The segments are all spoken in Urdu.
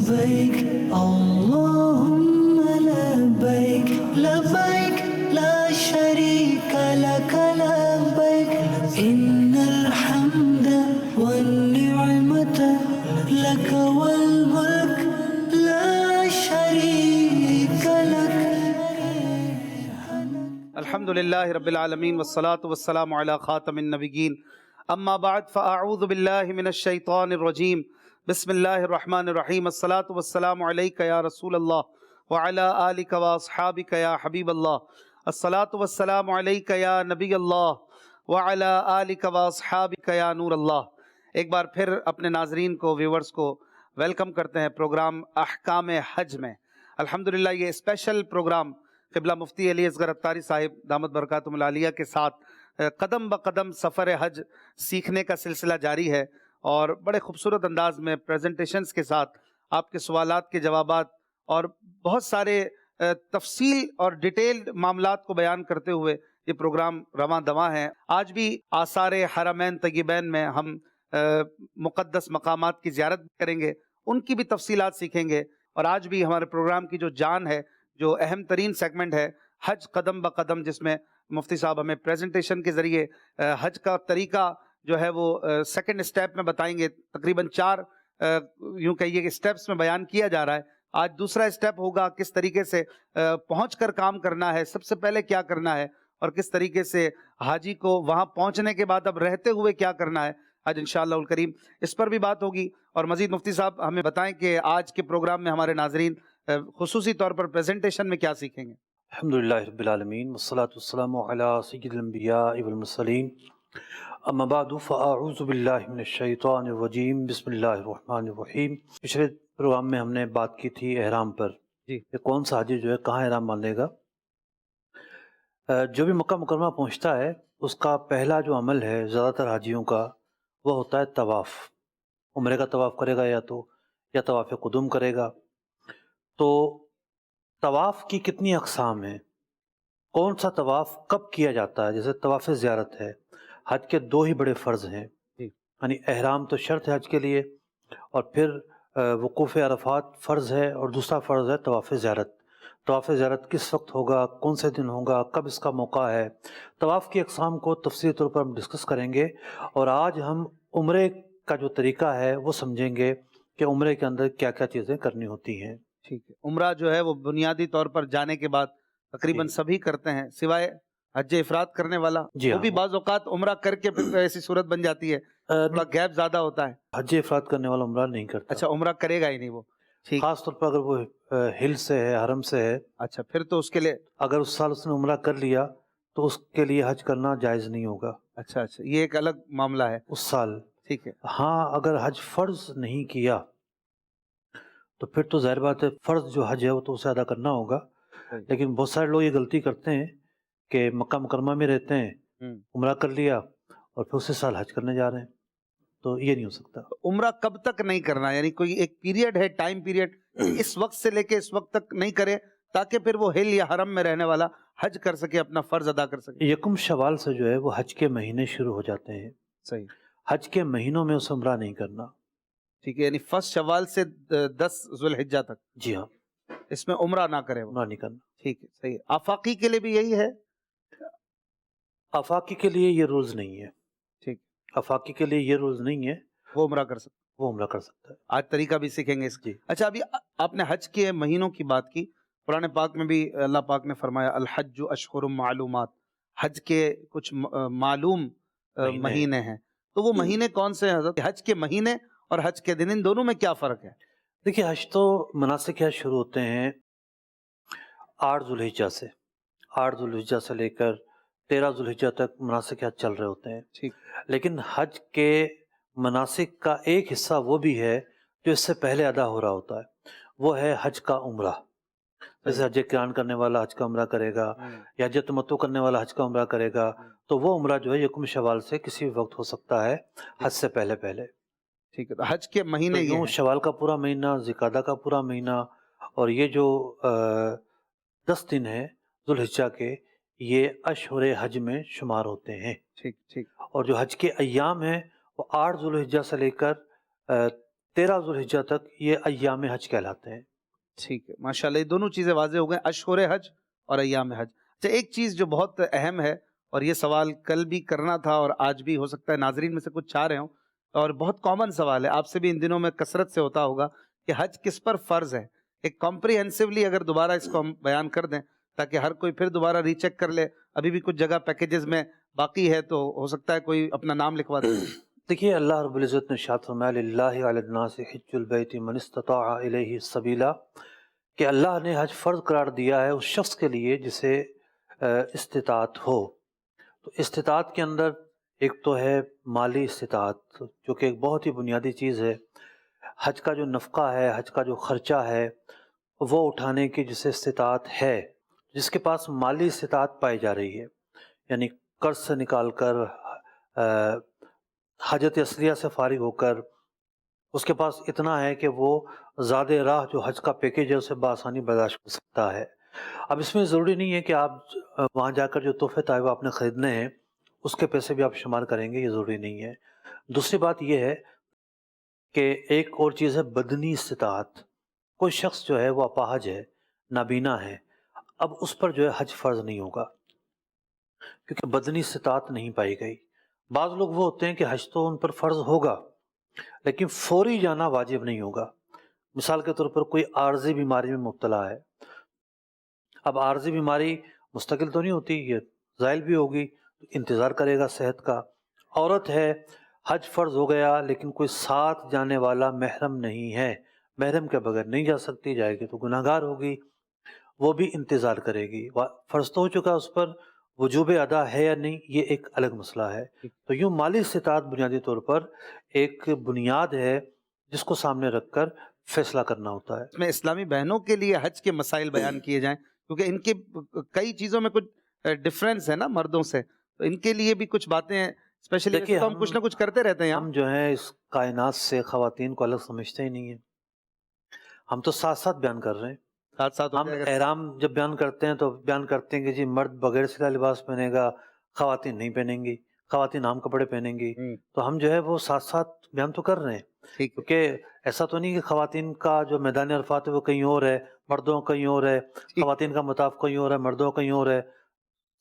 لبيك اللهم لبيك لبيك لا شريك لك لبيك إن الحمد والنعمة لك والملك لا شريك لك. الحمد للہ رب العالمین والصلاة والسلام علی خاتم النبیین اما بعد فاعوذ باللہ من الشیطان الرجیم بسم اللہ الرحمن الرحیم الصلاة والسلام علیک یا رسول اللہ وعلی آلک واصحابک یا حبیب اللہ الصلاة والسلام علیک یا نبی اللہ وعلی آلک واصحابک یا نور اللہ. ایک بار پھر اپنے ناظرین کو ویورز کو ویلکم کرتے ہیں پروگرام احکام حج میں. الحمدللہ یہ اسپیشل پروگرام قبلہ مفتی علی اصغر اتاری صاحب دامت برکاتہم العالیہ کے ساتھ قدم بقدم سفر حج سیکھنے کا سلسلہ جاری ہے، اور بڑے خوبصورت انداز میں پریزنٹیشنز کے ساتھ آپ کے سوالات کے جوابات اور بہت سارے تفصیل اور ڈیٹیلڈ معاملات کو بیان کرتے ہوئے یہ پروگرام رواں دواں ہے. آج بھی آثار حرمین طیبین میں ہم مقدس مقامات کی زیارت کریں گے، ان کی بھی تفصیلات سیکھیں گے. اور آج بھی ہمارے پروگرام کی جو جان ہے، جو اہم ترین سیگمنٹ ہے حج قدم بقدم، جس میں مفتی صاحب ہمیں پریزنٹیشن کے ذریعے حج کا طریقہ جو ہے وہ سیکنڈ اسٹیپ میں بتائیں گے. تقریباً 4 یوں کہیے کہ اسٹیپس میں بیان کیا جا رہا ہے. آج دوسرا اسٹیپ ہوگا کس طریقے سے پہنچ کر کام کرنا ہے، سب سے پہلے کیا کرنا ہے، اور کس طریقے سے حاجی کو وہاں پہنچنے کے بعد اب رہتے ہوئے کیا کرنا ہے. آج انشاءاللہ الکریم اس پر بھی بات ہوگی. اور مزید مفتی صاحب ہمیں بتائیں کہ آج کے پروگرام میں ہمارے ناظرین خصوصی طور پر پریزنٹیشن میں کیا سیکھیں گے. الحمدللہ رب العالمین والصلاة والسلام علی سید الانبیاء والمرسلین اما بعد فاعوذ باللہ من الشیطان الرجیم بسم اللہ الرحمن الرحیم. پچھلے پروگرام میں ہم نے بات کی تھی احرام پر جی. کہ کون سا حاجی جو ہے کہاں احرام باندھے گا. جو بھی مکہ مکرمہ پہنچتا ہے اس کا پہلا جو عمل ہے زیادہ تر حاجیوں کا وہ ہوتا ہے طواف. عمرے کا طواف کرے گا یا طواف قدوم کرے گا. تو طواف کی کتنی اقسام ہیں، کون سا طواف کب کیا جاتا ہے؟ جیسے طواف زیارت ہے. حج کے 2 ہی بڑے فرض ہیں، یعنی احرام تو شرط ہے حج کے لیے، اور پھر وقوف عرفات فرض ہے، اور دوسرا فرض ہے طواف زیارت. طواف زیارت کس وقت ہوگا، کون سے دن ہوگا، کب اس کا موقع ہے. طواف کی اقسام کو تفصیلی طور پر ہم ڈسکس کریں گے. اور آج ہم عمرے کا جو طریقہ ہے وہ سمجھیں گے کہ عمرے کے اندر کیا کیا چیزیں کرنی ہوتی ہیں. ٹھیک ہے. عمرہ جو ہے وہ بنیادی طور پر جانے کے بعد تقریباً سبھی کرتے ہیں سوائے حج افراد کرنے والا. جی وہ ہاں. بھی بعض اوقات عمرہ کر کے پھر ایسی صورت بن جاتی ہے، تھوڑا گیپ زیادہ ہوتا ہے. حج افراد کرنے والا عمرہ نہیں کرتا. اچھا، عمرہ کرے گا ہی نہیں وہ. ٹھیک. خاص طور پر اگر وہ ہل سے ہے، حرم سے ہے، اچھا پھر تو اس کے لیے اگر اس سال اس نے عمرہ کر لیا تو اس کے لیے حج کرنا جائز نہیں ہوگا اچھا یہ ایک الگ معاملہ ہے اس سال. ٹھیک ہے. ہاں اگر حج فرض نہیں کیا تو پھر تو ظاہر بات ہے فرض جو حج ہے وہ تو اسے ادا کرنا ہوگا. لیکن بہت سارے لوگ یہ غلطی کرتے ہیں کہ مکہ مکرمہ میں رہتے ہیں، عمرہ کر لیا اور پھر اسی سال حج کرنے جا رہے ہیں، تو یہ نہیں ہو سکتا. عمرہ کب تک نہیں کرنا، یعنی کوئی ایک پیریڈ ہے، ٹائم پیریڈ، اس وقت سے لے کے اس وقت تک نہیں کرے تاکہ پھر وہ ہل یا حرم میں رہنے والا حج کر سکے، اپنا فرض ادا کر سکے. یکم شوال سے جو ہے وہ حج کے مہینے شروع ہو جاتے ہیں. صحیح. حج کے مہینوں میں اسے عمرہ نہیں کرنا. ٹھیک ہے، یعنی 1 شوال سے 10 ذوالحجہ تک. جی ہاں، اس میں عمرہ نہ کرے وہ. عمرہ نہیں کرنا. ٹھیک ہے، صحیح. آفاقی کے لیے بھی یہی ہے؟ آفاقی کے لیے یہ رولز نہیں ہے. ٹھیک. آفاقی کے لیے یہ رولز نہیں ہے، وہ عمرہ کر سکتا، وہ عمرہ کر سکتا ہے. آج طریقہ بھی سیکھیں گے اس کی. جی. اچھا، ابھی آپ نے حج کے مہینوں کی بات کی. قرآن پاک میں بھی اللہ پاک نے فرمایا الحج اشہر معلومات، حج کے کچھ معلوم مہینے ہیں. تو وہ مہینے کون سے ہیں حضرت؟ حج کے مہینے اور حج کے دن، ان دونوں میں کیا فرق ہے؟ دیکھیے، حج تو مناسک حج شروع ہوتے ہیں 8 ذوالحجہ سے. 8 ذوالحجہ سے لے کر 13 ذوالحجہ تک مناسک حج چل رہے ہوتے ہیں. ٹھیک. لیکن حج کے مناسک کا ایک حصہ وہ بھی ہے جو اس سے پہلے ادا ہو رہا ہوتا ہے، وہ ہے حج کا عمرہ. جیسے حج قران کرنے والا حج کا عمرہ کرے گا، یا حج تمتع کرنے والا حج کا عمرہ کرے گا، تو وہ عمرہ جو ہے یکم شوال سے کسی بھی وقت ہو سکتا ہے، حج سے پہلے پہلے. ٹھیک ہے. تو حج کے مہینے یہ یوں ہیں. شوال کا پورا مہینہ، ذوالقعدہ کا پورا مہینہ، اور یہ جو 10 دن ہیں ذوالحجہ کے، یہ اشہر حج میں شمار ہوتے ہیں. ٹھیک ٹھیک. اور جو حج کے ایام ہیں وہ 8 ذوالحجہ سے لے کر 13 ذوالحجہ تک یہ ایام حج کہلاتے ہیں۔ ٹھیک ہے، ماشاءاللہ، یہ دونوں چیزیں واضح ہو گئیں، اشہر حج اور ایام حج۔ اچھا، ایک چیز جو بہت اہم ہے، اور یہ سوال کل بھی کرنا تھا اور آج بھی ہو سکتا ہے ناظرین میں سے کچھ چاہ رہے ہوں، اور بہت کامن سوال ہے، آپ سے بھی ان دنوں میں کثرت سے ہوتا ہوگا کہ حج کس پر فرض ہے؟ ایک کمپریہنسولی اگر دوبارہ اس کو ہم بیان کر دیں تاکہ ہر کوئی پھر دوبارہ ری چیک کر لے، ابھی بھی کچھ جگہ پیکیجز میں باقی ہے تو ہو سکتا ہے کوئی اپنا نام لکھوا دے۔ دیکھیے، اللہ رب العزت نے ارشاد فرمایا للہ علی الناس حج البیت من استطاع الیہ سبیلا، کہ اللہ نے حج فرض قرار دیا ہے اس شخص کے لیے جسے استطاعت ہو۔ تو استطاعت کے اندر ایک تو ہے مالی استطاعت، جو کہ ایک بہت ہی بنیادی چیز ہے۔ حج کا جو نفقہ ہے، حج کا جو خرچہ ہے، وہ اٹھانے کی جسے استطاعت ہے، جس کے پاس مالی استطاعت پائی جا رہی ہے، یعنی قرض سے نکال کر، حاجت اصلیہ سے فارغ ہو کر، اس کے پاس اتنا ہے کہ وہ زاد راہ جو حج کا پیکیج ہے اسے بآسانی برداشت کر سکتا ہے۔ اب اس میں ضروری نہیں ہے کہ آپ وہاں جا کر جو تحفے طیبہ آپ نے خریدنے ہیں اس کے پیسے بھی آپ شمار کریں گے، یہ ضروری نہیں ہے۔ دوسری بات یہ ہے کہ ایک اور چیز ہے بدنی استطاعت۔ کوئی شخص جو ہے وہ اپاہج ہے، نابینا ہے، اب اس پر جو ہے حج فرض نہیں ہوگا کیونکہ بدنی استطاعت نہیں پائی گئی۔ بعض لوگ وہ ہوتے ہیں کہ حج تو ان پر فرض ہوگا لیکن فوری جانا واجب نہیں ہوگا۔ مثال کے طور پر کوئی عارضی بیماری میں مبتلا ہے، اب عارضی بیماری مستقل تو نہیں ہوتی، یہ زائل بھی ہوگی، انتظار کرے گا صحت کا۔ عورت ہے، حج فرض ہو گیا لیکن کوئی ساتھ جانے والا محرم نہیں ہے، محرم کے بغیر نہیں جا سکتی، جائے گی تو گناہ گار ہوگی، وہ بھی انتظار کرے گی۔ فرض تو ہو چکا اس پر، وجوب ادا ہے یا نہیں یہ ایک الگ مسئلہ ہے۔ تو یوں مالی استطاعت بنیادی طور پر ایک بنیاد ہے جس کو سامنے رکھ کر فیصلہ کرنا ہوتا ہے۔ اس میں اسلامی بہنوں کے لیے حج کے مسائل بیان کیے جائیں، کیونکہ ان کے کئی چیزوں میں کچھ ڈفرینس ہے نا مردوں سے، تو ان کے لیے بھی کچھ باتیں اسپیشلی دیکھیے، ہم کچھ نہ کچھ کرتے رہتے ہیں ہم جو ہیں اس کائنات سے خواتین کو الگ سمجھتے ہی نہیں ہیں، ہم تو ساتھ ساتھ بیان کر رہے ہیں۔ ساتھ ساتھ ہم احرام جب بیان کرتے ہیں تو بیان کرتے ہیں کہ جی مرد بغیر سلا لباس پہنے گا، خواتین نہیں پہنیں گی، خواتین عام کپڑے پہنیں گی، تو ہم جو ہے وہ ساتھ ساتھ بیان تو کر رہے ہیں، کیونکہ ایسا تو نہیں کہ خواتین کا جو میدان عرفات ہے وہ کہیں اور ہے، مردوں کہیں اور ہے، خواتین کا مطاف کہیں اور ہے، مردوں کہیں اور ہے،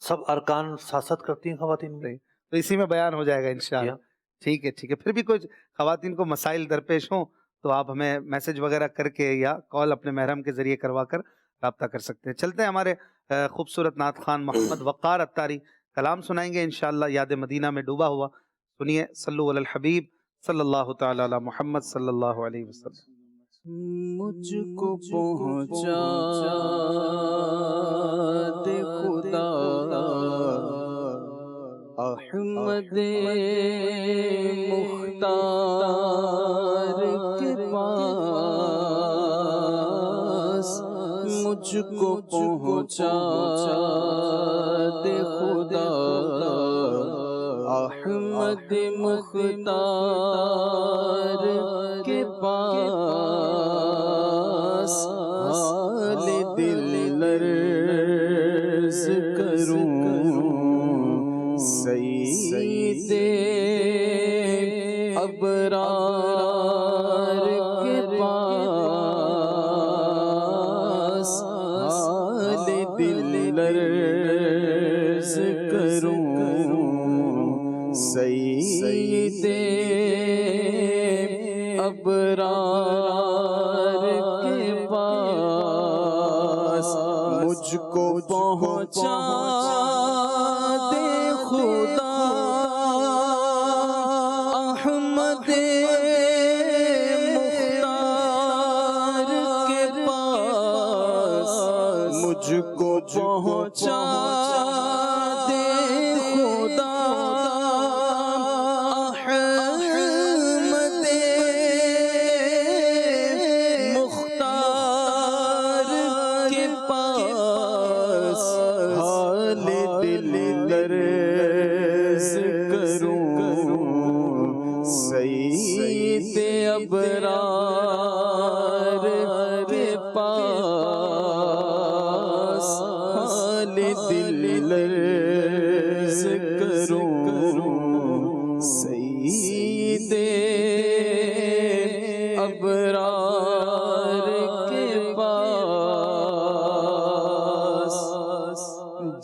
سب ارکان ساتھ ساتھ کرتی ہیں خواتین بھی۔ تو اسی میں بیان ہو جائے گا انشاءاللہ۔ ٹھیک ہے ٹھیک ہے، پھر بھی کچھ خواتین کو مسائل درپیش ہوں تو آپ ہمیں میسج وغیرہ کر کے یا کال اپنے محرم کے ذریعے کروا کر رابطہ کر سکتے ہیں۔ چلتے ہیں ہمارے خوبصورت نعت خوان محمد وقار اتاری کلام سنائیں گے انشاءاللہ یاد مدینہ میں ڈوبا ہوا۔ سنیے، صلو علی الحبیب صلی اللہ تعالی علی محمد صلی اللہ علیہ وسلم۔ مجھ کو پہنچا دے خدا احمد مختار کے پاس، مجھ کو پہنچا دے خدا احمد مختار کے پاس، حال دل عرض کروں سید ابرار کے پاس، حال دل عرض کروں سید ابرار کے پاس، مجھ کو پہنچا دے خدا احمد مختار کے پاس، مجھ کو پہنچا دے خدا احمد مختار کے پاس، حال دل عرض کروں سید ابرار کے پاس، حال دل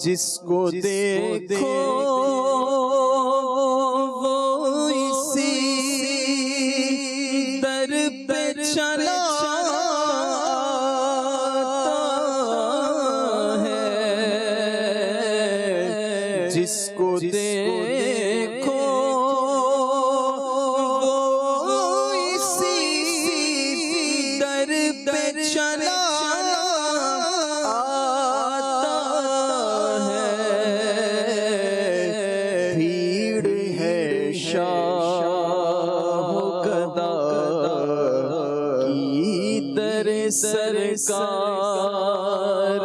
جس کو دیکھو وہ اسی در پہ چلا ہے، جس کو دیکھو وہ اسی در پہ چلا سرکار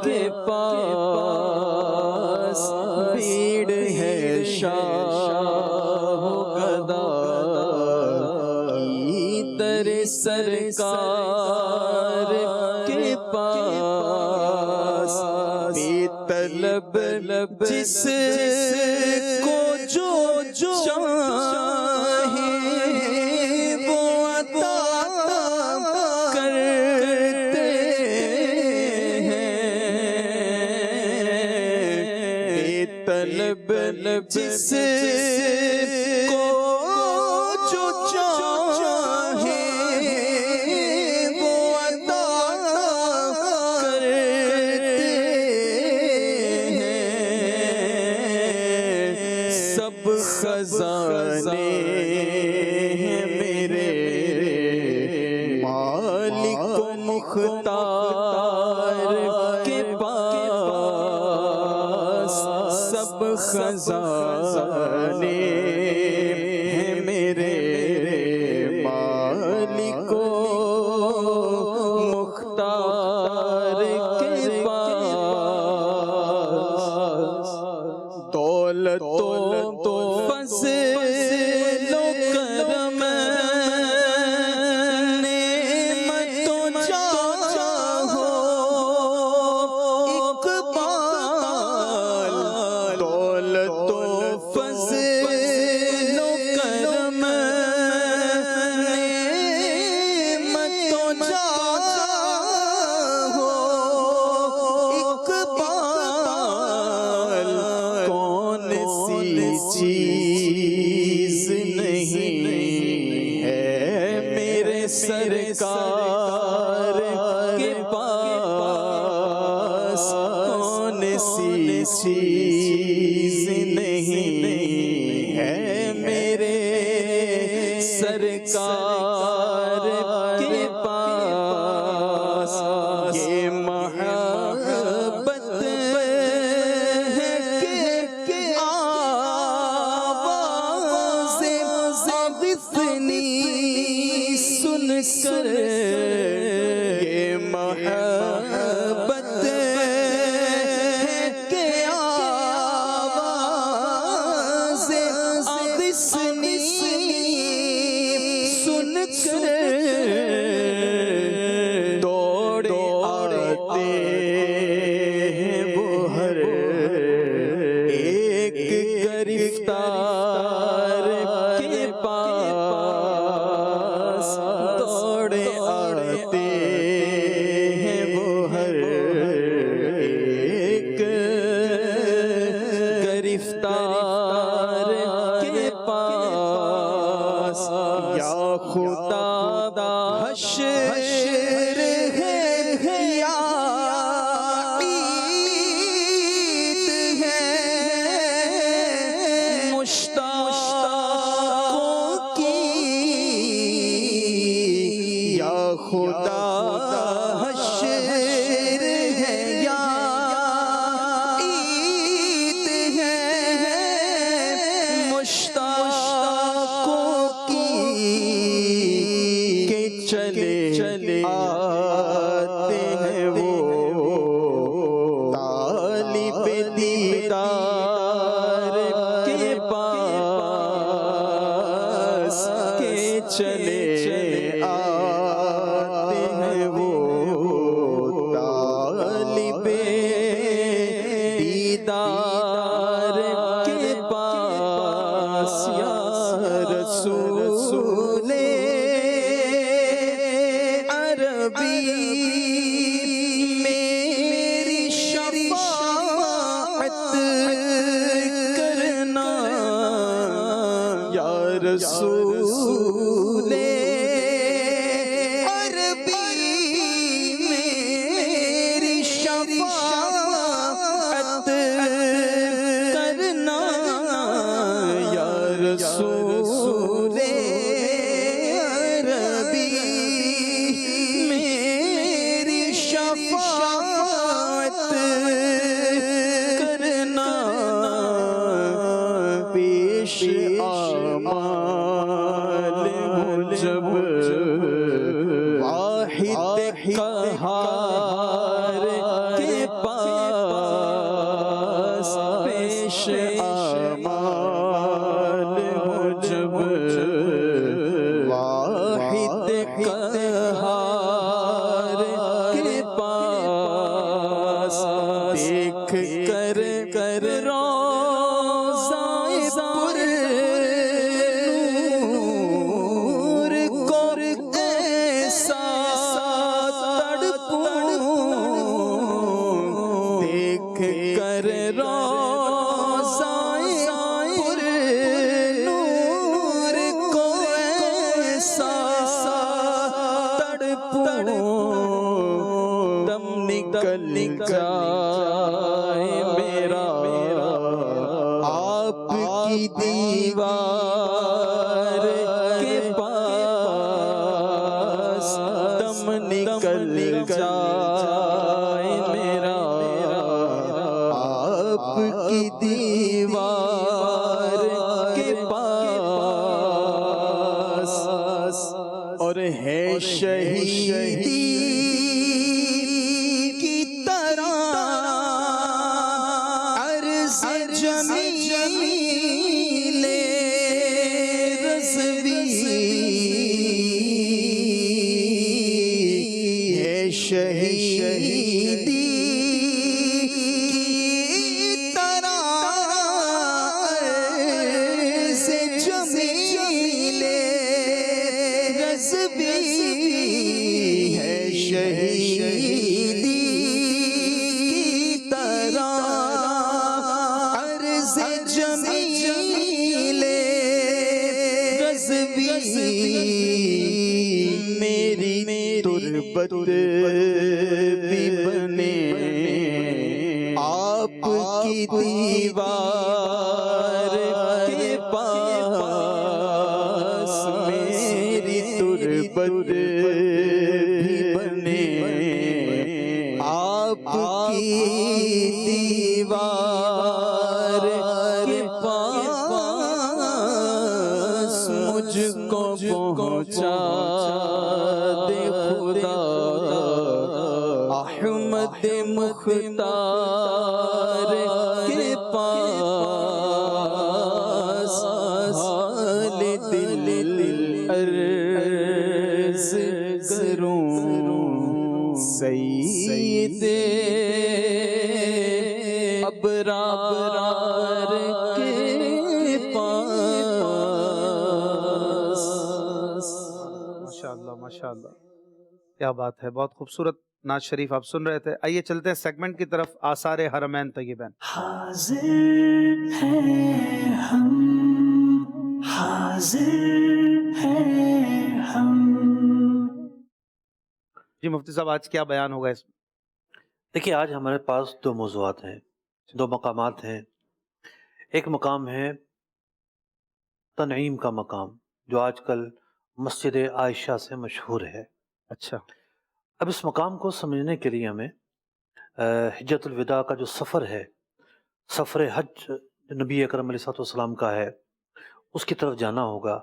کے پاس بھیڑ ہے شاہ گدا کی در سرکار کے پاس، بے طلب جس کو جو چاہے وہ عطا طلب جس کو جو چاہے وہ عطا کرتے ہیں، سب خزانے ہیں میرے مالک و مختار کے پاس، سب خزانے ہیں میرے مالک و مختار کے پاس، دولت و فضل و کرم نعمت و جاہ و اقبال، دولت و فضل و کرم نعمت و جاہ و اقبال، کون سی چیز نہیں ہے میرے سرکار کے پاس، کون سی چیز نہیں ہے میرے سرکار کے پاس، یہ محبت ہے کہ آواز اغثنی سن کر، یہ محبت ہے کہ آواز اغثنی سن کر دوڑ آتے ہیں وہ ہر ایک گرفتار کے پاس، دوڑ آتے ہیں وہ ہر ایک گرفتار کے پاس، یا خدا حشر ہے یا عید ہے، مشتاقوں کی یا خدا حشر ہے یا عید ہے، مشتاقوں کی کہ چلے آتے ہیں وہ طالب دیدار کے پاس، کہ چلے آتے ہیں وہ طالب دیدار کے پاس، یا رسول عربی میری شفاعت قہار کے پاس پیش امان ہو جب واحد قہار کے پاس دیکھ کر روضائے پر نور کو ایسا تڑپوں دیکھ کر روضائے پر نور کو ایسا تڑپوں دم نکل جائے میرا آپ کی دیوار کے پاس دم نکل جائے میرا آپ کی دیوار کے پاس اور ہے شہیدی کی طرح عرض جمیل رضوی ہے شہیدی کی طرح عرض جمیل رضوی ہے شہیدی کی طرح عرض جمیل رضوی میری تربت بھی بنے آپ کی دیوار کے پاس میری تربت بھی بنے آپ کی دیوار کے پاس مجھ کو پہنچا دے خدا احمد مختار کے پاس حال دل عرض کروں سید ابرار کے پاس. ماشاءاللہ ماشاءاللہ، کیا بات ہے، بہت خوبصورت نعت شریف آپ سن رہے تھے. آئیے چلتے ہیں سیگمنٹ کی طرف، آثار حرمین طیبین. حاضر ہیں ہم، حاضر ہیں ہم. جی مفتی صاحب، آج کیا بیان ہوگا اس میں؟ دیکھیے، آج ہمارے پاس دو موضوعات ہیں، دو مقامات ہیں. ایک مقام ہے تنعیم کا مقام، جو آج کل مسجد عائشہ سے مشہور ہے. اچھا. اب اس مقام کو سمجھنے کے لیے ہمیں حجۃ الوداع کا جو سفر ہے، سفر حج جو نبی اکرم علیہ الصلوۃ والسلام کا ہے، اس کی طرف جانا ہوگا.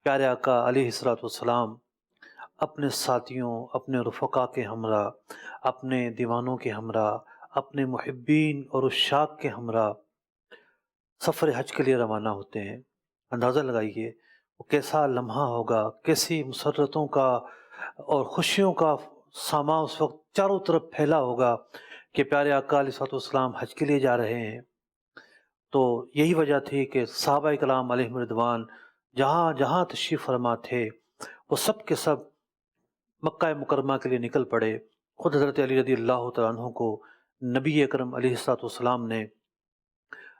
پیارے آقا علیہ الصلوۃ والسلام اپنے ساتھیوں، اپنے رفقا کے ہمراہ، اپنے دیوانوں کے ہمراہ، اپنے محبین اور عشاق کے ہمراہ سفر حج کے لیے روانہ ہوتے ہیں. اندازہ لگائیے وہ کیسا لمحہ ہوگا، کیسی مسرتوں کا اور خوشیوں کا ساما اس وقت چاروں طرف پھیلا ہوگا کہ پیارے آقا علیہ الصلوۃ والسلام حج کے لیے جا رہے ہیں. تو یہی وجہ تھی کہ صحابہ کرام علیہم رضوان جہاں جہاں تشریف فرما تھے، وہ سب کے سب مکہ مکرمہ کے لیے نکل پڑے. خود حضرت علی رضی اللہ تعالیٰ عنہ کو نبی اکرم علیہ الصلوۃ والسلام نے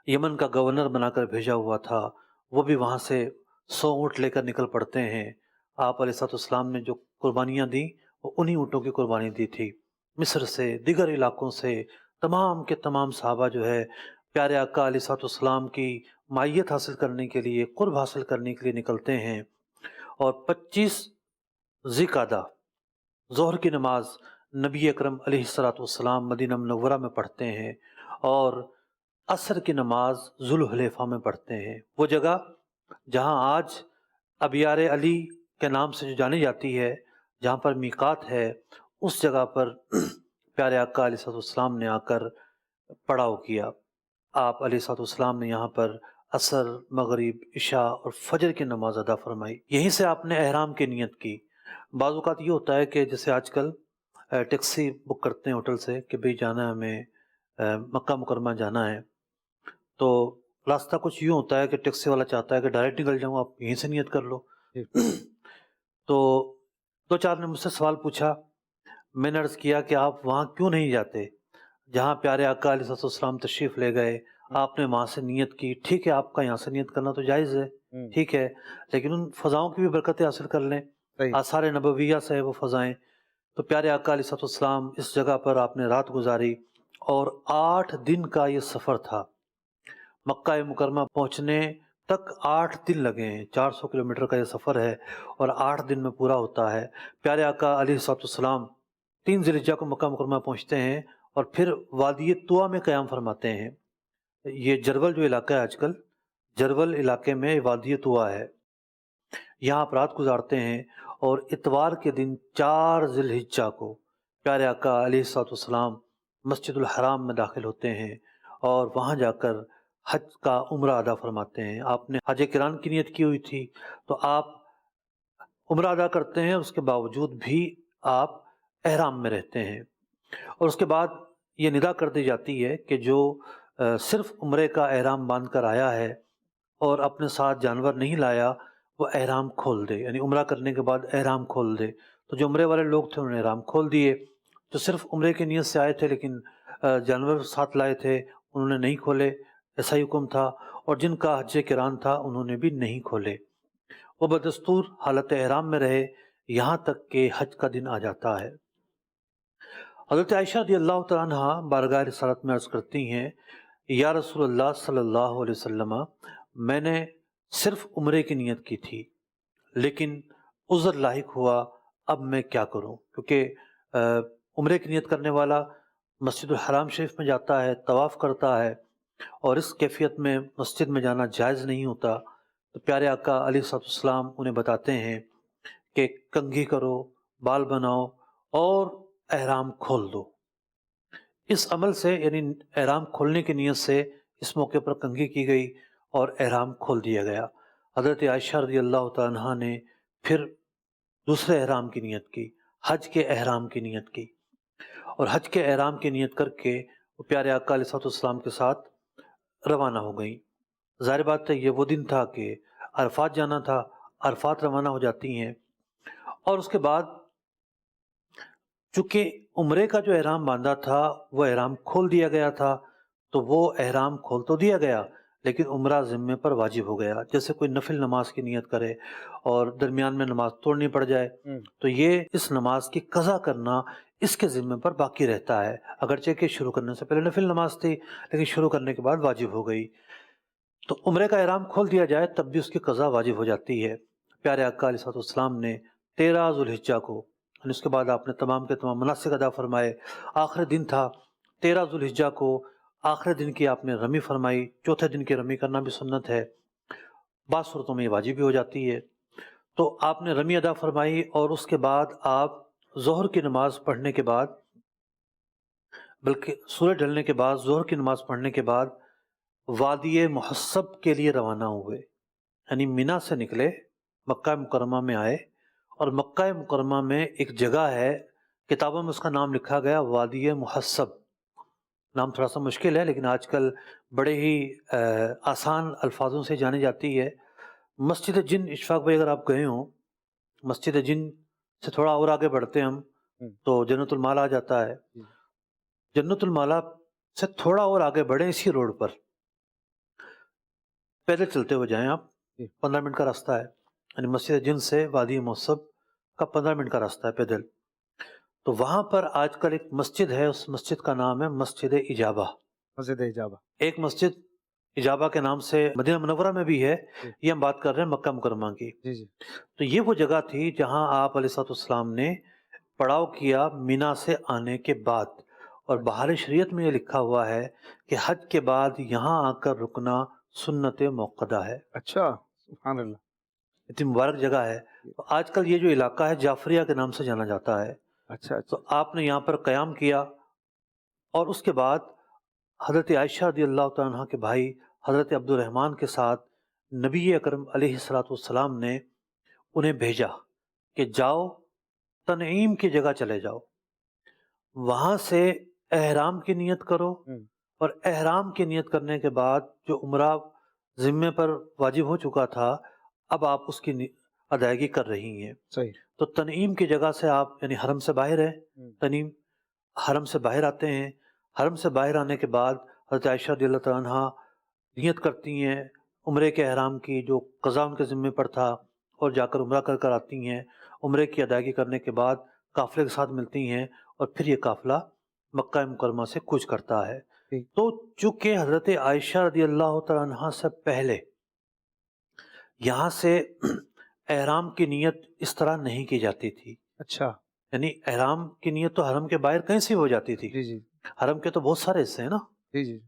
یمن کا گورنر بنا کر بھیجا ہوا تھا. وہ بھی وہاں سے 100 اونٹ لے کر نکل پڑتے ہیں. آپ علیہ الصلوۃ والسلام نے جو قربانیاں دیں وہ انہی اونٹوں کی قربانی دی تھی. مصر سے، دیگر علاقوں سے تمام کے تمام صحابہ جو ہے پیارے آقا علیہ الصلوۃ والسلام کی معیت حاصل کرنے کے لیے، قرب حاصل کرنے کے لیے نکلتے ہیں. اور 25 ذی القعدہ ظہر کی نماز نبی اکرم علیہ الصلوۃ والسلام مدینہ منورہ میں پڑھتے ہیں، اور عصر کی نماز ذوالحلیفہ میں پڑھتے ہیں. وہ جگہ جہاں آج ابیار علی کے نام سے جو جانی جاتی ہے، جہاں پر میقات ہے، اس جگہ پر پیارے آقا علیہ السلام نے آ کر پڑاؤ کیا. آپ علیہ السلام نے یہاں پر عصر، مغرب، عشاء اور فجر کی نماز ادا فرمائی. یہیں سے آپ نے احرام کی نیت کی. بعض اوقات یہ ہوتا ہے کہ جیسے آج کل ٹیکسی بک کرتے ہیں ہوٹل سے کہ بھئی جانا ہے ہمیں مکہ مکرمہ جانا ہے، تو راستہ کچھ یوں ہوتا ہے کہ ٹیکسی والا چاہتا ہے کہ ڈائریکٹ نکل جاؤں، آپ یہیں سے نیت کر لو. تو دو چار نے مجھ سے سوال پوچھا. میں نے عرض کیا کہ آپ وہاں کیوں نہیں جاتے جہاں پیارے آقا علیہ السلام تشریف لے گئے، آپ نے وہاں سے نیت کی. ٹھیک ہے، آپ کا یہاں سے نیت کرنا تو جائز ہے، ٹھیک ہے، لیکن ان فضاؤں کی بھی برکتیں حاصل کر لیں. آثار نبویہ سے ہے وہ فضائیں. تو پیارے آقا علیہ السلام اس جگہ پر آپ نے رات گزاری اور 8 دن کا یہ سفر تھا. مکہ مکرمہ پہنچنے تک 8 دن لگے ہیں. 400 کلومیٹر کا یہ سفر ہے اور 8 دن میں پورا ہوتا ہے. پیارے آقا علیہ السلام 3 ذی الحجہ کو مکہ مکرمہ پہنچتے ہیں اور پھر وادی طویٰ میں قیام فرماتے ہیں. یہ جرول جو علاقہ ہے آج کل، جرول علاقے میں وادی طویٰ ہے، یہاں آپ رات گزارتے ہیں اور اتوار کے دن 4 ذی الحجہ کو پیارے آقا علیہ السلام مسجد الحرام میں داخل ہوتے ہیں اور وہاں جا کر حج کا عمرہ ادا فرماتے ہیں. آپ نے حج کران کی نیت کی ہوئی تھی تو آپ عمرہ ادا کرتے ہیں، اس کے باوجود بھی آپ احرام میں رہتے ہیں. اور اس کے بعد یہ ندا کر دی جاتی ہے کہ جو صرف عمرے کا احرام باندھ کر آیا ہے اور اپنے ساتھ جانور نہیں لایا، وہ احرام کھول دے، یعنی عمرہ کرنے کے بعد احرام کھول دے. تو جو عمرے والے لوگ تھے انہوں نے احرام کھول دیے. جو صرف عمرے کی نیت سے آئے تھے لیکن جانور ساتھ لائے تھے انہوں نے نہیں کھولے، ایسا ہی حکم تھا. اور جن کا حج کران تھا انہوں نے بھی نہیں کھولے، وہ بدستور حالت احرام میں رہے یہاں تک کہ حج کا دن آ جاتا ہے. حضرت عائشہ رضی اللہ تعالیٰ عنہ بارگاہ رسالت میں عرض کرتی ہیں، یا رسول اللہ صلی اللہ علیہ وسلم، میں نے صرف عمرے کی نیت کی تھی لیکن عذر لاحق ہوا، اب میں کیا کروں؟ کیونکہ عمرے کی نیت کرنے والا مسجد الحرام شریف میں جاتا ہے، طواف کرتا ہے، اور اس کیفیت میں مسجد میں جانا جائز نہیں ہوتا. تو پیارے آقا علیہ السلام انہیں بتاتے ہیں کہ کنگھی کرو، بال بناؤ اور احرام کھول دو. اس عمل سے یعنی احرام کھولنے کی نیت سے اس موقع پر کنگھی کی گئی اور احرام کھول دیا گیا. حضرت عائشہ رضی اللہ تعالیٰ عنہ نے پھر دوسرے احرام کی نیت کی، حج کے احرام کی نیت کی، اور حج کے احرام کی نیت کر کے وہ پیارے آقا علیہ السلام کے ساتھ روانہ ہو گئیں. ظاہر بات ہے یہ وہ دن تھا کہ عرفات جانا تھا، عرفات روانہ ہو جاتی ہیں. اور اس کے بعد چونکہ عمرے کا جو احرام باندھا تھا وہ احرام کھول دیا گیا تھا، تو وہ احرام کھول تو دیا گیا لیکن عمرہ ذمے پر واجب ہو گیا. جیسے کوئی نفل نماز کی نیت کرے اور درمیان میں نماز توڑنی پڑ جائے تو یہ اس نماز کی قضا کرنا اس کے ذمے پر باقی رہتا ہے، اگرچہ کہ شروع کرنے سے پہلے نفل نماز تھی لیکن شروع کرنے کے بعد واجب ہو گئی. تو عمرے کا احرام کھول دیا جائے تب بھی اس کی قضا واجب ہو جاتی ہے. پیارے آقا علیہ السلام نے 13 ذی الحجہ کو، یعنی اس کے بعد آپ نے تمام کے تمام مناسک ادا فرمائے. آخری دن تھا 13 ذی الحجہ کو، آخری دن کی آپ نے رمی فرمائی. چوتھے دن کی رمی کرنا بھی سنت ہے، بعض صورتوں میں یہ واجب بھی ہو جاتی ہے. تو آپ نے رمی ادا فرمائی اور اس کے بعد آپ ظہر کی نماز پڑھنے کے بعد، بلکہ سورج ڈھلنے کے بعد ظہر کی نماز پڑھنے کے بعد وادی محصب کے لیے روانہ ہوئے. یعنی مینا سے نکلے، مکہ مکرمہ میں آئے، اور مکہ مکرمہ میں ایک جگہ ہے، کتابوں میں اس کا نام لکھا گیا وادی محصب. نام تھوڑا سا مشکل ہے لیکن آج کل بڑے ہی آسان الفاظوں سے جانی جاتی ہے. مسجد جن، اشفاق بھائی اگر آپ گئے ہوں، مسجد جن سے تھوڑا اور آگے بڑھتے ہیں ہم تو جنت المالا آ جاتا ہے. جنت المالا سے تھوڑا اور آگے بڑھیں، اسی روڈ پر پیدل چلتے ہوئے جائیں آپ، 15 منٹ کا راستہ ہے. یعنی مسجد جن سے وادی محصب کا 15 منٹ کا راستہ ہے پیدل. تو وہاں پر آج کل ایک مسجد ہے، اس مسجد کا نام ہے مسجد اجابہ. مسجد اجابہ ایک مسجد اجابہ کے نام سے مدینہ منورہ میں بھی ہے، یہ ہم بات کر رہے ہیں مکہ مکرمہ کی. تو یہ وہ جگہ تھی جہاں آپ علیہ السلام نے پڑاؤ کیا مینا سے آنے کے بعد. اور بحار شریعت میں یہ لکھا ہوا ہے کہ حج کے بعد یہاں آ کر رکنا سنت موقدہ ہے. اچھا، سبحان اللہ. اتنی مبارک جگہ ہے. آج کل یہ جو علاقہ ہے جعفریہ کے نام سے جانا جاتا ہے. اچھا اچھا تو آپ نے یہاں پر قیام کیا، اور اس کے بعد حضرت عائشہ رضی اللہ تعالیٰ عنہ کے بھائی حضرت عبد الرحمن کے ساتھ نبی اکرم علیہ الصلاۃ والسلام نے انہیں بھیجا کہ جاؤ تنعیم کی جگہ چلے جاؤ، وہاں سے احرام کی نیت کرو، اور احرام کی نیت کرنے کے بعد جو عمرہ ذمے پر واجب ہو چکا تھا اب آپ اس کی ادائیگی کر رہی ہیں۔ صحیح تو تنعیم کی جگہ سے آپ یعنی حرم سے باہر ہے، تنعیم حرم سے باہر آتے ہیں، حرم سے باہر آنے کے بعد حضرت عائشہ رضی اللہ تعالیٰ عنہ نیت کرتی ہیں عمرے کے احرام کی جو قضا ان کے ذمے پر تھا، اور جا کر عمرہ کر کر آتی ہیں۔ عمرے کی ادائیگی کرنے کے بعد قافلے کے ساتھ ملتی ہیں، اور پھر یہ قافلہ مکہ مکرمہ سے کوچ کرتا ہے۔ ٹھیک۔ تو چونکہ حضرت عائشہ رضی اللہ تعالیٰ عنہ سے پہلے یہاں سے احرام کی نیت اس طرح نہیں کی جاتی تھی، اچھا یعنی احرام کی نیت تو حرم کے باہر کہیں سے ہو جاتی تھی۔ جی جی حرم کے تو بہت سارے حصے ہیں نا، جی جی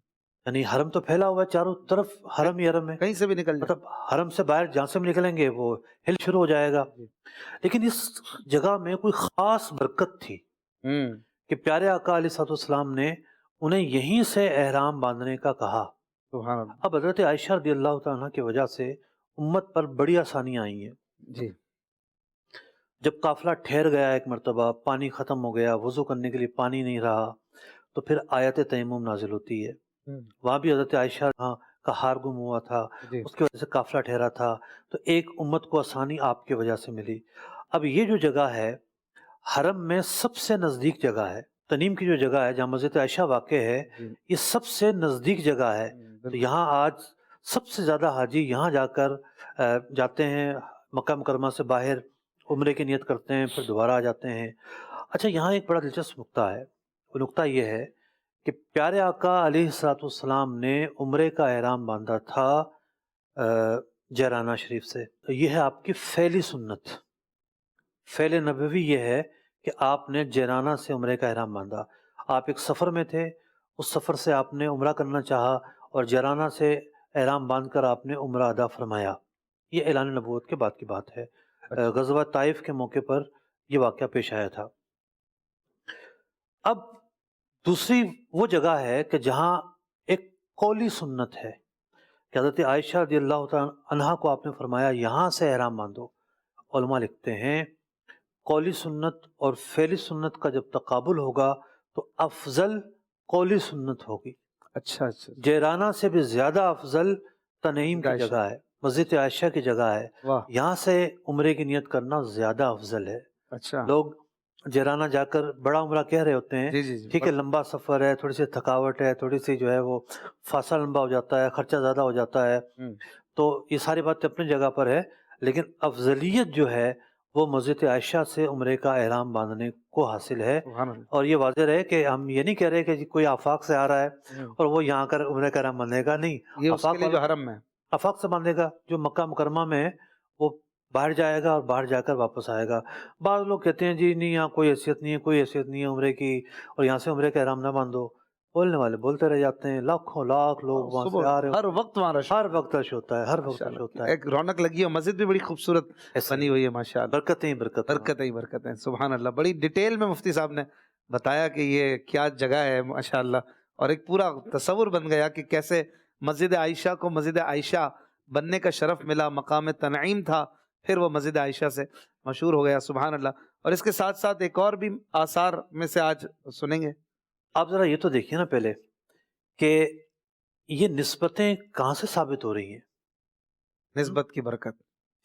یعنی حرم تو پھیلا ہوا ہے چاروں طرف، حرم ہی حرم ہے، کہیں سے بھی نکل جائے۔ مطلب حرم سے باہر جہاں سے بھی نکلیں گے وہ ہل شروع ہو جائے گا۔ لیکن اس جگہ میں کوئی خاص برکت تھی کہ پیارے آقا علیہ الصلوۃ والسلام نے انہیں یہیں سے احرام باندھنے کا کہا۔ سبحان اللہ۔ اب حضرت عائشہ رضی اللہ تعالیٰ عنہ کی وجہ سے امت پر بڑی آسانیاں آئی ہیں۔ جی جب قافلہ ٹھہر گیا ایک مرتبہ، پانی ختم ہو گیا، وضو کرنے کے لیے پانی نہیں رہا، تو پھر آیت تیمم نازل ہوتی ہے۔ وہاں بھی حضرت عائشہ کا ہار گم ہوا تھا، جی اس کی وجہ سے قافلہ ٹھہرا تھا، تو ایک امت کو آسانی آپ کی وجہ سے ملی۔ اب یہ جو جگہ ہے حرم میں سب سے نزدیک جگہ ہے، تنیم کی جو جگہ ہے جہاں مسجد عائشہ واقع ہے، یہ سب سے نزدیک جگہ ہے۔ تو یہاں آج سب سے زیادہ حاجی یہاں جا کر جاتے ہیں، مکہ مکرمہ سے باہر عمرے کی نیت کرتے ہیں، پھر دوبارہ آ جاتے ہیں۔ اچھا، یہاں ایک بڑا دلچسپ نقطہ ہے، وہ نقطہ یہ ہے کہ پیارے آقا علیہ الصلوۃ والسلام نے عمرے کا احرام باندھا تھا جیرانہ شریف سے۔ تو یہ ہے آپ کی فعلی سنت، فعل نبوی یہ ہے کہ آپ نے جیرانہ سے عمرے کا احرام باندھا۔ آپ ایک سفر میں تھے، اس سفر سے آپ نے عمرہ کرنا چاہا، اور جیرانہ سے احرام باندھ کر آپ نے عمرہ ادا فرمایا۔ یہ اعلان نبوت کے بعد کی بات ہے، غزوہ طائف کے موقع پر یہ واقعہ پیش آیا تھا۔ اب دوسری وہ جگہ ہے کہ جہاں ایک قولی سنت ہے کہ حضرت عائشہ رضی اللہ تعالیٰ عنہا کو آپ نے فرمایا یہاں سے احرام باندھو۔ علماء لکھتے ہیں قولی سنت اور فعلی سنت کا جب تقابل ہوگا تو افضل قولی سنت ہوگی۔ اچھا اچھا جیرانہ سے بھی زیادہ افضل تنعیم کی عائشہ جگہ ہے، مسجد عائشہ کی جگہ ہے، واہ یہاں سے عمرے کی نیت کرنا زیادہ افضل ہے۔ اچھا لوگ جیرانہ جا کر بڑا عمرہ کہہ رہے ہوتے ہیں، جی جی جی ٹھیک ہے لمبا سفر ہے، تھوڑی سی تھکاوٹ ہے، تھوڑی سی جو ہے وہ فاصلہ لمبا ہو جاتا ہے، خرچہ زیادہ ہو جاتا ہے، تو یہ ساری باتیں اپنی جگہ پر ہے، لیکن افضلیت جو ہے وہ مسجد عائشہ سے عمرے کا احرام باندھنے کو حاصل ہے۔ سبحان اللہ۔ اور یہ واضح رہے کہ ہم یہ نہیں کہہ رہے کہ کوئی آفاق سے آ رہا ہے اور وہ یہاں کر عمرے کا احرام باندھے گا، نہیں، یہ اس آفاق کے لیے جو حرم میں آفاق سے باندھے گا، جو مکہ مکرمہ میں ہے وہ باہر جائے گا اور باہر جا کر واپس آئے گا۔ بعض لوگ کہتے ہیں جی نہیں یہاں کوئی حیثیت نہیں ہے، کوئی حیثیت نہیں ہے عمرے کی، اور یہاں سے عمرے کا احرام نہ باندھو، بولنے والے بولتے رہ جاتے ہیں، لاکھوں لاکھ لوگ وہاں سے آ رہے ہر وقت وہاں رش ہر وقت رش ہوتا ہے، ہر وقت رش ہوتا ہے، ایک رونق لگی ہے، مسجد بھی بڑی خوبصورت بنی ہوئی ہے ماشاء اللہ، برکتیں ہی برکتیں۔ برکتیں ہی برکتیں، سبحان اللہ۔ بڑی ڈیٹیل میں مفتی صاحب نے بتایا کہ یہ کیا جگہ ہے ماشاء اللہ، اور ایک پورا تصور بن گیا کہ کیسے مسجد عائشہ کو مسجد عائشہ بننے کا شرف ملا، مقام تنعیم تھا، پھر وہ مسجد عائشہ سے مشہور ہو گیا، سبحان اللہ۔ اور اس کے ساتھ ساتھ ایک اور بھی آثار میں سے آج سنیں گے۔ آپ ذرا یہ تو دیکھیے نا پہلے کہ یہ نسبتیں کہاں سے ثابت ہو رہی ہیں، نسبت کی برکت،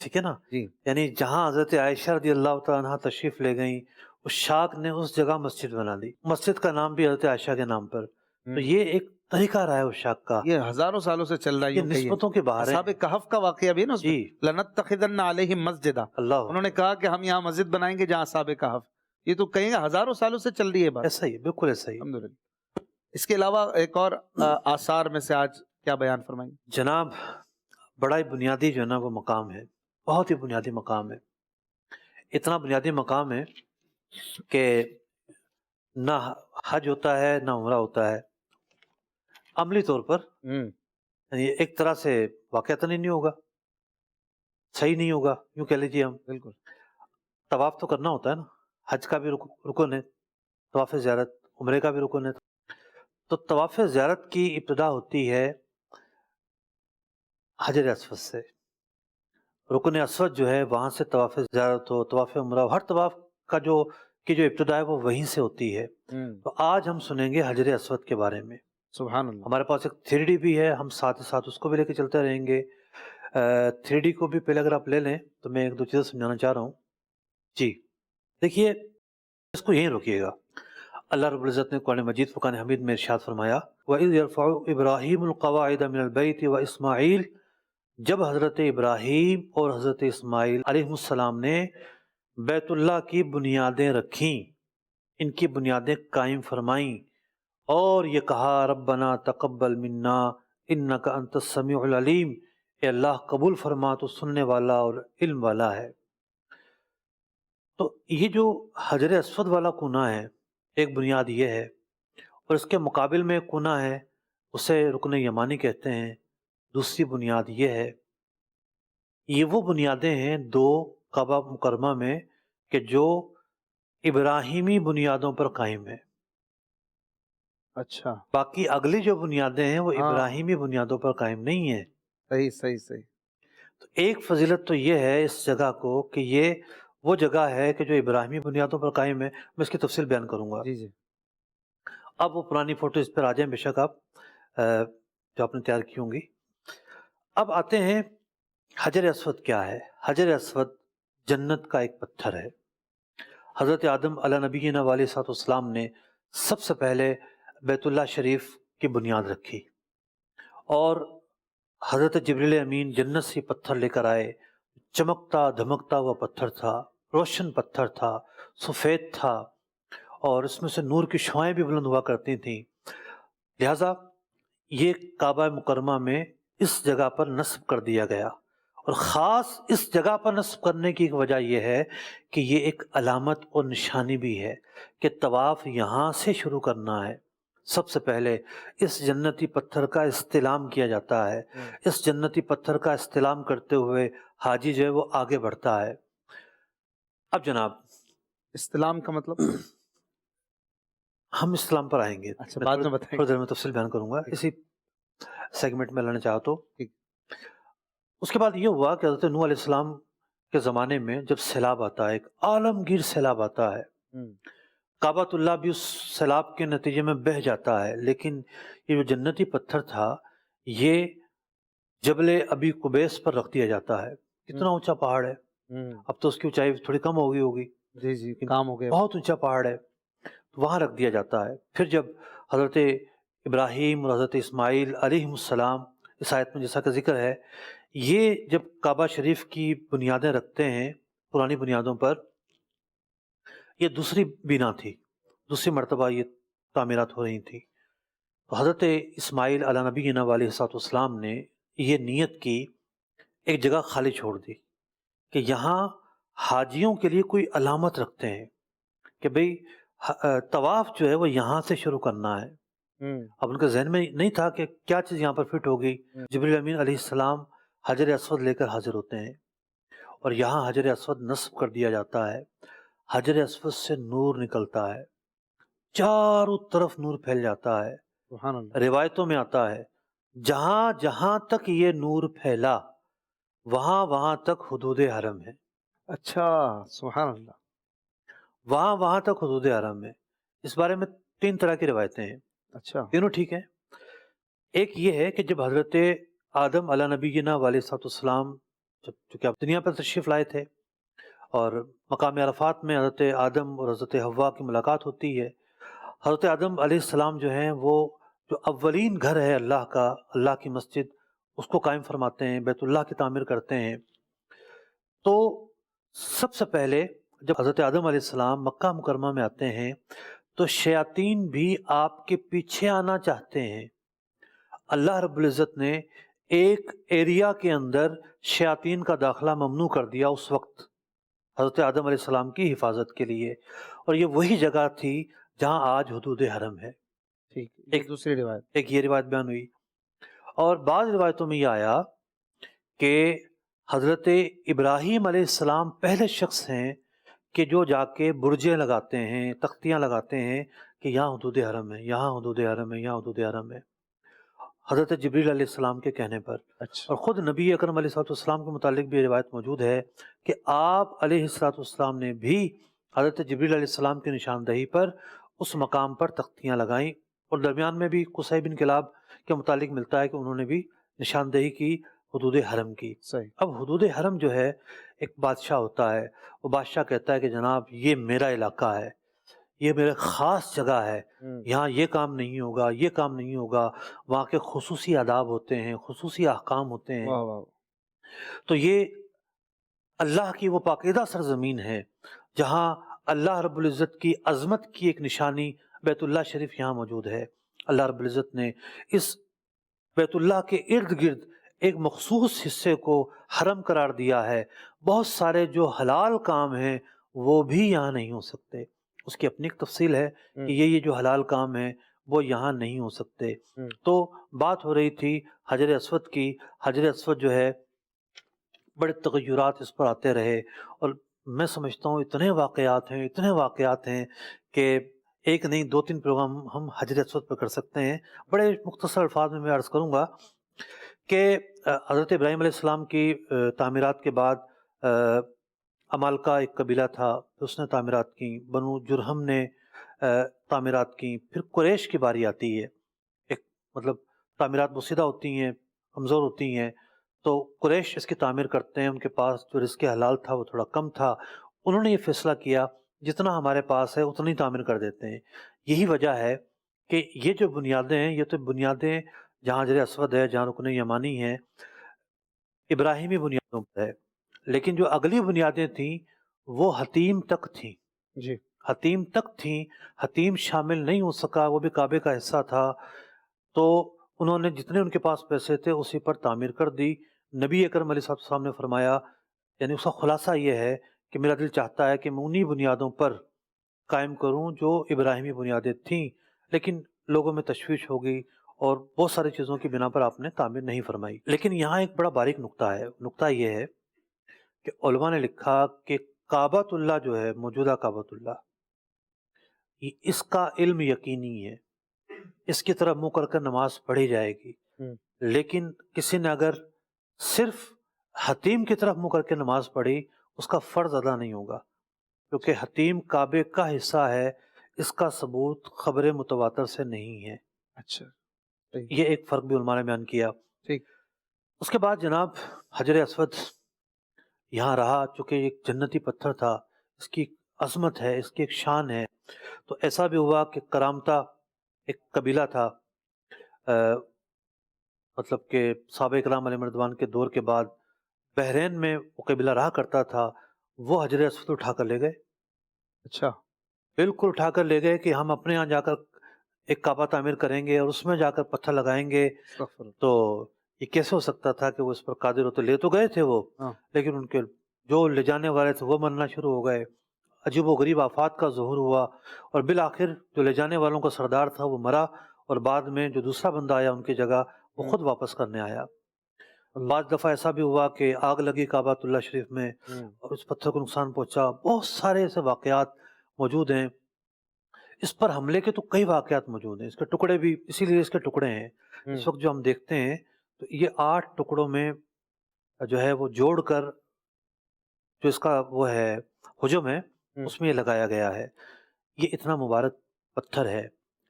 ٹھیک ہے نا، جی یعنی جہاں حضرت عائشہ رضی اللہ تعالیٰ عنہ تشریف لے گئیں، اس شاخ نے اس جگہ مسجد بنا دی، مسجد کا نام بھی حضرت عائشہ کے نام پر، تو یہ ایک طریقہ رہا ہے اس شاخ کا، یہ ہزاروں سالوں سے چل رہا ہے، یہ نسبتوں کے باہر اصحاب ہے۔ کہف کا واقعہ بھی ہے نا اس میں، جی لَنَتَّخِذَنَّ عَلَيْهِمْ مَسْجِدًا، اللہ، انہوں نے کہا کہ ہم یہاں مسجد بنائیں گے جہاں اصحاب کہف، یہ تو کہیں گے ہزاروں سالوں سے چل رہی ہے بات، ایسا ہی بالکل ایسا ہی۔ الحمدللہ۔ اس کے علاوہ ایک اور آثار میں سے آج کیا بیان فرمائیں گے؟ جناب بڑا ہی بنیادی جو ہے نا وہ مقام ہے، بہت ہی بنیادی مقام ہے، اتنا بنیادی مقام ہے کہ نہ حج ہوتا ہے نہ عمرہ ہوتا ہے، عملی طور پر یعنی ایک طرح سے واقعتاً ہی نہیں ہوگا، صحیح نہیں ہوگا، یوں کہہ لیجیے ہم، بالکل، طواف تو کرنا ہوتا ہے نا، حج کا بھی رکن ہے، طواف زیارت عمرے کا بھی رکن ہے. تو طواف زیارت کی ابتدا ہوتی ہے حجر اسود سے. رکن اسود جو ہے وہاں سے طواف زیارت ہو، طواف عمرہ ہو، ہر طواف کا جو ابتدا ہے وہ وہیں سے ہوتی ہے. تو آج ہم سنیں گے حجر اسود کے بارے میں. سبحان اللہ. ہمارے پاس ایک 3D بھی ہے، ہم ساتھ ساتھ اس کو بھی لے کے چلتے رہیں گے. 3D کو بھی پہلے اگر آپ لے لیں تو میں ایک دو چیزیں سمجھانا چاہ رہا ہوں. جی دیکھیے، اس کو یہیں روکیے گا. اللہ رب العزت نے قرآن مجید فرقان حمید میں ارشاد فرمایا وَإِذْ يَرْفَعُ إِبْرَاهِيمُ الْقَوَاعِدَ مِنَ الْبَيْتِ وَإِسْمَاعِيلُ، جب حضرت ابراہیم اور حضرت اسماعیل علیہ السلام نے بیت اللہ کی بنیادیں رکھیں، ان کی بنیادیں قائم فرمائیں، اور یہ کہا ربنا تقبل منا انک انت السمیع العلیم، اے اللہ قبول فرما تو سننے والا اور علم والا ہے. تو یہ جو حجر اسود والا کونا ہے، ایک بنیاد یہ ہے، اور اس کے مقابل میں ایک کونا ہے، اسے رکن یمانی کہتے ہیں. دوسری بنیاد یہ ہے، یہ وہ بنیادیں ہیں دو کعبہ مکرمہ میں کہ جو ابراہیمی بنیادوں پر قائم ہے. اچھا، باقی اگلی جو بنیادیں ہیں وہ ہاں. ابراہیمی بنیادوں پر قائم نہیں ہیں. صحیح صحیح صحیح. تو ایک فضیلت تو یہ ہے اس جگہ کو کہ یہ وہ جگہ ہے کہ جو ابراہیمی بنیادوں پر قائم ہے. میں اس کی تفصیل بیان کروں گا. جی جی. اب وہ پرانی فوٹو اس پر آ جائیں بے شک آپ جو آپ نے تیار کی ہوں گی. اب آتے ہیں حجر اسود کیا ہے. حجر اسود جنت کا ایک پتھر ہے. حضرت آدم علیہ نبینا علیہ الصلوۃ والسلام نے سب سے پہلے بیت اللہ شریف کی بنیاد رکھی، اور حضرت جبریل امین جنت سے پتھر لے کر آئے. چمکتا دھمکتا ہوا پتھر تھا، روشن پتھر تھا، سفید تھا، اور اس میں سے نور کی شعائیں بھی بلند ہوا کرتی تھیں. لہٰذا یہ کعبہ مکرمہ میں اس جگہ پر نصب کر دیا گیا. اور خاص اس جگہ پر نصب کرنے کی ایک وجہ یہ ہے کہ یہ ایک علامت اور نشانی بھی ہے کہ طواف یہاں سے شروع کرنا ہے. سب سے پہلے اس جنتی پتھر کا استلام کیا جاتا ہے. اس جنتی پتھر کا استلام کرتے ہوئے حاجی جو ہے وہ آگے بڑھتا ہے. اب جناب استلام کا مطلب؟ ہم اسلام پر آئیں گے. اچھا، بعد میں بتائیں. تھوڑی دیر میں تفصیل بیان کروں گا اسی سیگمنٹ میں لانا چاہا تو. اس کے بعد یہ ہوا کہ حضرت نوح علیہ السلام کے زمانے میں جب سیلاب آتا ہے، ایک عالمگیر سیلاب آتا ہے، کعبۃ اللہ بھی اس سیلاب کے نتیجے میں بہہ جاتا ہے. لیکن یہ جو جنتی پتھر تھا یہ جبل ابی قبیس پر رکھ دیا جاتا ہے. کتنا اونچا پہاڑ ہے، اب تو اس کی اونچائی تھوڑی کم ہو گئی ہوگی. جی جی، کام ہو گیا. بہت اونچا پہاڑ ہے، وہاں رکھ دیا جاتا ہے. پھر جب حضرت ابراہیم اور حضرت اسماعیل علیہ السلام، اس آیت میں جیسا کہ ذکر ہے، یہ جب کعبہ شریف کی بنیادیں رکھتے ہیں پرانی بنیادوں پر، یہ دوسری بنا تھی، دوسری مرتبہ یہ تعمیرات ہو رہی تھی. تو حضرت اسماعیل علیہ نبینا علیہ السلام نے یہ نیت کی، ایک جگہ خالی چھوڑ دی کہ یہاں حاجیوں کے لیے کوئی علامت رکھتے ہیں کہ بھئی طواف جو ہے وہ یہاں سے شروع کرنا ہے. اب ان کے ذہن میں نہیں تھا کہ کیا چیز یہاں پر فٹ ہوگی. جبریل امین علیہ السلام حجر اسود لے کر حاضر ہوتے ہیں، اور یہاں حجر اسود نصب کر دیا جاتا ہے. حجر اسود سے نور نکلتا ہے، چاروں طرف نور پھیل جاتا ہے. سبحان اللہ. روایتوں میں آتا ہے جہاں جہاں تک یہ نور پھیلا وہاں وہاں تک حدود حرم ہے. اچھا، سبحان اللہ. وہاں وہاں تک حدود حرم ہے. اس بارے میں 3 طرح کی روایتیں ہیں. اچھا. تینوں ٹھیک ہیں. ایک یہ ہے کہ جب حضرت آدم علیہ نبینا علیہ السلام چونکہ آپ دنیا پر تشریف لائے تھے، اور مقام عرفات میں حضرت آدم اور حضرت حوا کی ملاقات ہوتی ہے. حضرت آدم علیہ السلام جو ہیں وہ جو اولین گھر ہے اللہ کا، اللہ کی مسجد، اس کو قائم فرماتے ہیں، بیت اللہ کی تعمیر کرتے ہیں. تو سب سے پہلے جب حضرت آدم علیہ السلام مکہ مکرمہ میں آتے ہیں تو شیاطین بھی آپ کے پیچھے آنا چاہتے ہیں. اللہ رب العزت نے ایک ایریا کے اندر شیاطین کا داخلہ ممنوع کر دیا اس وقت حضرت آدم علیہ السلام کی حفاظت کے لیے، اور یہ وہی جگہ تھی جہاں آج حدود حرم ہے. ٹھیک. ایک دوسری روایت. ایک یہ روایت بیان ہوئی، اور بعض روایتوں میں یہ آیا کہ حضرت ابراہیم علیہ السلام پہلے شخص ہیں کہ جو جا کے برجیں لگاتے ہیں، تختیاں لگاتے ہیں کہ یہاں حدود حرم ہے، یہاں حدود حرم ہے، یہاں حدود حرم ہے، حضرت جبریل علیہ السلام کے کہنے پر۔ اچھا اور خود نبی اکرم علیہ السلام کے متعلق بھی روایت موجود ہے کہ آپ علیہ السلام نے بھی حضرت جبریل علیہ السلام کی نشاندہی پر اس مقام پر تختیاں لگائیں، اور درمیان میں بھی قصی بن کلاب کے متعلق ملتا ہے کہ انہوں نے بھی نشاندہی کی حدود حرم کی۔ صحیح، اب حدود حرم جو ہے، ایک بادشاہ ہوتا ہے، وہ بادشاہ کہتا ہے کہ جناب یہ میرا علاقہ ہے، یہ میرے خاص جگہ ہے، یہاں یہ کام نہیں ہوگا، یہ کام نہیں ہوگا، وہاں کے خصوصی آداب ہوتے ہیں، خصوصی احکام ہوتے ہیں۔ واہ واہ، تو یہ اللہ کی وہ پاکیزہ سرزمین ہے جہاں اللہ رب العزت کی عظمت کی ایک نشانی بیت اللہ شریف یہاں موجود ہے۔ اللہ رب العزت نے اس بیت اللہ کے ارد گرد ایک مخصوص حصے کو حرم قرار دیا ہے۔ بہت سارے جو حلال کام ہیں وہ بھی یہاں نہیں ہو سکتے، اس کی اپنی ایک تفصیل ہے کہ یہ جو حلال کام ہیں وہ یہاں نہیں ہو سکتے۔ تو بات ہو رہی تھی حجر اسود کی۔ حجر اسود جو ہے بڑے تغیرات اس پر آتے رہے، اور میں سمجھتا ہوں اتنے واقعات ہیں کہ ایک نہیں دو تین پروگرام ہم حجر اسود پر کر سکتے ہیں۔ بڑے مختصر الفاظ میں عرض کروں گا کہ حضرت ابراہیم علیہ السلام کی تعمیرات کے بعد عمالقہ ایک قبیلہ تھا، اس نے تعمیرات کی، بنو جرہم نے تعمیرات کی، پھر قریش کی باری آتی ہے۔ ایک مطلب تعمیرات بسیدہ ہوتی ہیں، کمزور ہوتی ہیں، تو قریش اس کی تعمیر کرتے ہیں۔ ان کے پاس جو رزق حلال تھا وہ تھوڑا کم تھا، انہوں نے یہ فیصلہ کیا جتنا ہمارے پاس ہے اتنی تعمیر کر دیتے ہیں۔ یہی وجہ ہے کہ یہ جو بنیادیں ہیں، یہ تو بنیادیں جہاں حجر اسود ہے، جہاں رکن یمانی ہے، ابراہیمی بنیادوں پر ہے، لیکن جو اگلی بنیادیں تھیں وہ حتیم تک تھیں، جی حتیم تک تھیں۔ حتیم شامل نہیں ہو سکا، وہ بھی کعبے کا حصہ تھا، تو انہوں نے جتنے ان کے پاس پیسے تھے اسی پر تعمیر کر دی۔ نبی اکرم علیہ السلام نے فرمایا، یعنی اس کا خلاصہ یہ ہے کہ میرا دل چاہتا ہے کہ میں انہی بنیادوں پر قائم کروں جو ابراہیمی بنیادیں تھیں، لیکن لوگوں میں تشویش ہو گئی اور بہت ساری چیزوں کی بنا پر آپ نے تعمیر نہیں فرمائی۔ لیکن یہاں ایک بڑا باریک نقطہ ہے، نقطہ یہ ہے کہ علماء نے لکھا کہ کعبۃ اللہ جو ہے، موجودہ کعبۃ اللہ، اس کا علم یقینی ہے، اس کی طرف منہ کر کر نماز پڑھی جائے گی، لیکن کسی نے اگر صرف حتیم کی طرف منہ کر کے نماز پڑھی اس کا فرض ادا نہیں ہوگا، کیونکہ حتیم کعبے کا حصہ ہے، اس کا ثبوت خبر متواتر سے نہیں ہے۔ اچھا یہ ایک فرق بھی علماء نے بیان کیا۔ ٹھیک، اس کے بعد جناب حجر اسود یہاں رہا، چونکہ ایک جنتی پتھر تھا، اس کی عظمت ہے، اس کی ایک شان ہے۔ تو ایسا بھی ہوا کہ کرامتا ایک قبیلہ تھا، مطلب کہ صحابہ کرام علیہ رضوان کے دور کے بعد بحرین میں وہ قبیلہ رہا کرتا تھا، وہ حجر اسود اٹھا کر لے گئے، اچھا بالکل اٹھا کر لے گئے کہ ہم اپنے یہاں جا کر ایک کعبہ تعمیر کریں گے اور اس میں جا کر پتھر لگائیں گے۔ استغفر اللہ۔ تو یہ کیسے ہو سکتا تھا کہ وہ اس پر قادر ہوتے؟ لے تو گئے تھے وہ، ہاں۔ لیکن ان کے جو لے جانے والے تھے وہ مرنا شروع ہو گئے، عجیب و غریب آفات کا ظہور ہوا، اور بالآخر جو لے جانے والوں کا سردار تھا وہ مرا، اور بعد میں جو دوسرا بندہ آیا ان کی جگہ وہ خود واپس کرنے آیا۔ بعض دفعہ ایسا بھی ہوا کہ آگ لگی کعبۃ اللہ شریف میں اور اس پتھر کو نقصان پہنچا۔ بہت سارے ایسے واقعات موجود ہیں۔ اس پر حملے کے تو کئی واقعات موجود ہیں، اس کے ٹکڑے بھی اسی لیے اس کے ٹکڑے ہیں۔ اس وقت جو ہم دیکھتے ہیں تو یہ 8 ٹکڑوں میں جو ہے وہ جوڑ کر جو اس کا وہ ہے ہجوم ہے اس میں یہ لگایا گیا ہے۔ یہ اتنا مبارک پتھر ہے،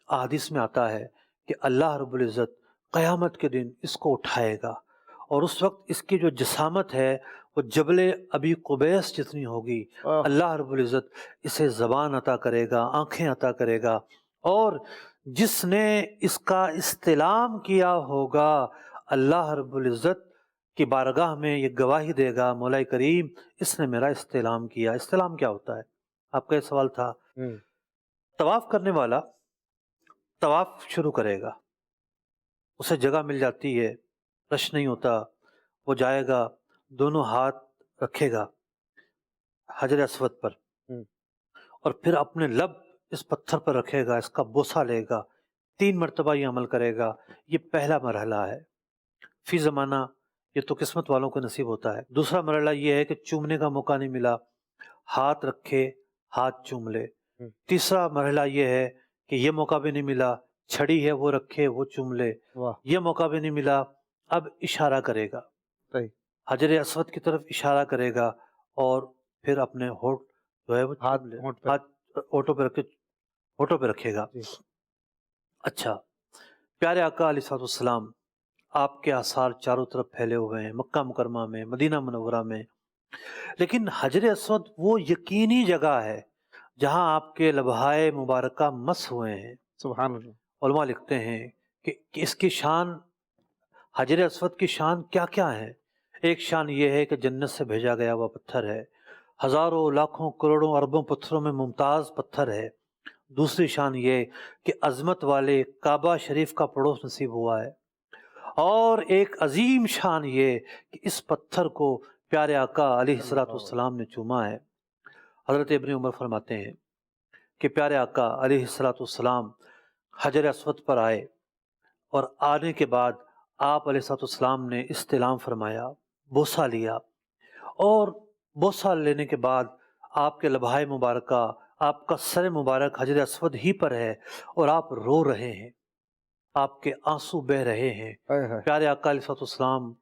احادیث میں آتا ہے کہ اللہ رب العزت قیامت کے دن اس کو اٹھائے گا، اور اس وقت اس کی جو جسامت ہے وہ جبل ابی قبیس جتنی ہوگی۔ اللہ رب العزت اسے زبان عطا کرے گا، آنکھیں عطا کرے گا، اور جس نے اس کا استلام کیا ہوگا اللہ رب العزت کی بارگاہ میں یہ گواہی دے گا، مولا کریم اس نے میرا استلام کیا۔ استلام کیا ہوتا ہے؟ آپ کا یہ سوال تھا۔ طواف کرنے والا طواف شروع کرے گا، اسے جگہ مل جاتی ہے، رش نہیں ہوتا، وہ جائے گا، دونوں ہاتھ رکھے گا حجر اسود پر، اور پھر اپنے لب اس پتھر پر رکھے گا، اس کا بوسہ لے گا، 3 مرتبہ یہ عمل کرے گا۔ یہ پہلا مرحلہ ہے، فی زمانہ یہ تو قسمت والوں کو نصیب ہوتا ہے۔ دوسرا مرحلہ یہ ہے کہ چومنے کا موقع نہیں ملا، ہاتھ رکھے ہاتھ چوم لے۔ تیسرا مرحلہ یہ ہے کہ یہ موقع بھی نہیں ملا، چھڑی ہے وہ رکھے وہ چوم لے، واہ یہ موقع بھی نہیں ملا، اب اشارہ کرے گا، صحیح، حجر اسود کی طرف اشارہ کرے گا اور پھر اپنے ہونٹ جو ہے وہ ہاتھ چوم لے، ہونٹ پہ، ہاتھ ہونٹوں پہ رکھ کے ہونٹوں پہ رکھے گا۔ جی۔ اچھا، پیارے آقا علیہ الصلوۃ والسلام، آپ کے آثار چاروں طرف پھیلے ہوئے ہیں، مکہ مکرمہ میں، مدینہ منورہ میں، لیکن حجر اسود وہ یقینی جگہ ہے جہاں آپ کے لبہائے مبارکہ مس ہوئے ہیں۔ سبحان اللہ، علماء لکھتے ہیں کہ اس کی شان، حجر اسود کی شان کیا کیا ہے۔ ایک شان یہ ہے کہ جنت سے بھیجا گیا ہوا پتھر ہے، ہزاروں لاکھوں کروڑوں اربوں پتھروں میں ممتاز پتھر ہے۔ دوسری شان یہ کہ عظمت والے کعبہ شریف کا پڑوس نصیب ہوا ہے۔ اور ایک عظیم شان یہ کہ اس پتھر کو پیارے آقا علیہ الصلوۃ والسلام نے چوما ہے۔ حضرت ابن عمر فرماتے ہیں کہ پیارے آقا علیہ الصلوۃ والسلام حجر اسود پر آئے اور آنے کے بعد آپ علیہ الصلوۃ والسلام نے استلام فرمایا، بوسہ لیا، اور بوسہ لینے کے بعد آپ کے لبہائے مبارکہ، آپ کا سر مبارک حجر اسود ہی پر ہے اور آپ رو رہے ہیں، آپ کے آنسو بہہ رہے ہیں۔ پیارے آقا علیہ الصلوۃ والسلام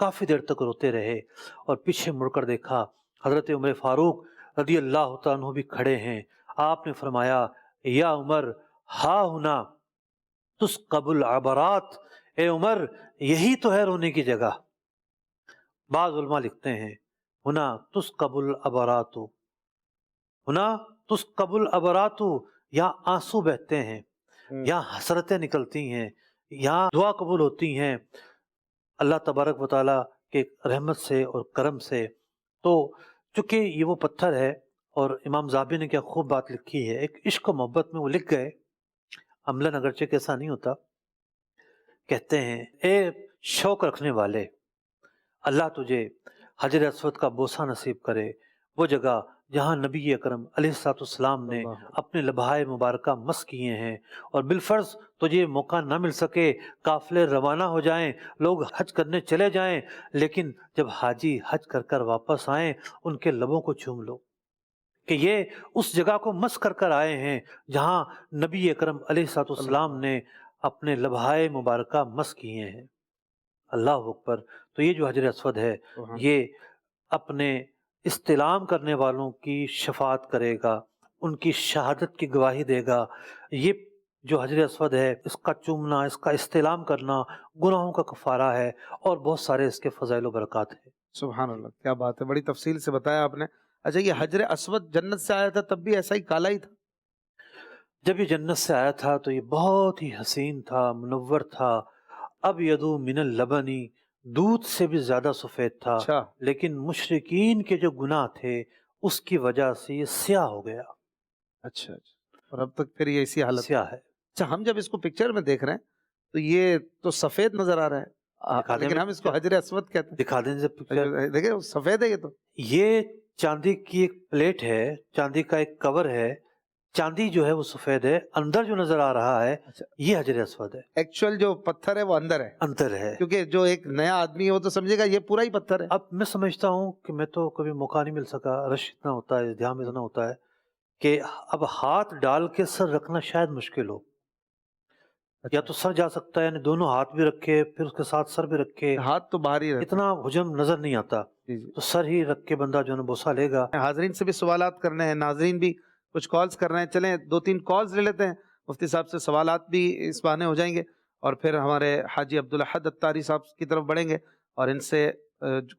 کافی دیر تک روتے رہے اور پیچھے مڑ کر دیکھا، حضرت عمر فاروق رضی اللہ تعالیٰ عنہ بھی کھڑے ہیں۔ آپ نے فرمایا، یا عمر ہا ہنا تسکب العبرات، اے عمر یہی تو ہے رونے کی جگہ۔ بعض علماء لکھتے ہیں ہنا تسکب العبرات، ہنا تسکب العبرات، یہاں آنسو بہتے ہیں، یہاں حسرتیں نکلتی ہیں، یہاں دعا قبول ہوتی ہیں اللہ تبارک و تعالیٰ کے رحمت سے اور کرم سے۔ تو چونکہ یہ وہ پتھر ہے، اور امام ذہبی نے کیا خوب بات لکھی ہے، ایک عشق و محبت میں وہ لکھ گئے، عملاً اگرچہ کیسا نہیں ہوتا، کہتے ہیں اے شوق رکھنے والے، اللہ تجھے حجر اسود کا بوسہ نصیب کرے، وہ جگہ جہاں نبی اکرم علیہ الصلوۃ والسلام نے اپنے لبہائے مبارکہ مس کیے ہیں، اور بالفرض تجھے موقع نہ مل سکے، قافلے روانہ ہو جائیں، لوگ حج کرنے چلے جائیں، لیکن جب حاجی حج کر کر واپس آئیں ان کے لبوں کو چوم لو کہ یہ اس جگہ کو مس کر کر آئے ہیں جہاں نبی اکرم علیہ الصلوۃ والسلام نے اپنے لبہائے مبارکہ مس کیے ہیں۔ اللہ اکبر۔ تو یہ جو حجر اسود ہے یہ اپنے استلام کرنے والوں کی شفاعت کرے گا، ان کی شہادت کی گواہی دے گا۔ یہ جو حجر اسود ہے اس کا چومنا، اس کا استلام کرنا گناہوں کا کفارہ ہے، اور بہت سارے اس کے فضائل و برکات ہیں۔ سبحان اللہ، کیا بات ہے، بڑی تفصیل سے بتایا آپ نے۔ اچھا، یہ حجر اسود جنت سے آیا تھا تب بھی ایسا ہی کالا ہی تھا؟ جب یہ جنت سے آیا تھا تو یہ بہت ہی حسین تھا، منور تھا، ابیض من اللبنی، دودھ سے بھی زیادہ سفید تھا، اچھا لیکن مشرکین کے جو گناہ تھے اس کی وجہ سے یہ سیاہ ہو گیا، اچھا اچھا، اور اب تک پھر یہ اسی حالت۔ سیاہ ہے۔ اچھا، ہم جب اس کو پکچر میں دیکھ رہے ہیں تو یہ تو سفید نظر آ رہا ہے، لیکن ہم اس کو حجر اسود کہتے ہیں۔ دکھا دیں سے پکچر۔ دیکھیں وہ سفید ہے، یہ تو یہ چاندی کی ایک پلیٹ ہے، چاندی کا ایک کور ہے، چاندی جو ہے وہ سفید ہے، اندر جو نظر آ رہا ہے یہ حجر اسود ہے، ایکچوئل جو پتھر ہے وہ اندر ہے، اندر ہے۔ کیونکہ جو ایک نیا آدمی ہے وہ تو سمجھے گا یہ پورا ہی پتھر ہے۔ اب میں سمجھتا ہوں کہ میں تو کبھی موقع نہیں مل سکا، رش اتنا ہوتا ہے، دھیان اتنا ہوتا ہے کہ اب ہاتھ ڈال کے سر رکھنا شاید مشکل ہو، یا تو سر جا سکتا ہے، یعنی دونوں ہاتھ بھی رکھے پھر اس کے ساتھ سر بھی رکھے، ہاتھ تو باہر ہی رہتا اتنا حجم نظر نہیں آتا، ہے۔ جی تو سر ہی رکھ کے بندہ جو ہے نا بوسہ لے گا۔ حاضرین سے بھی سوالات کرنے ہیں، ناظرین بھی کچھ کالز کر رہے ہیں، چلیں 2-3 کالز لے لیتے ہیں، مفتی صاحب سے سوالات بھی اس بہانے ہو جائیں گے، اور پھر ہمارے حاجی عبدالاحد اتاری صاحب کی طرف بڑھیں گے اور ان سے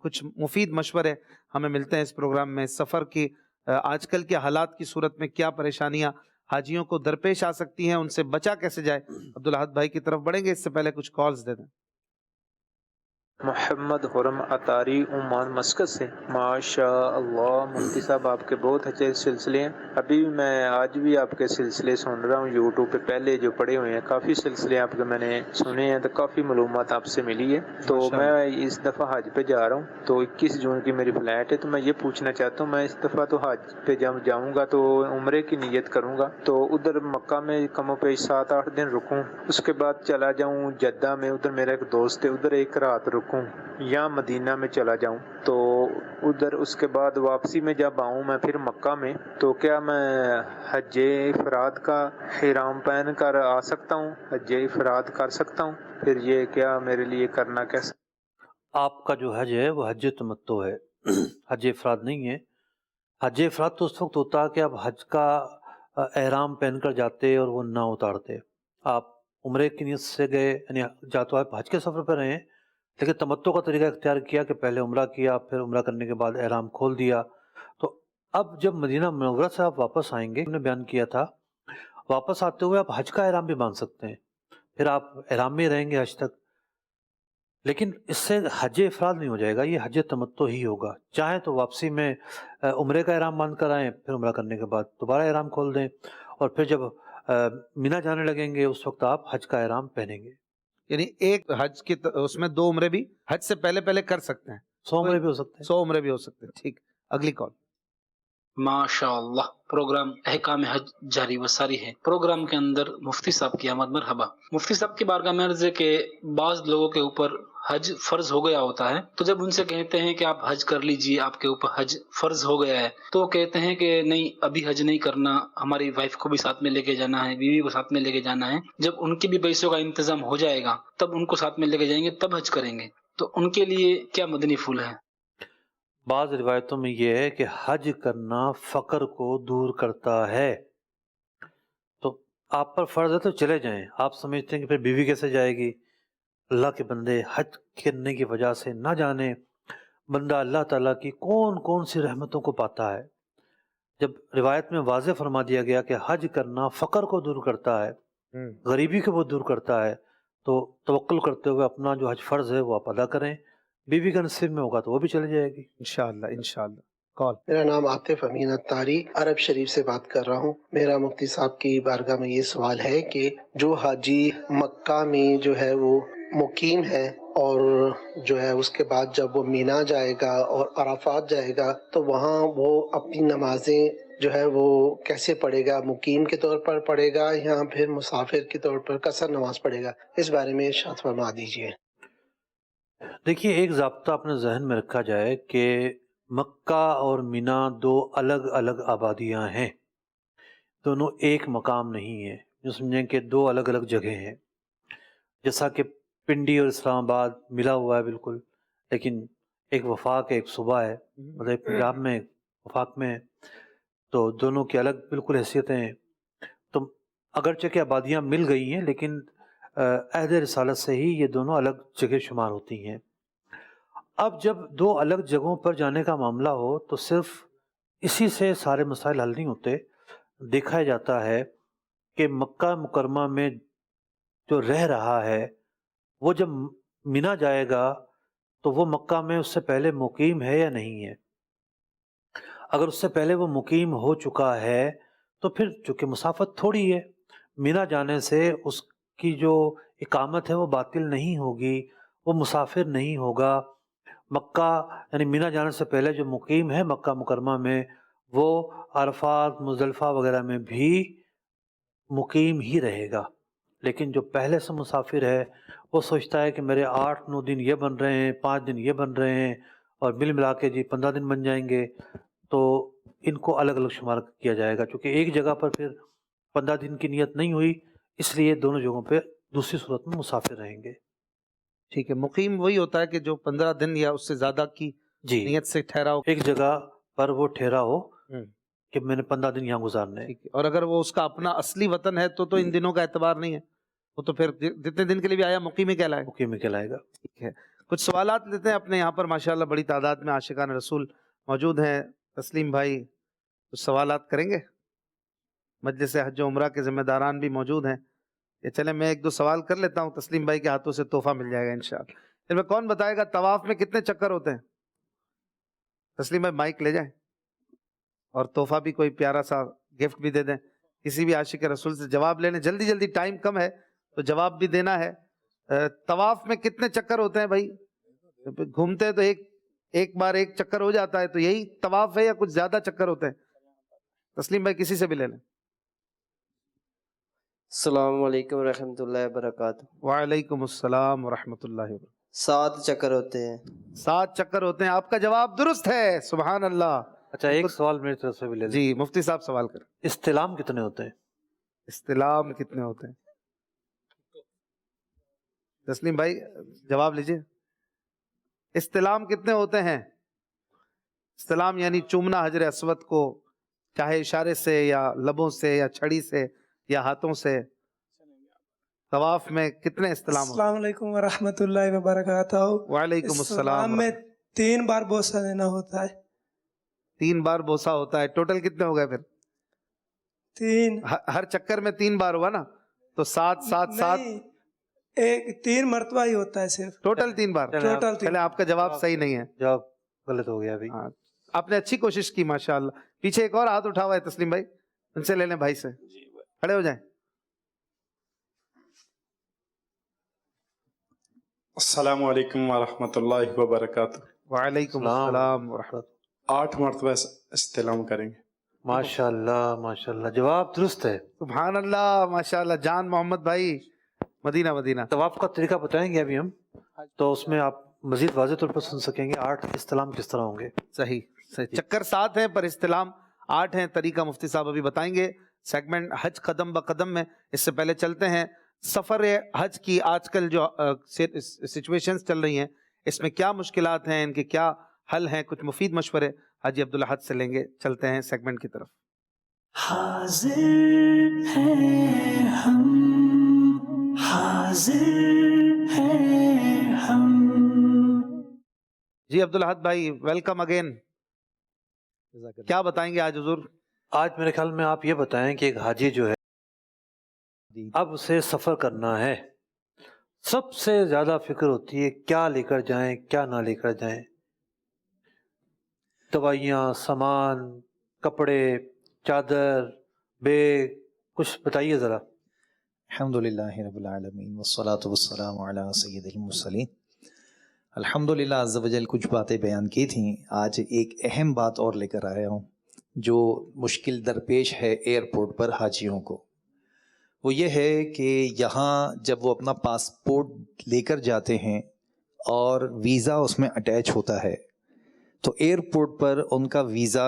کچھ مفید مشورے ہمیں ملتے ہیں اس پروگرام میں۔ سفر کی آج کل کے حالات کی صورت میں کیا پریشانیاں حاجیوں کو درپیش آ سکتی ہیں، ان سے بچا کیسے جائے، عبدالاحد بھائی کی طرف بڑھیں گے، اس سے پہلے کچھ کالز دے دیں۔ محمد خرم اتاری عمان مسکت سے۔ ماشاء اللہ مفتی صاحب آپ کے بہت اچھے سلسلے ہیں، ابھی بھی میں آج بھی آپ کے سلسلے سن رہا ہوں یوٹیوب پہ، پہلے جو پڑے ہوئے ہیں کافی سلسلے آپ کے میں نے سنے ہیں، تو کافی معلومات آپ سے ملی ہے۔ تو میں اس دفعہ حج پہ جا رہا ہوں، تو 21 جون کی میری فلائٹ ہے، تو میں یہ پوچھنا چاہتا ہوں، میں اس دفعہ تو حج پہ جب جاؤں گا تو عمرے کی نیت کروں گا، تو ادھر مکہ میں کم و بیش 7-8 دن رکوں، اس کے بعد چلا جاؤں جدہ میں، ادھر میرا ایک دوست ہے، ادھر ایک رات رکوں، رکھوں یا مدینہ میں چلا جاؤں تو ادھر اس کے بعد واپسی میں جب آؤں میں پھر مکہ میں، تو کیا میں حج افراد کا احرام پہن کر آ سکتا ہوں، حج افراد کر سکتا ہوں؟ پھر یہ کیا میرے لیے کرنا کیسا؟ آپ کا جو حج ہے وہ حج تمتع ہے، حج افراد نہیں ہے۔ حج افراد تو اس وقت ہوتا ہے کہ آپ حج کا احرام پہن کر جاتے اور وہ نہ اتارتے۔ آپ عمرے کی نیت سے گئے، یعنی جا تو آپ حج کے سفر پر رہے ہیں، لیکن تمتع کا طریقہ اختیار کیا کہ پہلے عمرہ کیا، پھر عمرہ کرنے کے بعد احرام کھول دیا۔ تو اب جب مدینہ منورہ سے آپ واپس آئیں گے، ہم نے بیان کیا تھا، واپس آتے ہوئے آپ حج کا احرام بھی باندھ سکتے ہیں، پھر آپ احرام میں رہیں گے حج تک، لیکن اس سے حج افراد نہیں ہو جائے گا، یہ حج تمتع ہی ہوگا۔ چاہیں تو واپسی میں عمرے کا احرام باندھ کر آئیں، پھر عمرہ کرنے کے بعد دوبارہ احرام کھول دیں، اور پھر جب مینا جانے لگیں گے اس وقت آپ حج کا احرام پہنیں گے۔ یعنی ایک حج کی اس میں 2 عمرے بھی حج سے پہلے کر سکتے ہیں، 100 عمرے بھی ہو سکتے ہیں۔ 100 عمرے بھی ہو سکتے ہیں۔ ٹھیک، اگلی کال۔ ماشاء اللہ، پروگرام احکام حج جاری و ساری ہے۔ پروگرام کے اندر مفتی صاحب کی آمد مرحبا۔ مفتی صاحب کی بارگاہ میں عرض ہے کہ بعض لوگوں کے اوپر حج فرض ہو گیا ہوتا ہے، تو جب ان سے کہتے ہیں کہ آپ حج کر لیجئے، آپ کے اوپر حج فرض ہو گیا ہے، تو وہ کہتے ہیں کہ نہیں ابھی حج نہیں کرنا، ہماری وائف کو بھی ساتھ میں لے کے جانا ہے، بیوی کو ساتھ میں لے کے جانا ہے، جب ان کے بھی پیسوں کا انتظام ہو جائے گا تب ان کو ساتھ میں لے کے جائیں گے، تب حج کریں گے، تو ان کے لیے کیا مدنی پھول ہے؟ بعض روایتوں میں یہ ہے کہ حج کرنا فقر کو دور کرتا ہے، تو آپ پر فرض ہے تو چلے جائیں۔ آپ سمجھتے ہیں کہ پھر بیوی کیسے جائے گی؟ اللہ کے بندے، حج کرنے کی وجہ سے نہ جانے بندہ اللہ تعالیٰ کی کون کون سی رحمتوں کو پاتا ہے۔ جب روایت میں واضح فرما دیا گیا کہ حج کرنا فقر کو دور کرتا ہے، غریبی کو وہ دور کرتا ہے، تو توکل کرتے ہوئے اپنا جو حج فرض ہے وہ آپ ادا کریں، بیوی کا نصیب میں ہوگا تو وہ بھی چلی جائے گی انشاءاللہ انشاءاللہ۔ کال۔ میرا نام عاطف امین اتاری عرب شریف سے بات کر رہا ہوں۔ میرا مفتی صاحب کی بارگاہ میں یہ سوال ہے کہ جو حاجی مکہ میں جو ہے وہ مقیم ہے اور جو ہے اس کے بعد جب وہ مینا جائے گا اور عرفات جائے گا تو وہاں وہ اپنی نمازیں جو ہے وہ کیسے پڑھے گا؟ مقیم کے طور پر پڑھے گا یا پھر مسافر کے طور پر قصر نماز پڑھے گا؟ اس بارے میں ارشاد فرما دیجیے۔ دیکھیے، ایک ضابطہ اپنے ذہن میں رکھا جائے کہ مکہ اور مینا 2 الگ الگ آبادیاں ہیں، دونوں ایک مقام نہیں ہیں، جو سمجھیں کہ 2 الگ الگ جگہ ہیں۔ جیسا کہ پنڈی اور اسلام آباد ملا ہوا ہے بالکل، لیکن ایک وفاق ایک صوبہ ہے، مطلب ایک پنجاب میں ایک وفاق میں ہے، تو دونوں کی الگ بالکل حیثیتیں ہیں۔ تو اگرچہ کہ آبادیاں مل گئی ہیں لیکن عہد رسالت سے ہی یہ دونوں الگ جگہ شمار ہوتی ہیں۔ اب جب 2 الگ جگہوں پر جانے کا معاملہ ہو تو صرف اسی سے سارے مسائل حل نہیں ہوتے۔ دیکھا جاتا ہے کہ مکہ مکرمہ میں جو رہ رہا ہے وہ جب مینا جائے گا تو وہ مکہ میں اس سے پہلے مقیم ہے یا نہیں ہے۔ اگر اس سے پہلے وہ مقیم ہو چکا ہے تو پھر چونکہ مسافت تھوڑی ہے، مینا جانے سے اس کی جو اقامت ہے وہ باطل نہیں ہوگی، وہ مسافر نہیں ہوگا۔ مکہ یعنی مینا جانے سے پہلے جو مقیم ہے مکہ مکرمہ میں، وہ عرفات مزدلفہ وغیرہ میں بھی مقیم ہی رہے گا۔ لیکن جو پہلے سے مسافر ہے وہ سوچتا ہے کہ میرے 8-9 دن یہ بن رہے ہیں، 5 دن یہ بن رہے ہیں، اور مل ملا کے 15 دن بن جائیں گے، تو ان کو الگ الگ شمار کیا جائے گا، چونکہ ایک جگہ پر پھر 15 دن کی نیت نہیں ہوئی، اس لیے دونوں جگہوں پہ دوسری صورت میں مسافر رہیں گے۔ ٹھیک ہے، مقیم وہی ہوتا ہے کہ جو 15 دن یا اس سے زیادہ کی جی، نیت سے ٹھہرا ہو۔ ایک جگہ پر وہ ٹھہرا ہو کہ میں نے 15 دن یہاں گزارنے ہیں۔ ٹھیک ہے، اور اگر وہ اس کا اپنا اصلی وطن ہے تو ان دنوں کا اعتبار نہیں ہے، وہ تو پھر جتنے دن کے لیے بھی آیا مقیم ہی کہلائے گا۔ مقیم میں کہلائے گا۔ ٹھیک ہے، کچھ سوالات لیتے ہیں اپنے یہاں پر، ماشاءاللہ بڑی تعداد میں عاشقان رسول موجود ہیں۔ تسلیم بھائی کچھ سوالات کریں گے؟ مجلس حج و عمرہ کے ذمہ داران بھی موجود ہیں، یہ چلیں میں 1-2 سوال کر لیتا ہوں، تسلیم بھائی کے ہاتھوں سے تحفہ مل جائے گا انشاءاللہ۔ پھر میں کون بتائے گا طواف میں کتنے چکر ہوتے ہیں؟ تسلیم بھائی مائک لے جائیں اور تحفہ بھی کوئی پیارا سا گفٹ بھی دے دیں، کسی بھی عاشق رسول سے جواب لینے، جلدی جلدی، ٹائم کم ہے تو جواب بھی دینا ہے۔ طواف میں کتنے چکر ہوتے ہیں بھائی؟ گھومتے ہیں تو ایک بار 1 چکر ہو جاتا ہے، تو یہی طواف ہے یا کچھ زیادہ چکر ہوتے ہیں؟ تسلیم بھائی کسی سے بھی لے لیں۔ السلام علیکم ورحمۃ اللہ وبرکاتہ۔ وعلیکم السلام ورحمۃ اللہ وبرکاتہ۔ 7 چکر ہوتے ہیں۔ 7 چکر ہوتے ہیں. آپ کا جواب درست ہے. سبحان اللہ. اچھا ایک سوال میری طرف سے بھی لے لیں. جی مفتی صاحب سوال کریں. استلام کتنے ہوتے ہیں؟ استلام کتنے ہوتے ہیں؟ تسلیم بھائی جواب لیجئے. استلام کتنے ہوتے ہیں؟ استلام یعنی چومنا حجر اسود کو، چاہے اشارے سے یا لبوں سے یا چھڑی سے یا ہاتھوں سے. طواف میں کتنے استلام ہوتے ہیں؟ السلام علیکم ورحمۃ اللہ وبرکاتہ. وعلیکم السلام. میں 3 بار بوسہ دینا ہوتا ہے. 3 بار بوسا ہوتا ہے. ٹوٹل کتنے ہو گئے پھر؟ 3 ہر چکر میں 3 بار ہوا نا، تو 7 7 7 3 مرتبہ ہی ہوتا ہے صرف. ٹوٹل 3 بار. ٹوٹل 3. چلے آپ کا جواب صحیح نہیں ہے. جواب غلط ہو گیا ابھی. ہاں آپ نے اچھی کوشش کی ماشاءاللہ. پیچھے ایک اور ہاتھ اٹھا ہوا ہے تسلیم بھائی، ان سے لے لیں بھائی سے. کھڑے ہو جائیں. السلام علیکم ورحمۃ اللہ وبرکاتہ. وعلیکم السلام ورحمۃ. 8 مرتبہ استلام کریں گے. ماشاء اللہ ماشاء اللہ، جواب درست ہے. سبحان اللہ ماشاءاللہ. جان محمد بھائی مدینہ مدینہ. طواف کا طریقہ بتائیں گے ابھی ہم، تو اس میں آپ مزید واضح طور پر سن سکیں گے 8 استلام کس طرح ہوں گے. صحیح صحیح. چکر 7 ہیں پر استلام 8 ہیں. طریقہ مفتی صاحب ابھی بتائیں گے سیگمنٹ حج قدم بقدم میں. اس سے پہلے چلتے ہیں سفر حج کی آج کل جو سچویشنز چل رہی ہیں، اس میں کیا مشکلات ہیں، ان کے کیا حل ہیں. کچھ مفید مشورے حاجی عبدالحد سے لیں گے. چلتے ہیں سیگمنٹ کی طرف. حاضر ہیں ہم، حاضر ہیں ہم. جی عبدالحد بھائی ویلکم اگین. کیا بتائیں گے آج حضور؟ آج میرے خیال میں آپ یہ بتائیں کہ ایک حاجی جو ہے اب اسے سفر کرنا ہے، سب سے زیادہ فکر ہوتی ہے کیا لے کر جائیں کیا نہ لے کر جائیں. دوائیاں، سامان، کپڑے، چادر، بیگ، کچھ بتائیے ذرا. الحمدللہ رب العالمین والصلاة والسلام علی سید المرسلین. الحمدللہ عز و جل کچھ باتیں بیان کی تھیں. آج ایک اہم بات اور لے کر آیا ہوں جو مشکل درپیش ہے ایئرپورٹ پر حاجیوں کو. وہ یہ ہے کہ یہاں جب وہ اپنا پاسپورٹ لے کر جاتے ہیں اور ویزا اس میں اٹیچ ہوتا ہے تو ایئرپورٹ پر ان کا ویزا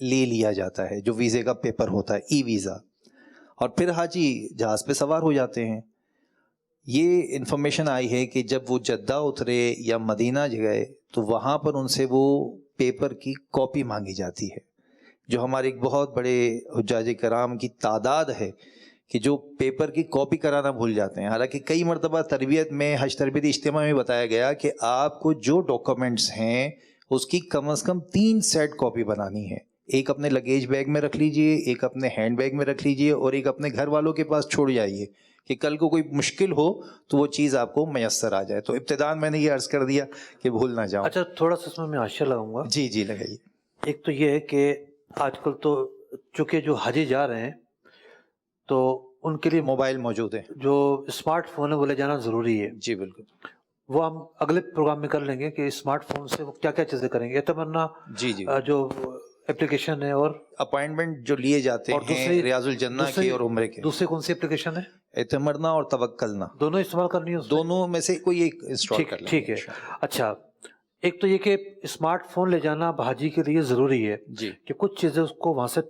لے لیا جاتا ہے، جو ویزے کا پیپر ہوتا ہے، ای ویزا، اور پھر حاجی جہاز پہ سوار ہو جاتے ہیں. یہ انفارمیشن آئی ہے کہ جب وہ جدہ اترے یا مدینہ گئے تو وہاں پر ان سے وہ پیپر کی کاپی مانگی جاتی ہے، جو ہمارے ایک بہت بڑے حجاج کرام کی تعداد ہے کہ جو پیپر کی کاپی کرانا بھول جاتے ہیں. حالانکہ کئی مرتبہ تربیت میں، حج تربیتی اجتماع میں بتایا گیا کہ آپ کو جو ڈاکومنٹس ہیں اس کی کم از کم 3 سیٹ کاپی بنانی ہے. ایک اپنے لگیج بیگ میں رکھ لیجئے، ایک اپنے ہینڈ بیگ میں رکھ لیجئے، اور ایک اپنے گھر والوں کے پاس چھوڑ جائیے کہ کل کو کوئی مشکل ہو تو وہ چیز آپ کو میسر آ جائے. تو ابتداءً میں نے یہ عرض کر دیا کہ بھول نہ جاؤں. اچھا تھوڑا سا اس میں اشیاء لگاؤں گا. جی جی لگائیے. ایک تو یہ ہے کہ آج کل تو چونکہ جو حاجی جا رہے ہیں تو ان کے لیے موبائل موجود ہے، جو اسمارٹ فون ہے وہ لے جانا ضروری ہے. جی بالکل. وہ ہم اگلے پروگرام میں کر لیں گے کہ اسمارٹ فون سے وہ کیا کیا چیزیں کریں گے. تمنا جی جی جو اپلیکیشن ہے اور اپائنٹمنٹ جو لیے جاتے اور ہیں ریاض الجنہ کی اور عمرے کے. دوسری کون سی اپلیکیشن ہے؟ اعتمرنا اور توکلنا، دونوں استعمال کرنی ہے. دونوں میں سے کوئی ایک انسٹال کر لیں. ٹھیک ہے. اچھا ایک تو یہ کہ اسمارٹ فون لے جانا حاجی کے لیے ضروری ہے جی، کہ کچھ چیزیں اس کو وہاں سے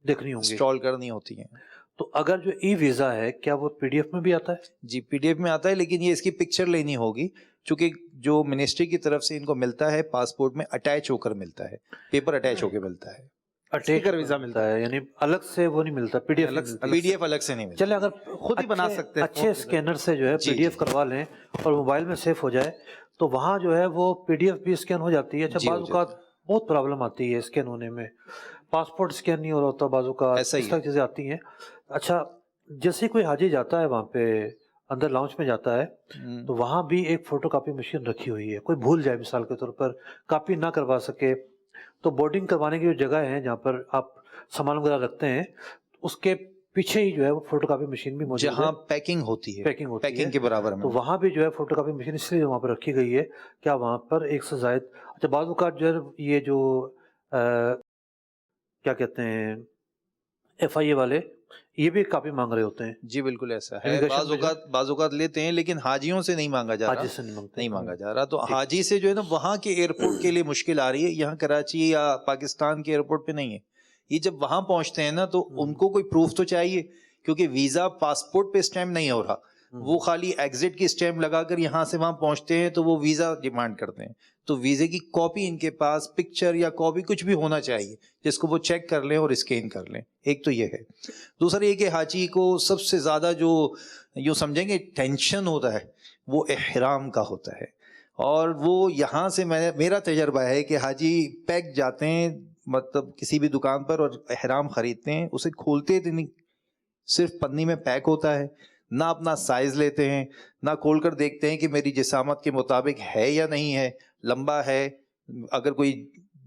دیکھنی ہوں گی، انسٹال کرنی ہوتی ہیں. تو اگر جو ای ویزا ہے کیا وہ پی ڈی ایف میں بھی آتا ہے؟ جی پی ڈی ایف میں آتا ہے، لیکن یہ اس کی پکچر لینی ہوگی چونکہ جو منسٹری کی طرف سے ان کو ملتا ہے پاسپورٹ میں اٹیچ ہو کر ملتا ہے، پیپر اٹیچ ہو کے ملتا ہے. اسٹیکر ویزا ملتا ہے، یعنی الگ سے وہ نہیں ملتا، P D F. P D F الگ سے نہیں ملتا. چلے اگر خود ہی بنا سکتے ہیں اچھے اسکینر سے جو ہے پی ڈی ایف کروا لیں اور موبائل میں سیف ہو جائے تو وہاں جو ہے وہ پی ڈی ایف بھی اسکین ہو جاتی ہے. اچھا بعض اوقات بہت پرابلم آتی ہے اسکین ہونے میں، پاسپورٹ اسکین نہیں ہو رہا ہوتا، بعض اوقات اس طرح چیزیں آتی ہیں. اچھا جیسے کوئی حاجی جاتا ہے وہاں پہ اندر لاؤنج میں جاتا ہے تو وہاں بھی ایک فوٹو کاپی مشین رکھی ہوئی ہے. کوئی بھول جائے مثال کے طور پر کاپی نہ کروا سکے تو بورڈنگ کروانے کی جو جگہ ہے جہاں پر آپ سامان وغیرہ رکھتے ہیں اس کے پیچھے ہی جو ہے وہ فوٹو کاپی مشین بھی موجود ہے، جہاں پیکنگ ہوتی ہے، پیکنگ کے برابر میں، تو وہاں بھی جو ہے فوٹو کاپی مشین اس لیے وہاں پر رکھی گئی ہے کیا وہاں پر ایک سے زائد. اچھا بعض اوقات جو ہے یہ جو کیا کہتے ہیں ایف آئی اے والے یہ بھی کافی مانگ رہے ہوتے ہیں. جی بالکل ایسا ہے. Immigration بعض اوقات لیتے ہیں لیکن حاجیوں سے نہیں مانگا جا رہا. حاجی سے نہیں مانگا جا رہا. تو حاجی سے جو ہے نا وہاں کے ایئرپورٹ کے لیے مشکل آ رہی ہے. یہاں کراچی یا پاکستان کے ایئرپورٹ پہ نہیں ہے. یہ جب وہاں پہنچتے ہیں نا تو ان کو کوئی پروف تو چاہیے, کیونکہ ویزا پاسپورٹ پہ اسٹیمپ نہیں ہو رہا. وہ خالی ایگزٹ کی اسٹیمپ لگا کر یہاں سے وہاں پہنچتے ہیں تو وہ ویزا ڈیمانڈ کرتے ہیں. تو ویزے کی کاپی ان کے پاس, پکچر یا کاپی کچھ بھی ہونا چاہیے جس کو وہ چیک کر لیں اور اسکین کر لیں. ایک تو یہ ہے. دوسرا یہ کہ حاجی کو سب سے زیادہ جو یوں سمجھیں گے ٹینشن ہوتا ہے وہ احرام کا ہوتا ہے. اور وہ یہاں سے میرا تجربہ ہے کہ حاجی پیک جاتے ہیں مطلب کسی بھی دکان پر اور احرام خریدتے ہیں, اسے کھولتے تھے نہیں, صرف پنی میں پیک ہوتا ہے, نہ اپنا سائز لیتے ہیں, نہ کھول کر دیکھتے ہیں کہ میری جسامت کے مطابق ہے یا نہیں ہے, لمبا ہے. اگر کوئی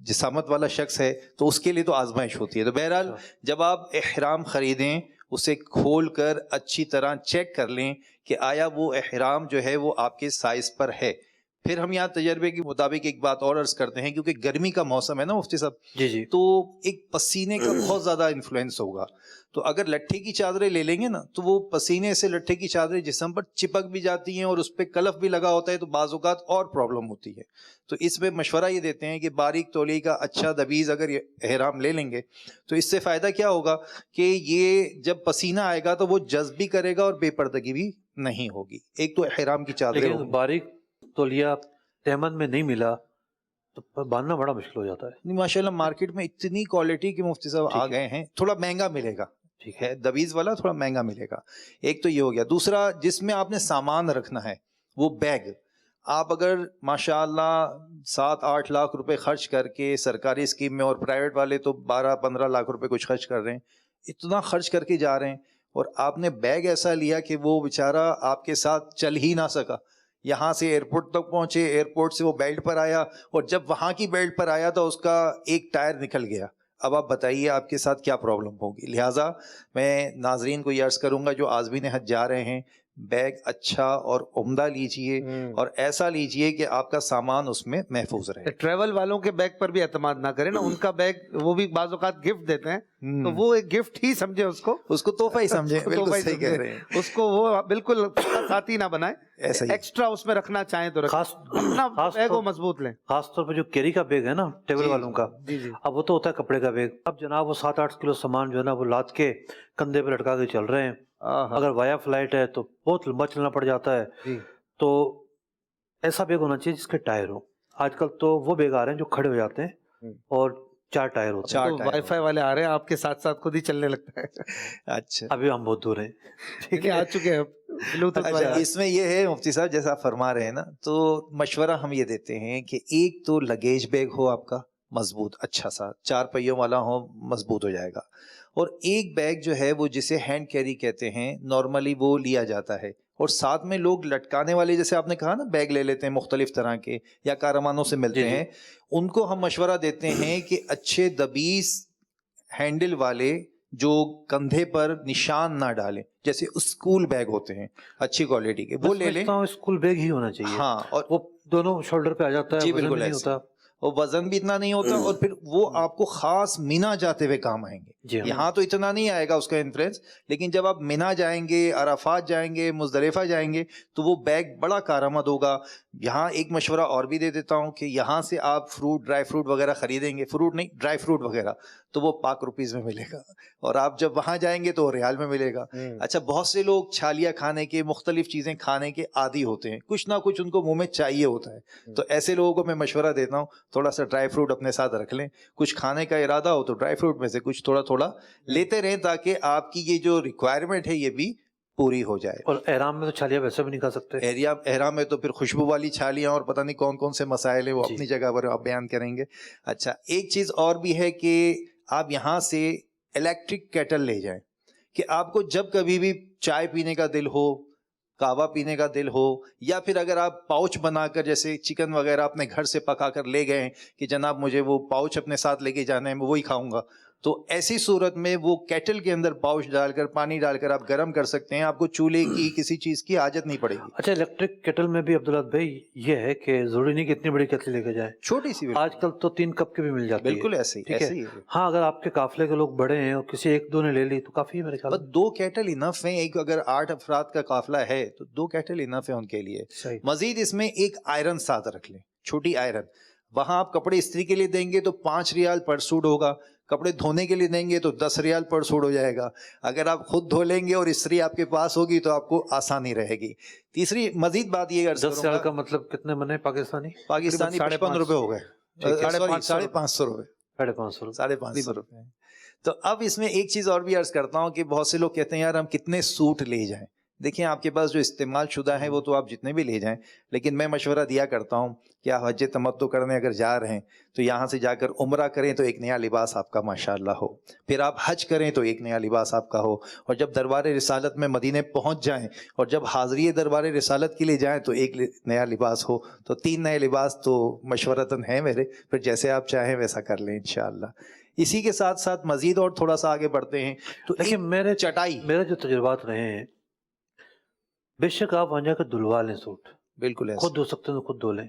جسامت والا شخص ہے تو اس کے لیے تو آزمائش ہوتی ہے. تو بہرحال جب آپ احرام خریدیں اسے کھول کر اچھی طرح چیک کر لیں کہ آیا وہ احرام جو ہے وہ آپ کے سائز پر ہے. پھر ہم یہاں تجربے کے مطابق ایک بات اور عرض کرتے ہیں, کیونکہ گرمی کا موسم ہے نا مفتی صاحب, جی تو ایک پسینے کا بہت زیادہ انفلوئنس ہوگا. تو اگر لٹھے کی چادریں لے لیں گے نا تو وہ پسینے سے لٹھے کی چادریں جسم پر چپک بھی جاتی ہیں اور اس پہ کلف بھی لگا ہوتا ہے, تو بعض اوقات اور پرابلم ہوتی ہے. تو اس میں مشورہ یہ دیتے ہیں کہ باریک تولی کا اچھا دبیز اگر احرام لے لیں گے تو اس سے فائدہ کیا ہوگا کہ یہ جب پسینہ آئے گا تو وہ جذب بھی کرے گا اور بے پردگی بھی نہیں ہوگی. ایک تو احرام کی چادریں. لیکن باریک تولیہ تیمن میں نہیں ملا تو باندھنا بڑا مشکل ہو جاتا ہے. ماشاءاللہ مارکیٹ میں اتنی کوالٹی کے مفتی صاحب آ گئے ہیں, تھوڑا مہنگا ملے گا. ٹھیک ہے, دبیز والا تھوڑا مہنگا ملے گا. ایک تو یہ ہو گیا. دوسرا جس میں آپ نے سامان رکھنا ہے وہ بیگ. آپ اگر ماشاءاللہ 7-8 لاکھ روپے خرچ کر کے سرکاری اسکیم میں, اور پرائیویٹ والے تو 12-15 لاکھ روپے کچھ خرچ کر رہے ہیں, اتنا خرچ کر کے جا رہے ہیں, اور آپ نے بیگ ایسا لیا کہ وہ بیچارہ آپ کے ساتھ چل ہی نہ سکا. یہاں سے ایئرپورٹ تک پہنچے, ایئرپورٹ سے وہ بیلٹ پر آیا, اور جب وہاں کی بیلٹ پر آیا تو اس کا ایک ٹائر نکل گیا. اب آپ بتائیے آپ کے ساتھ کیا پرابلم ہوگی. لہٰذا میں ناظرین کو یہ عرض کروں گا جو عازمین حج جا رہے ہیں, بیگ اچھا اور عمدہ لیجئے, اور ایسا لیجئے کہ آپ کا سامان اس میں محفوظ رہے. ٹریول والوں کے بیگ پر بھی اعتماد نہ کریں نا, ان کا بیگ وہ بھی بعض اوقات گفٹ دیتے ہیں تو وہ ایک گفٹ ہی سمجھے, اس کو تحفہ ہی سمجھے. بالکل صحیح کہہ رہے ہیں. اس کو وہ بالکل ساتھی نہ بنائیں, ایکسٹرا اس میں رکھنا چاہیں تو خاص بیگ کو مضبوط لیں. خاص طور پہ جو کیری کا بیگ ہے نا ٹیبل والوں کا, اب وہ تو ہوتا ہے کپڑے کا بیگ. اب جناب وہ 7-8 کلو سامان جو ہے نا وہ لاد کے کندھے پہ لٹکا کے چل رہے ہیں. اگر وایا فلائٹ ہے تو بہت لمبا چلنا پڑ جاتا ہے. تو ایسا بیگ ہونا چاہیے جس کے ٹائر ہو. آج کل تو وہ بیگ آ رہے ہیں جو کھڑے ہو جاتے ہیں اور 4 ٹائر ہوتے ہیں. وائی فائی والے آ رہے ہیں, آپ کے ساتھ ساتھ خود ہی چلنے لگتا ہے. اچھا, ابھی ہم بہت دور ہیں. ٹھیک ہے, آ چکے ہیں. اس میں یہ ہے مفتی صاحب جیسا آپ فرما رہے ہیں نا, تو مشورہ ہم یہ دیتے ہیں کہ ایک تو لگیج بیگ ہو آپ کا مضبوط, اچھا سا 4 پہیوں والا ہو, مضبوط ہو جائے گا. اور ایک بیگ جو ہے وہ جسے ہینڈ کیری کہتے ہیں, نارملی وہ لیا جاتا ہے. اور ساتھ میں لوگ لٹکانے والے, جیسے آپ نے کہا نا بیگ لے لیتے ہیں مختلف طرح کے یا کارمانوں سے ملتے ہیں, ان کو ہم مشورہ دیتے ہیں کہ اچھے دبیز ہینڈل والے جو کندھے پر نشان نہ ڈالیں, جیسے اسکول بیگ ہوتے ہیں اچھی کوالٹی کے, وہ لے لیں. اسکول بیگ ہی ہونا چاہیے. ہاں, اور وہ دونوں شولڈر پہ آ جاتا ہے. جی بالکل ایسا, اور وزن بھی اتنا نہیں ہوتا, اور پھر وہ آپ کو خاص مینا جاتے ہوئے کام آئیں گے. یہاں تو اتنا نہیں آئے گا اس کا انفلوئنس, لیکن جب آپ مینا جائیں گے, عرفات جائیں گے, مزدلفہ جائیں گے, تو وہ بیگ بڑا کارآمد ہوگا. یہاں ایک مشورہ اور بھی دے دیتا ہوں کہ یہاں سے آپ ڈرائی فروٹ وغیرہ خریدیں گے, فروٹ نہیں ڈرائی فروٹ وغیرہ, تو وہ پاک روپیز میں ملے گا, اور آپ جب وہاں جائیں گے تو ریال میں ملے گا. اچھا, بہت سے لوگ چھالیاں کھانے کے, مختلف چیزیں کھانے کے عادی ہوتے ہیں, کچھ نہ کچھ ان کو منہ میں چاہیے ہوتا ہے. تو ایسے لوگوں کو میں مشورہ دیتا ہوں تھوڑا سا ڈرائی فروٹ اپنے ساتھ رکھ لیں. کچھ کھانے کا ارادہ ہو تو ڈرائی فروٹ میں سے کچھ تھوڑا تھوڑا لیتے رہیں, تاکہ آپ کی یہ جو ریکوائرمنٹ ہے یہ بھی پوری ہو جائے. اور احرام میں تو چھالیاں ویسے بھی نہیں کھا سکتے. احرام میں تو پھر خوشبو والی چھالیاں اور پتہ نہیں کون کون سے مسائل ہیں, وہ اپنی جگہ پر آپ بیان کریں گے. اچھا, ایک چیز اور بھی ہے کہ آپ یہاں سے الیکٹرک کیٹل لے جائیں, کہ آپ کو جب کبھی بھی چائے پینے کا دل ہو, کہوہ پینے کا دل ہو, یا پھر اگر آپ پاؤچ بنا کر جیسے چکن وغیرہ اپنے گھر سے پکا کر لے گئے کہ جناب مجھے وہ پاؤچ اپنے ساتھ لے کے جانا ہے, میں وہی کھاؤں گا, تو ایسی صورت میں وہ کیٹل کے اندر پاؤچ ڈال کر پانی ڈال کر آپ گرم کر سکتے ہیں، آپ کو چولہے کی کسی چیز کی حاجت نہیں پڑے گی۔ اچھا، الیکٹرک کیٹل میں بھی عبداللہ بھائی یہ ہے کہ ضروری نہیں کہ اتنی بڑی کیٹل لے کے جائے، چھوٹی سی آج کل تو 3 کپ کی بھی مل جاتی ہے، بالکل ایسے ہی ٹھیک ایسے ہے۔ ہی ہے۔ ہاں، اگر آپ کے قافلے کے لوگ بڑے ہیں اور کسی 1-2 نے لے لی تو کافی ہے میرے خیال بس میں۔ 2 کیٹل انف ہیں، ایک اگر 8 افراد کا قافلہ ہے تو 2 کیٹل انف ہے ان کے لیے۔ صحیح۔ مزید اس میں ایک آئرن ساتھ رکھ لیں، چھوٹی آئرن، وہاں آپ کپڑے استری کے لیے دیں گے تو 5 ریال پر سوٹ ہوگا، کپڑے دھونے کے لیے دیں گے تو 10 ریال پر سوٹ ہو جائے گا۔ اگر آپ خود دھو لیں گے اور استری آپ کے پاس ہوگی تو آپ کو آسانی رہے گی۔ تیسری مزید بات یہ 10 ریال کا مطلب کتنے بنے پاکستانی؟ پاکستانی 55 روپے ہو گئے، 550 روپے، 550 روپے۔ تو اب اس میں ایک چیز اور بھی عرض کرتا ہوں کہ بہت سے لوگ کہتے ہیں یار ہم کتنے سوٹ لے جائیں۔ دیکھیں آپ کے پاس جو استعمال شدہ ہیں وہ تو آپ جتنے بھی لے جائیں، لیکن میں مشورہ دیا کرتا ہوں کہ آپ حج تمتع کرنے اگر جا رہے ہیں تو یہاں سے جا کر عمرہ کریں تو ایک نیا لباس آپ کا ماشاءاللہ ہو، پھر آپ حج کریں تو ایک نیا لباس آپ کا ہو، اور جب دربار رسالت میں مدینے پہنچ جائیں اور جب حاضری دربار رسالت کے لیے جائیں تو ایک نیا لباس ہو۔ تو 3 نئے لباس تو مشورتاً ہیں میرے، پھر جیسے آپ چاہیں ویسا کر لیں انشاءاللہ۔ اسی کے ساتھ ساتھ مزید اور تھوڑا سا آگے بڑھتے ہیں تو لیکن میرے چٹائی، میرے جو تجربات رہے ہیں، بے شک آپ وہاں جا کر دھلوا لیں سوٹ، بالکل ایسا خود دھو سکتے ہیں تو خود دھو لیں،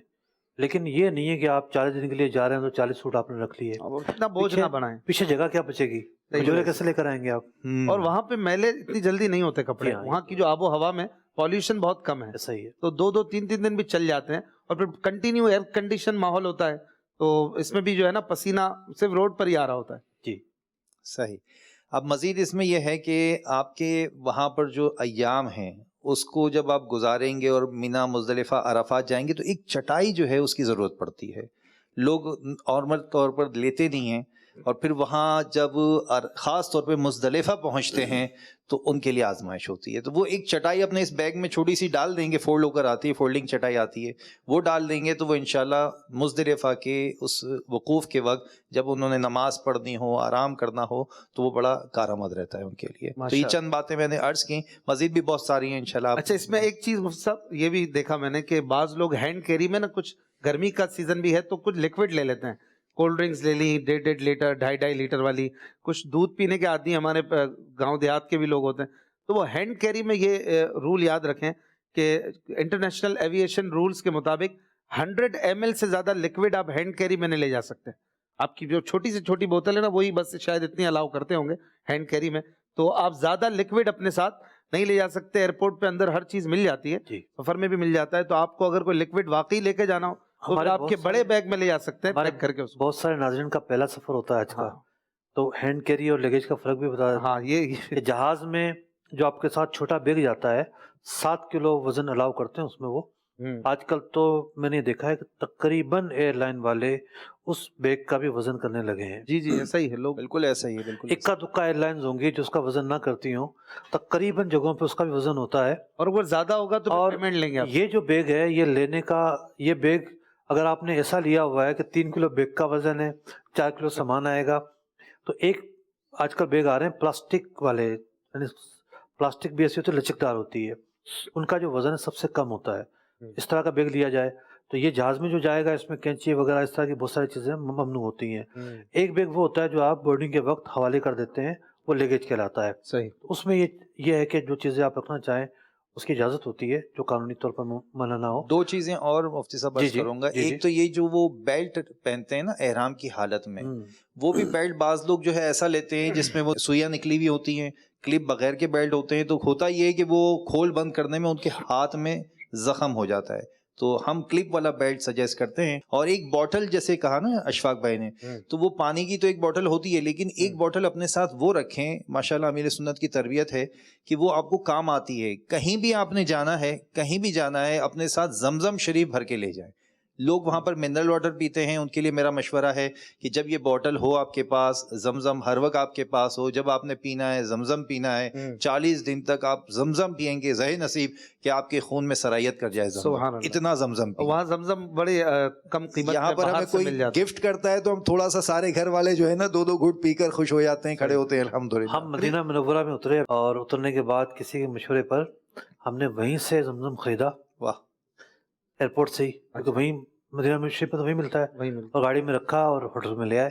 لیکن یہ نہیں ہے کہ آپ 40 دن کے لیے جا رہے ہیں تو 40 سوٹ آپ نے رکھ لیے، اتنا بوجھ نہ بنائیں، پیچھے جگہ کیا بچے گی، مجھے کیسے لے کر آئیں گے آپ؟ اور وہاں پہ میلے اتنی جلدی نہیں ہوتے کپڑے، وہاں کی جو آب و ہوا میں پالیوشن بہت کم ہے، ایسا ہی ہے۔ تو 2-2 3-3 دن بھی چل جاتے ہیں، اور پھر کنٹینیو ایئر کنڈیشن ماحول ہوتا ہے، تو اس میں بھی جو ہے نا پسینہ صرف روڈ پر ہی آ رہا ہوتا ہے۔ جی صحیح۔ اب مزید اس میں یہ ہے کہ آپ کے وہاں پر جو ایام ہیں اس کو جب آپ گزاریں گے اور مینا، مزدلفہ، عرفات جائیں گے تو ایک چٹائی جو ہے اس کی ضرورت پڑتی ہے، لوگ نارمل طور پر لیتے نہیں ہیں، اور پھر وہاں جب خاص طور پہ مزدلفہ پہنچتے ہیں تو ان کے لیے آزمائش ہوتی ہے، تو وہ ایک چٹائی اپنے اس بیگ میں چھوٹی سی ڈال دیں گے، فولڈ ہو کر آتی ہے، فولڈنگ چٹائی آتی ہے، وہ ڈال دیں گے تو وہ انشاءاللہ مزدلفہ کے اس وقوف کے وقت جب انہوں نے نماز پڑھنی ہو، آرام کرنا ہو تو وہ بڑا کارآمد رہتا ہے ان کے لیے۔ تو یہ چند باتیں میں نے عرض کی، مزید بھی بہت ساری ہیں انشاءاللہ۔ اچھا، اس میں ایک چیز مفتی صاحب یہ بھی دیکھا میں نے کہ بعض لوگ ہینڈ کیری میں نا، کچھ گرمی کا سیزن بھی ہے تو کچھ لکوڈ لے لیتے ہیں، کولڈ ڈرنکس لے لی 1.5 لیٹر 2.5 لیٹر والی، کچھ دودھ پینے کے عادی ہمارے گاؤں دیہات کے بھی لوگ ہوتے ہیں، تو وہ ہینڈ کیری میں یہ رول یاد رکھیں کہ انٹرنیشنل ایویشن رولز کے مطابق 100 ml سے زیادہ لکوڈ آپ ہینڈ کیری میں نہیں لے جا سکتے۔ آپ کی جو چھوٹی سے چھوٹی بوتل ہے نا وہی بس شاید اتنی الاؤ کرتے ہوں گے ہینڈ کیری میں، تو آپ زیادہ لکوڈ اپنے ساتھ نہیں لے جا سکتے۔ ایئرپورٹ پہ اندر ہر چیز مل جاتی ہے، سفر میں بھی مل جاتا ہے، تو آپ کو اگر کوئی لکوڈ واقعی لے کے جانا ہو تو پھر آپ کے بڑے بیگ میں لے جا سکتے ہیں پیک کر کے۔ بہت سارے ناظرین کا پہلا سفر ہوتا ہے آج کا، تو ہینڈ کیری اور لگیج کا فرق بھی بتا دیتا ہاں، یہ جہاز میں جو آپ کے ساتھ چھوٹا بیگ جاتا ہے 7 کلو وزن الاؤ کرتے ہیں اس میں، وہ آج کل تو میں نے دیکھا ہے کہ تقریباً ایئر لائن والے اس بیگ کا بھی وزن کرنے لگے ہیں۔ جی ایسا ہی ہے، لوگ بالکل ایسا ہی ہے، بالکل اکا دکا ایئر لائنز ہوں گی جو اس کا وزن نہ کرتی ہوں، تقریباً جگہوں پہ اس کا بھی وزن ہوتا ہے، اور اگر زیادہ ہوگا تو پیمنٹ لیں گے آپ۔ یہ جو بیگ ہے یہ لینے کا، یہ بیگ اگر آپ نے ایسا لیا ہوا ہے کہ 3 کلو بیگ کا وزن ہے، 4 کلو سامان آئے گا، تو ایک آج کل بیگ آ رہے ہیں پلاسٹک والے، یعنی پلاسٹک بھی ایسی ہوتی ہے لچکدار ہوتی ہے، ان کا جو وزن ہے سب سے کم ہوتا ہے، اس طرح کا بیگ لیا جائے تو یہ جہاز میں جو جائے گا اس میں کینچی وغیرہ اس طرح کی بہت ساری چیزیں ممنوع ہوتی ہیں۔ ایک بیگ وہ ہوتا ہے جو آپ بورڈنگ کے وقت حوالے کر دیتے ہیں، وہ لیگیج کہلاتا ہے۔ صحیح، اس میں یہ ہے کہ جو چیزیں آپ رکھنا چاہیں اس کی اجازت ہوتی ہے، جو قانونی طور پر منع نہ ہو۔ 2 چیزیں اور مفتی صاحب عرض کروں گا، ایک تو یہ جو وہ بیلٹ پہنتے ہیں نا احرام کی حالت میں، وہ بھی بیلٹ بعض لوگ جو ہے ایسا لیتے ہیں جس میں وہ سوئیاں نکلی ہوئی ہوتی ہیں، کلپ بغیر کے بیلٹ ہوتے ہیں، تو ہوتا یہ ہے کہ وہ کھول بند کرنے میں ان کے ہاتھ میں زخم ہو جاتا ہے، تو ہم کلپ والا بیلٹ سجیسٹ کرتے ہیں۔ اور ایک بوٹل جیسے کہا نا اشفاق بھائی نے، تو وہ پانی کی تو ایک بوٹل ہوتی ہے، لیکن ایک بوٹل اپنے ساتھ وہ رکھیں، ماشاءاللہ امیر سنت کی تربیت ہے کہ وہ آپ کو کام آتی ہے، کہیں بھی آپ نے جانا ہے، کہیں بھی جانا ہے اپنے ساتھ زمزم شریف بھر کے لے جائیں۔ لوگ وہاں پر منرل واٹر پیتے ہیں، ان کے لیے میرا مشورہ ہے کہ جب یہ بوٹل ہو آپ کے پاس، زمزم ہر وقت آپ کے پاس ہو، جب آپ نے پینا ہے زمزم پینا ہے، 40 دن تک آپ زمزم پیئیں گے، زہے نصیب کہ آپ کے خون میں سرایت کر جائے زمزم، اتنا زمزم پیئیں۔ وہاں زمزم بڑے کم قیمت یہاں پر ہمیں کوئی گفٹ کرتا ہے تو ہم تھوڑا سا سارے گھر والے جو ہے نا 2 گھٹ پی کر خوش ہو جاتے ہیں، کھڑے ہوتے ہیں الحمدللہ۔ ہم مدینہ منورہ میں اترے اور اترنے کے بعد کسی کے مشورے پر ہم نے وہیں سے زمزم خریدا، واہ، ایئرپورٹ سے ہی، کیونکہ وہیں مدینہ شریف میں تو وہیں ملتا ہے، اور گاڑی میں رکھا اور ہوٹل میں لے آئے۔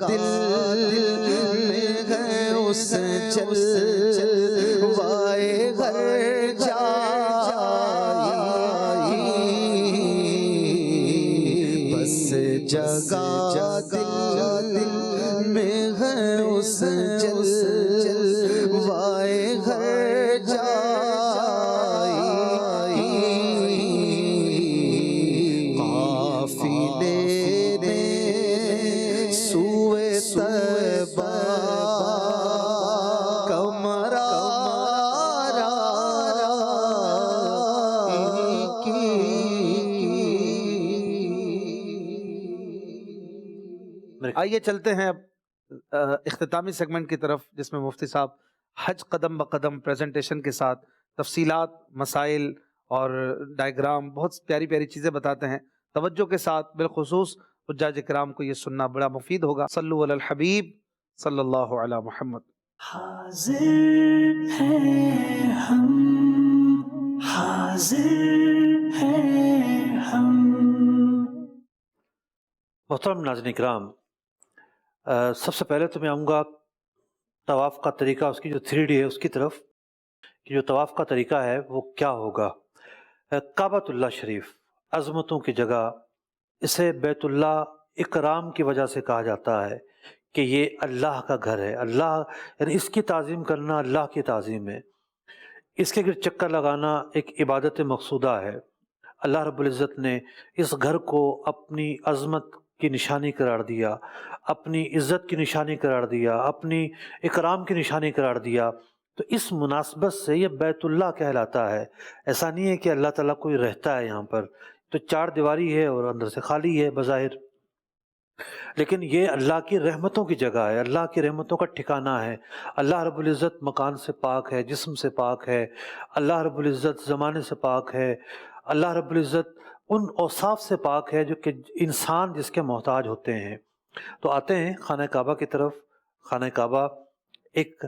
دل میں ہے اس جلوائے ہر جائی، بس جگہ دل میں ہے اس جلوائے ہر جائی، قافلے نے سوئے طیبہ آئیے چلتے ہیں اب اختتامی سیگمنٹ کی طرف، جس میں مفتی صاحب حج قدم بقدم پریزنٹیشن کے ساتھ تفصیلات، مسائل اور ڈائیگرام، بہت پیاری پیاری چیزیں بتاتے ہیں۔ توجہ کے ساتھ، بالخصوص حجاج کرام کو یہ سننا بڑا مفید ہوگا۔ صلو علی الحبیب صلی اللہ علی محمد۔ حاضر ہیں ہم، حاضر ہیں ہم۔ محترم ناظرین کرام، سب سے پہلے تو میں آؤں گا طواف کا طریقہ، اس کی جو 3D ہے اس کی طرف، کہ جو طواف کا طریقہ ہے وہ کیا ہوگا۔ کعبۃ اللہ شریف عظمتوں کی جگہ، اسے بیت اللہ اکرام کی وجہ سے کہا جاتا ہے کہ یہ اللہ کا گھر ہے۔ اللہ یعنی اس کی تعظیم کرنا اللہ کی تعظیم ہے، اس کے گرد چکر لگانا ایک عبادت مقصودہ ہے۔ اللہ رب العزت نے اس گھر کو اپنی عظمت کی نشانی قرار دیا، اپنی عزت کی نشانی قرار دیا، اپنی اکرام کی نشانی قرار دیا، تو اس مناسبت سے یہ بیت اللہ کہلاتا ہے۔ ایسا نہیں ہے کہ اللہ تعالیٰ کوئی رہتا ہے یہاں پر، تو 4 دیواری ہے اور اندر سے خالی ہے بظاہر، لیکن یہ اللہ کی رحمتوں کی جگہ ہے، اللہ کی رحمتوں کا ٹھکانہ ہے۔ اللہ رب العزت مکان سے پاک ہے، جسم سے پاک ہے، اللہ رب العزت زمانے سے پاک ہے، اللہ رب العزت ان اوصاف سے پاک ہے جو کہ انسان جس کے محتاج ہوتے ہیں۔ تو آتے ہیں خانہ کعبہ کی طرف۔ خانہ کعبہ ایک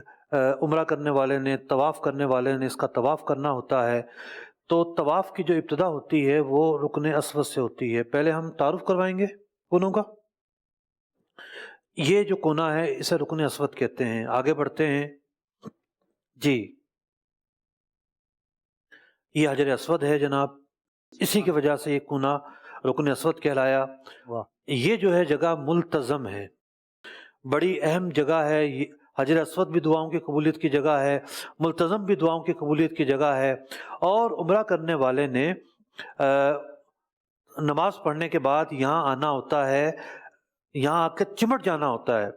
عمرہ کرنے والے نے، طواف کرنے والے نے اس کا طواف کرنا ہوتا ہے، تو طواف کی جو ابتدا ہوتی ہے وہ رکن اسود سے ہوتی ہے۔ پہلے ہم تعارف کروائیں گے کونوں کا۔ یہ جو کونا ہے اسے رکن اسود کہتے ہیں۔ آگے بڑھتے ہیں جی، یہ حجر اسود ہے جناب، اسی کی وجہ سے یہ کونا رکن اسود کہلایا۔ یہ جو ہے جگہ ملتزم ہے، بڑی اہم جگہ ہے۔ حجر اسود بھی دعاؤں کی قبولیت کی جگہ ہے، ملتزم بھی دعاؤں کی قبولیت کی جگہ ہے۔ اور عمرہ کرنے والے نے نماز پڑھنے کے بعد یہاں آنا ہوتا ہے، یہاں آ کے چمٹ جانا ہوتا ہے،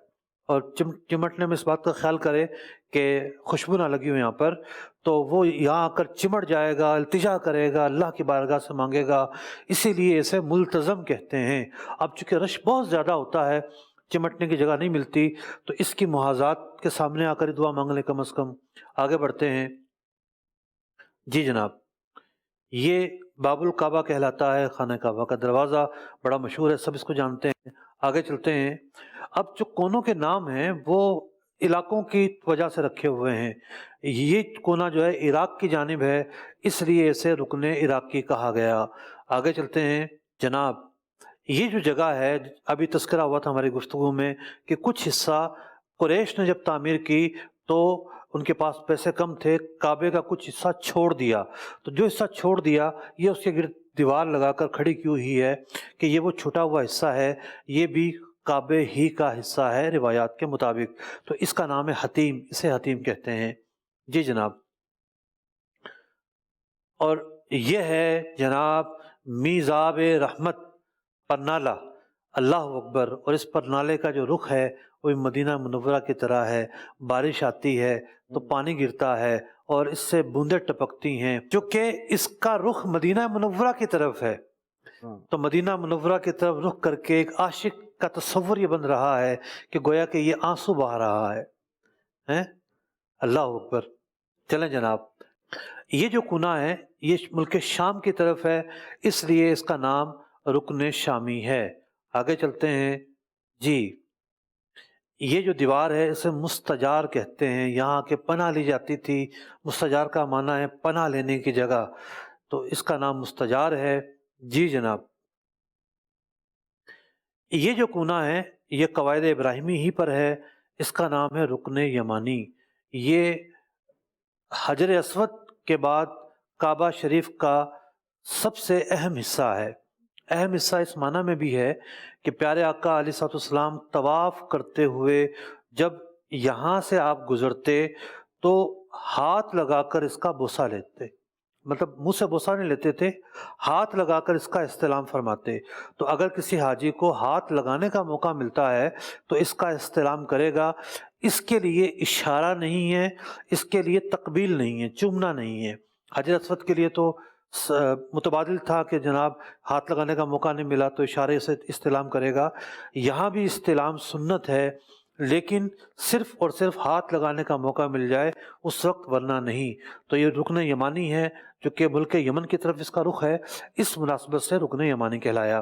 اور چمٹنے میں اس بات کا خیال کرے کہ خوشبو نہ لگی ہو یہاں پر، تو وہ یہاں آ کر چمٹ جائے گا، التجا کرے گا، اللہ کی بارگاہ سے مانگے گا، اسی لیے اسے ملتزم کہتے ہیں۔ اب چونکہ رش بہت زیادہ ہوتا ہے، چمٹنے کی جگہ نہیں ملتی، تو اس کی محاذات کے سامنے آ کر دعا مانگ لیں کم از کم۔ آگے بڑھتے ہیں جی جناب، یہ باب الکعبہ کہلاتا ہے، خانہ کعبہ کا دروازہ بڑا مشہور ہے، سب اس کو جانتے ہیں۔ آگے چلتے ہیں۔ اب جو کونوں کے نام ہیں وہ علاقوں کی وجہ سے رکھے ہوئے ہیں۔ یہ کونا جو ہے عراق کی جانب ہے، اس لیے اسے رکن عراقی کہا گیا۔ آگے چلتے ہیں جناب، یہ جو جگہ ہے، ابھی تذکرہ ہوا تھا ہماری گفتگو میں کہ کچھ حصہ قریش نے جب تعمیر کی تو ان کے پاس پیسے کم تھے، کعبے کا کچھ حصہ چھوڑ دیا، تو جو حصہ چھوڑ دیا یہ اس کے گرد دیوار لگا کر کھڑی کیوں ہی ہے کہ یہ وہ چھوٹا ہوا حصہ ہے، یہ بھی کعبے ہی کا حصہ ہے روایات کے مطابق، تو اس کا نام ہے حتیم، اسے حتیم کہتے ہیں جی جناب۔ اور یہ ہے جناب میزاب رحمت پرنالہ، اللہ اکبر۔ اور اس پرنالے کا جو رخ ہے وہ مدینہ منورہ کی طرح ہے، بارش آتی ہے تو پانی گرتا ہے اور اس سے بوندیں ٹپکتی ہیں، جو کہ اس کا رخ مدینہ منورہ کی طرف ہے، تو مدینہ منورہ کی طرف رخ کر کے ایک عاشق کا تصور یہ بن رہا ہے کہ گویا کہ یہ آنسو بہا رہا ہے۔ اللہ اکبر۔ چلیں جناب، یہ جو کونا ہے یہ ملک شام کی طرف ہے، اس لیے اس کا نام رکن شامی ہے۔ آگے چلتے ہیں جی، یہ جو دیوار ہے اسے مستجار کہتے ہیں، یہاں کے پناہ لی جاتی تھی، مستجار کا معنی ہے پناہ لینے کی جگہ، تو اس کا نام مستجار ہے جی جناب۔ یہ جو کونا ہے یہ قواعد ابراہیمی ہی پر ہے، اس کا نام ہے رکن یمانی۔ یہ حجر اسود کے بعد کعبہ شریف کا سب سے اہم حصہ ہے۔ اہم حصہ اس معنی میں بھی ہے کہ پیارے آقا علیہ الصلوۃ والسلام طواف کرتے ہوئے جب یہاں سے آپ گزرتے تو ہاتھ لگا کر اس کا بوسہ لیتے، مطلب منہ سے بوسہ نہیں لیتے تھے، ہاتھ لگا کر اس کا استلام فرماتے۔ تو اگر کسی حاجی کو ہاتھ لگانے کا موقع ملتا ہے تو اس کا استلام کرے گا۔ اس کے لیے اشارہ نہیں ہے، اس کے لیے تقبیل نہیں ہے، چومنا نہیں ہے۔ حجر اسود کے لیے تو متبادل تھا کہ جناب ہاتھ لگانے کا موقع نہیں ملا تو اشارے سے استلام کرے گا۔ یہاں بھی استلام سنت ہے، لیکن صرف اور صرف ہاتھ لگانے کا موقع مل جائے اس وقت، ورنہ نہیں۔ تو یہ رکن یمانی ہے جو کہ ملک یمن کی طرف اس کا رخ ہے، اس مناسبت سے رکن یمانی کہلایا۔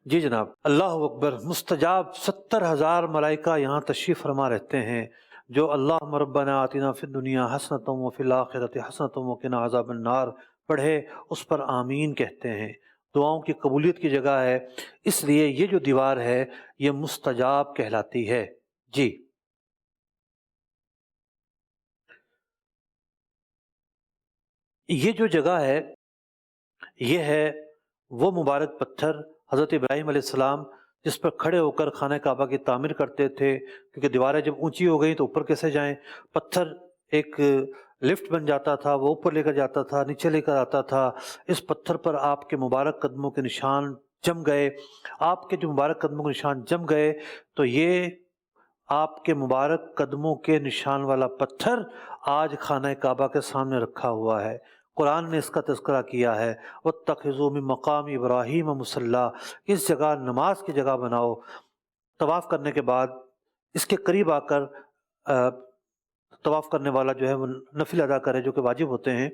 جی جناب، اللہ اکبر۔ مستجاب 70,000 ملائکہ یہاں تشریف فرما رہتے ہیں جو اللہم ربنا آتنا فی الدنیا حسنۃ وفی الآخرۃ حسنۃ وقنا عذاب النار پڑھے اس پر آمین کہتے ہیں۔ دعاؤں کی قبولیت کی جگہ ہے، اس لیے یہ جو دیوار ہے یہ مستجاب کہلاتی ہے۔ جی یہ جو جگہ ہے یہ ہے وہ مبارک پتھر حضرت ابراہیم علیہ السلام جس پر کھڑے ہو کر خانہ کعبہ کی تعمیر کرتے تھے، کیونکہ دیواریں جب اونچی ہو گئیں تو اوپر کیسے جائیں۔ پتھر ایک لفٹ بن جاتا تھا، وہ اوپر لے کر جاتا تھا، نیچے لے کر آتا تھا۔ اس پتھر پر آپ کے مبارک قدموں کے نشان جم گئے۔ آپ کے جو مبارک قدموں کے نشان جم گئے تو یہ آپ کے مبارک قدموں کے نشان والا پتھر آج خانہ کعبہ کے سامنے رکھا ہوا ہے۔ قرآن نے اس کا تذکرہ کیا ہے، وَاتَّخِذُوا مِن مَّقَامِ إِبْرَاهِيمَ مُصَلًّى، اس جگہ نماز کی جگہ بناؤ۔ طواف کرنے کے بعد اس کے قریب آ کر طواف کرنے والا جو ہے وہ نفل ادا کرے جو کہ واجب ہوتے ہیں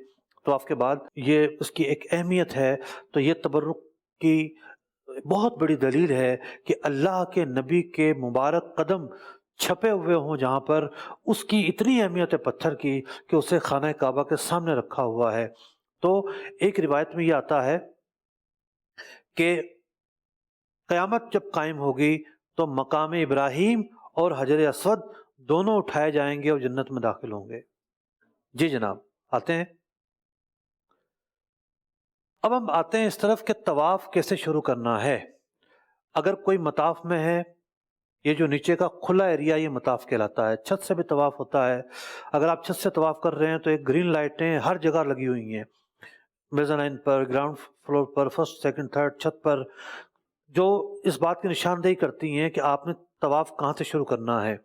طواف کے بعد، یہ اس کی ایک اہمیت ہے۔ تو یہ تبرک کی بہت بڑی دلیل ہے کہ اللہ کے نبی کے مبارک قدم چھپے ہوئے ہوں جہاں پر، اس کی اتنی اہمیت ہے پتھر کی کہ اسے خانہ کعبہ کے سامنے رکھا ہوا ہے۔ تو ایک روایت میں یہ آتا ہے کہ قیامت جب قائم ہوگی تو مقام ابراہیم اور حجر اسود دونوں اٹھائے جائیں گے اور جنت میں داخل ہوں گے۔ جی جناب، آتے ہیں اب ہم آتے ہیں اس طرف کہ طواف کیسے شروع کرنا ہے۔ اگر کوئی مطاف میں ہے، یہ جو نیچے کا کھلا ایریا یہ مطاف کہلاتا ہے، چھت سے بھی طواف ہوتا ہے۔ اگر آپ چھت سے طواف کر رہے ہیں تو ایک گرین لائٹیں ہر جگہ لگی ہوئی ہیں، میزانین پر، گراؤنڈ فلور پر، فرسٹ سیکنڈ تھرڈ چھت پر، جو اس بات کی نشاندہی کرتی ہیں کہ آپ نے طواف کہاں سے شروع کرنا ہے۔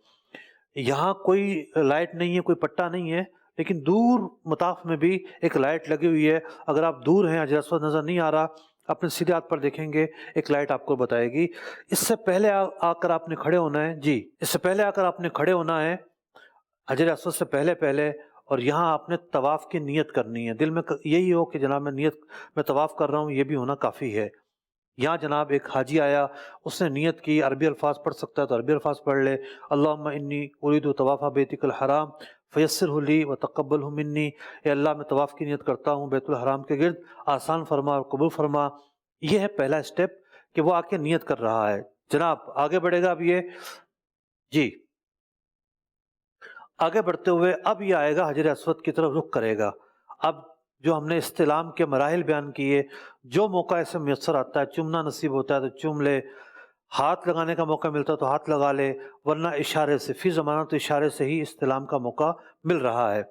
یہاں کوئی لائٹ نہیں ہے، کوئی پٹا نہیں ہے، لیکن دور مطاف میں بھی ایک لائٹ لگی ہوئی ہے۔ اگر آپ دور ہیں، حجر اسود نظر نہیں آ رہا، اپنے سیدھے ہاتھ پر دیکھیں گے ایک لائٹ آپ کو بتائے گی۔ اس سے پہلے آ کر آپ نے کھڑے ہونا ہے، جی اس سے پہلے آ کر آپ نے کھڑے ہونا ہے حجر اسود سے پہلے، اور یہاں آپ نے طواف کی نیت کرنی ہے۔ دل میں یہی ہو کہ جناب میں طواف کر رہا ہوں، یہ بھی ہونا کافی ہے۔ یہاں جناب ایک حاجی آیا، اس نے نیت کی، عربی الفاظ پڑھ سکتا ہے تو عربی الفاظ پڑھ لے، اللہم انی ارید طواف بیتک الحرام فیسرہ لی وتقبلہ منی، اے اللہ میں طواف کی نیت کرتا ہوں بیت الحرام کے گرد، آسان فرما اور قبول فرما۔ یہ ہے پہلا سٹیپ کہ وہ آ کے نیت کر رہا ہے۔ جناب آگے بڑھے گا اب یہ، جی آگے بڑھتے ہوئے اب یہ آئے گا حجر اسود کی طرف رخ کرے گا۔ اب جو ہم نے استلام کے مراحل بیان کیے، جو موقع ایسے میسر آتا ہے، چومنا نصیب ہوتا ہے تو چوم لے، ہاتھ لگانے کا موقع ملتا ہے تو ہاتھ لگا لے، ورنہ اشارے سے، فی زمانہ تو اشارے سے ہی استلام کا موقع مل رہا ہے۔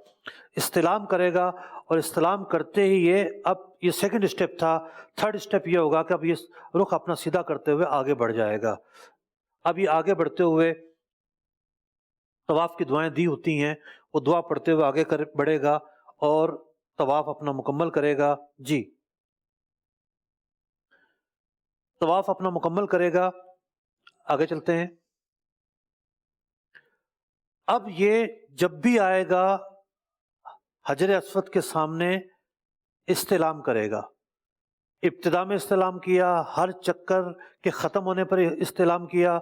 استلام کرے گا، اور استلام کرتے ہی اب یہ سیکنڈ سٹیپ تھا، تھرڈ سٹیپ یہ ہوگا کہ اب یہ رخ اپنا سیدھا کرتے ہوئے آگے بڑھ جائے گا۔ اب یہ آگے بڑھتے ہوئے طواف کی دعائیں دی ہوتی ہیں، وہ دعا پڑھتے ہوئے آگے بڑھے گا اور طواف اپنا مکمل کرے گا۔ جی طواف اپنا مکمل کرے گا، آگے چلتے ہیں۔ اب یہ جب بھی آئے گا حجر اسود کے سامنے استلام کرے گا۔ ابتدا میں استلام کیا، ہر چکر کے ختم ہونے پر استلام کیا،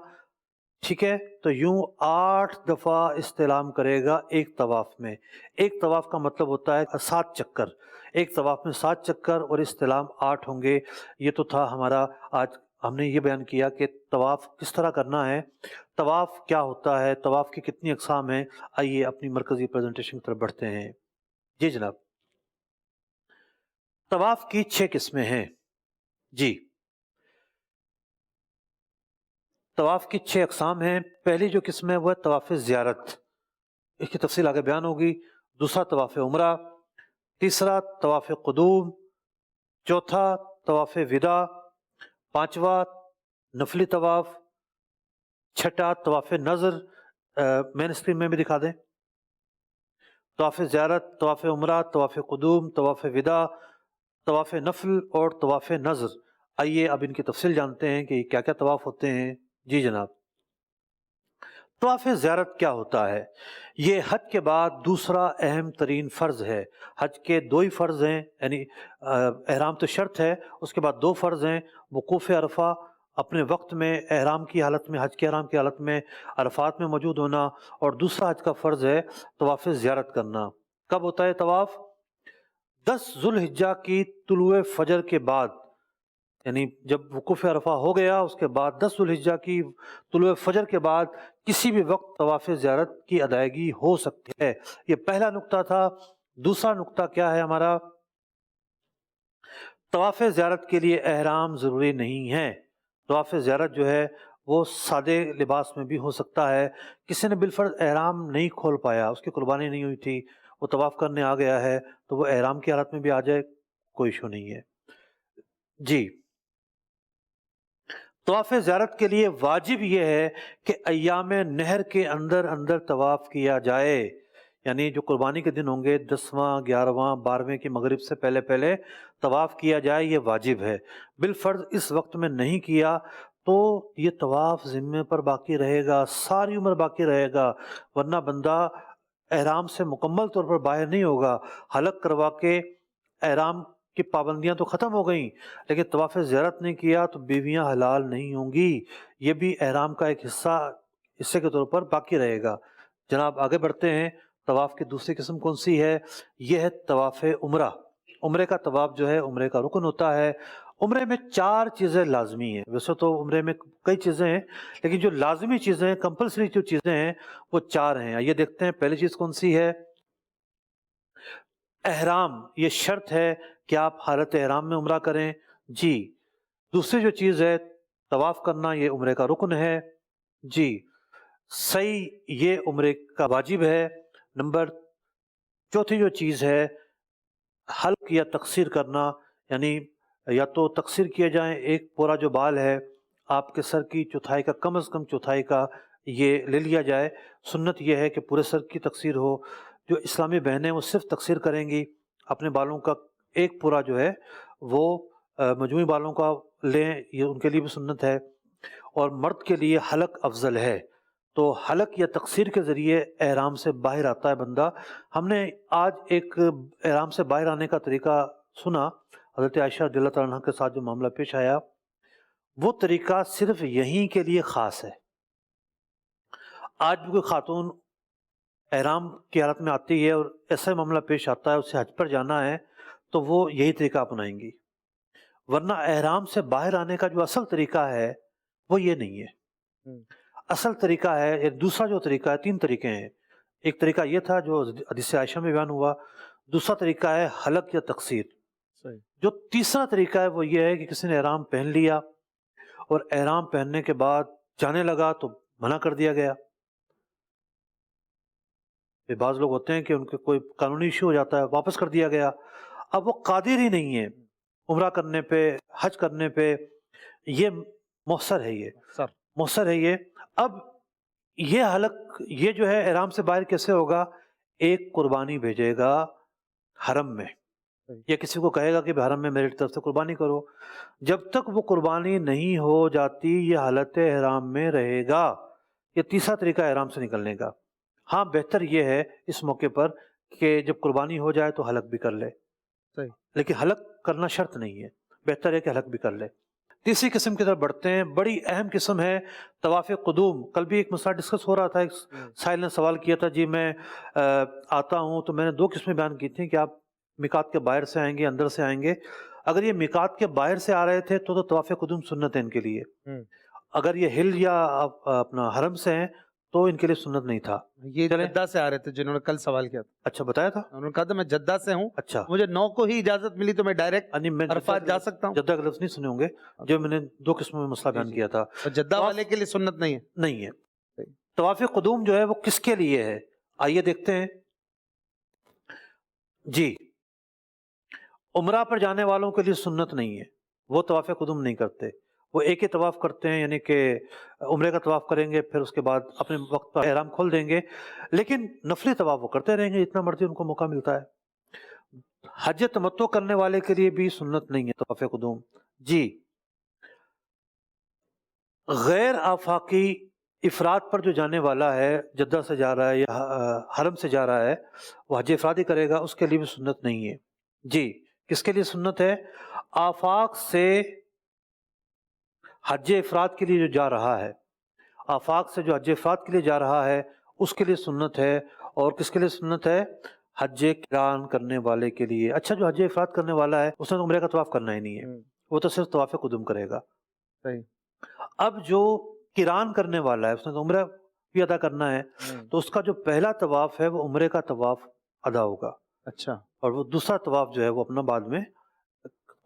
ٹھیک ہے؟ تو یوں 8 دفعہ استلام کرے گا ایک طواف میں۔ ایک طواف کا مطلب ہوتا ہے 7 چکر، ایک طواف میں 7 چکر اور استلام 8 ہوں گے۔ یہ تو تھا ہمارا ہم نے یہ بیان کیا کہ طواف کس طرح کرنا ہے، طواف کیا ہوتا ہے، طواف کی کتنی اقسام ہیں۔ آئیے اپنی مرکزی پریزنٹیشن کی طرف بڑھتے ہیں۔ جی جناب، طواف کی 6 قسمیں ہیں۔ جی، طواف کی 6 اقسام ہیں۔ پہلی جو قسم ہے وہ ہے طواف زیارت، اس کی تفصیل آگے بیان ہوگی۔ دوسرا طواف عمرہ، تیسرا طواف قدوم، چوتھا طواف وداع، پانچواں نفلی طواف، چھٹا طواف نظر، مین اسکرین میں بھی دکھا دیں۔ طواف زیارت، طواف عمرہ، طواف قدوم، طواف وداع، طواف نفل اور طواف نظر۔ آئیے اب ان کی تفصیل جانتے ہیں کہ کیا کیا طواف ہوتے ہیں۔ جی جناب، طواف زیارت کیا ہوتا ہے؟ یہ حج کے بعد دوسرا اہم ترین فرض ہے۔ حج کے 2 ہی فرض ہیں، یعنی احرام تو شرط ہے، اس کے بعد 2 فرض ہیں، وقوف عرفہ، اپنے وقت میں احرام کی حالت میں، حج کے احرام کی حالت میں عرفات میں موجود ہونا، اور دوسرا حج کا فرض ہے طواف زیارت کرنا۔ کب ہوتا ہے طواف؟ 10 ذو الحجہ کی طلوع فجر کے بعد، یعنی جب وقوف عرفہ ہو گیا اس کے بعد 10 ذو الحجہ کی طلوع فجر کے بعد کسی بھی وقت طواف زیارت کی ادائیگی ہو سکتی ہے۔ یہ پہلا نقطہ تھا۔ دوسرا نقطہ کیا ہے ہمارا؟ طواف زیارت کے لیے احرام ضروری نہیں ہے۔ طواف زیارت جو ہے وہ سادے لباس میں بھی ہو سکتا ہے۔ کسی نے بالفرض احرام نہیں کھول پایا، اس کی قربانی نہیں ہوئی تھی، وہ طواف کرنے آ گیا ہے، تو وہ احرام کی حالت میں بھی آ جائے، کوئی ایشو نہیں ہے۔ جی، طواف زیارت کے لیے واجب یہ ہے کہ ایام نہر کے اندر اندر طواف کیا جائے، یعنی جو قربانی کے دن ہوں گے 10واں 11واں 12ویں کی مغرب سے پہلے پہلے طواف کیا جائے، یہ واجب ہے۔ بالفرض اس وقت میں نہیں کیا تو یہ طواف ذمے پر باقی رہے گا، ساری عمر باقی رہے گا، ورنہ بندہ احرام سے مکمل طور پر باہر نہیں ہوگا۔ حلق کروا کے احرام کی پابندیاں تو ختم ہو گئیں، لیکن طواف زیارت نہیں کیا تو بیویاں حلال نہیں ہوں گی، یہ بھی احرام کا ایک حصے کے طور پر باقی رہے گا۔ جناب آگے بڑھتے ہیں۔ طواف کی دوسری قسم کون سی ہے؟ یہ ہے طواف عمرہ۔ عمرے کا طواف جو ہے عمرے کا رکن ہوتا ہے۔ عمرے میں 4 چیزیں لازمی ہیں، ویسے تو عمرے میں کئی چیزیں ہیں، لیکن جو لازمی چیزیں ہیں، کمپلسری جو چیزیں ہیں وہ 4 ہیں۔ یہ دیکھتے ہیں پہلی چیز کون سی ہے؟ احرام، یہ شرط ہے کہ آپ حالت احرام میں عمرہ کریں۔ جی، دوسری جو چیز ہے طواف کرنا، یہ عمرے کا رکن ہے۔ جی، سعی، یہ عمرے کا واجب ہے۔ نمبر چوتھی جو چیز ہے حلق یا تقصیر کرنا، یعنی یا تو تقصیر کیے جائیں، ایک پورا جو بال ہے آپ کے سر کی چوتھائی کا، کم از کم چوتھائی کا یہ لے لیا جائے۔ سنت یہ ہے کہ پورے سر کی تقصیر ہو۔ جو اسلامی بہنیں وہ صرف تقصیر کریں گی، اپنے بالوں کا ایک پورا جو ہے وہ مجموعی بالوں کا لیں، یہ ان کے لیے بھی سنت ہے۔ اور مرد کے لیے حلق افضل ہے، تو حلق یا تقصیر کے ذریعے احرام سے باہر آتا ہے بندہ۔ ہم نے آج ایک احرام سے باہر آنے کا طریقہ سنا، حضرت عائشہ رضی اللہ تعالیٰ عنہ کے ساتھ جو معاملہ پیش آیا، وہ طریقہ صرف یہیں کے لیے خاص ہے۔ آج بھی کوئی خاتون احرام کی حالت میں آتی ہے اور ایسا معاملہ پیش آتا ہے، اسے حج پر جانا ہے، تو وہ یہی طریقہ اپنائیں گی، ورنہ احرام سے باہر آنے کا جو اصل طریقہ ہے وہ یہ نہیں ہے۔ اصل طریقہ ہے، دوسرا جو طریقہ ہے، 3 طریقے ہیں۔ ایک طریقہ یہ تھا جو حدیث عائشہ میں بیان ہوا، دوسرا طریقہ ہے حلق یا تقصیر، جو تیسرا طریقہ ہے وہ یہ ہے کہ کسی نے احرام پہن لیا اور احرام پہننے کے بعد جانے لگا تو منع کر دیا گیا۔ بعض لوگ ہوتے ہیں کہ ان کے کوئی قانونی ایشو ہو جاتا ہے، واپس کر دیا گیا، اب وہ قادر ہی نہیں ہے عمرہ کرنے پہ، حج کرنے پہ، یہ مؤثر ہے، یہ مؤثر ہے۔ یہ اب یہ حلق، یہ جو ہے احرام سے باہر کیسے ہوگا؟ ایک قربانی بھیجے گا حرم میں، یا کسی کو کہے گا کہ حرم میں میری طرف سے قربانی کرو۔ جب تک وہ قربانی نہیں ہو جاتی یہ حالت احرام میں رہے گا۔ یہ تیسرا طریقہ احرام سے نکلنے کا۔ ہاں، بہتر یہ ہے اس موقع پر کہ جب قربانی ہو جائے تو حلق بھی کر لے، لیکن حلق کرنا شرط نہیں ہے، بہتر ہے کہ حلق بھی کر لے۔ تیسری قسم کی طرف بڑھتے ہیں، بڑی اہم قسم ہے طواف قدوم۔ کل بھی ایک مسئلہ ڈسکس ہو رہا تھا، ایک سائل نے سوال کیا تھا، جی میں آتا ہوں تو میں نے 2 قسمیں بیان کی تھیں کہ آپ میقات کے باہر سے آئیں گے، اندر سے آئیں گے۔ اگر یہ میقات کے باہر سے آ رہے تھے تو طواف قدوم سنت ہے ان کے لیے. اگر یہ ہل یا اپنا حرم سے ہیں تو ان کے لیے سنت نہیں تھا. یہ چلیں. جدہ سے آ رہے تھے جنہوں نے کل سوال کیا تھا. اچھا بتایا تھا. انہوں نے کہا تھا میں جدہ سے ہوں, اچھا مجھے 9 کو ہی اجازت ملی تو میں ڈائریکٹ میں عرفات جا سکتا ہوں. جدہ کے لفظ نہیں سنے ہوں گے, جو میں نے 2 قسموں میں مسئلہ بیان کیا تھا. اور جدہ والے کے لیے سنت نہیں ہے. نہیں ہے. طواف قدوم جو ہے وہ کس کے لیے ہے, آئیے دیکھتے ہیں. جی, عمرہ پر جانے والوں کے لیے سنت نہیں ہے, وہ طواف قدوم نہیں کرتے. وہ ایک ہی طواف کرتے ہیں, یعنی کہ عمرے کا طواف کریں گے, پھر اس کے بعد اپنے وقت پر احرام کھول دیں گے, لیکن نفلی طواف وہ کرتے رہیں گے جتنا مرضی ان کو موقع ملتا ہے. حج تمتع کرنے والے کے لیے بھی سنت نہیں ہے طواف قدوم. جی, غیر آفاقی افراد پر جو جانے والا ہے, جدہ سے جا رہا ہے یا حرم سے جا رہا ہے, وہ حج افرادی کرے گا, اس کے لیے بھی سنت نہیں ہے. جی, کس کے لیے سنت ہے؟ آفاق سے حج افراد کے لیے جو جا رہا ہے, آفاق سے جو حج افراد کے لیے جا رہا ہے اس کے لیے سنت ہے. اور کس کے لیے سنت ہے؟ حج قران کرنے والے کے لیے. اچھا, جو حج افراد کرنے والا ہے اس نے عمرے کا طواف کرنا ہی نہیں ہے, وہ تو صرف طواف قدوم کرے گا. صحیح. اب جو قران کرنے والا ہے اس نے تو عمرہ بھی ادا کرنا ہے, تو اس کا جو پہلا طواف ہے وہ عمرے کا طواف ادا ہوگا. اچھا, اور وہ دوسرا طواف جو ہے وہ اپنا بعد میں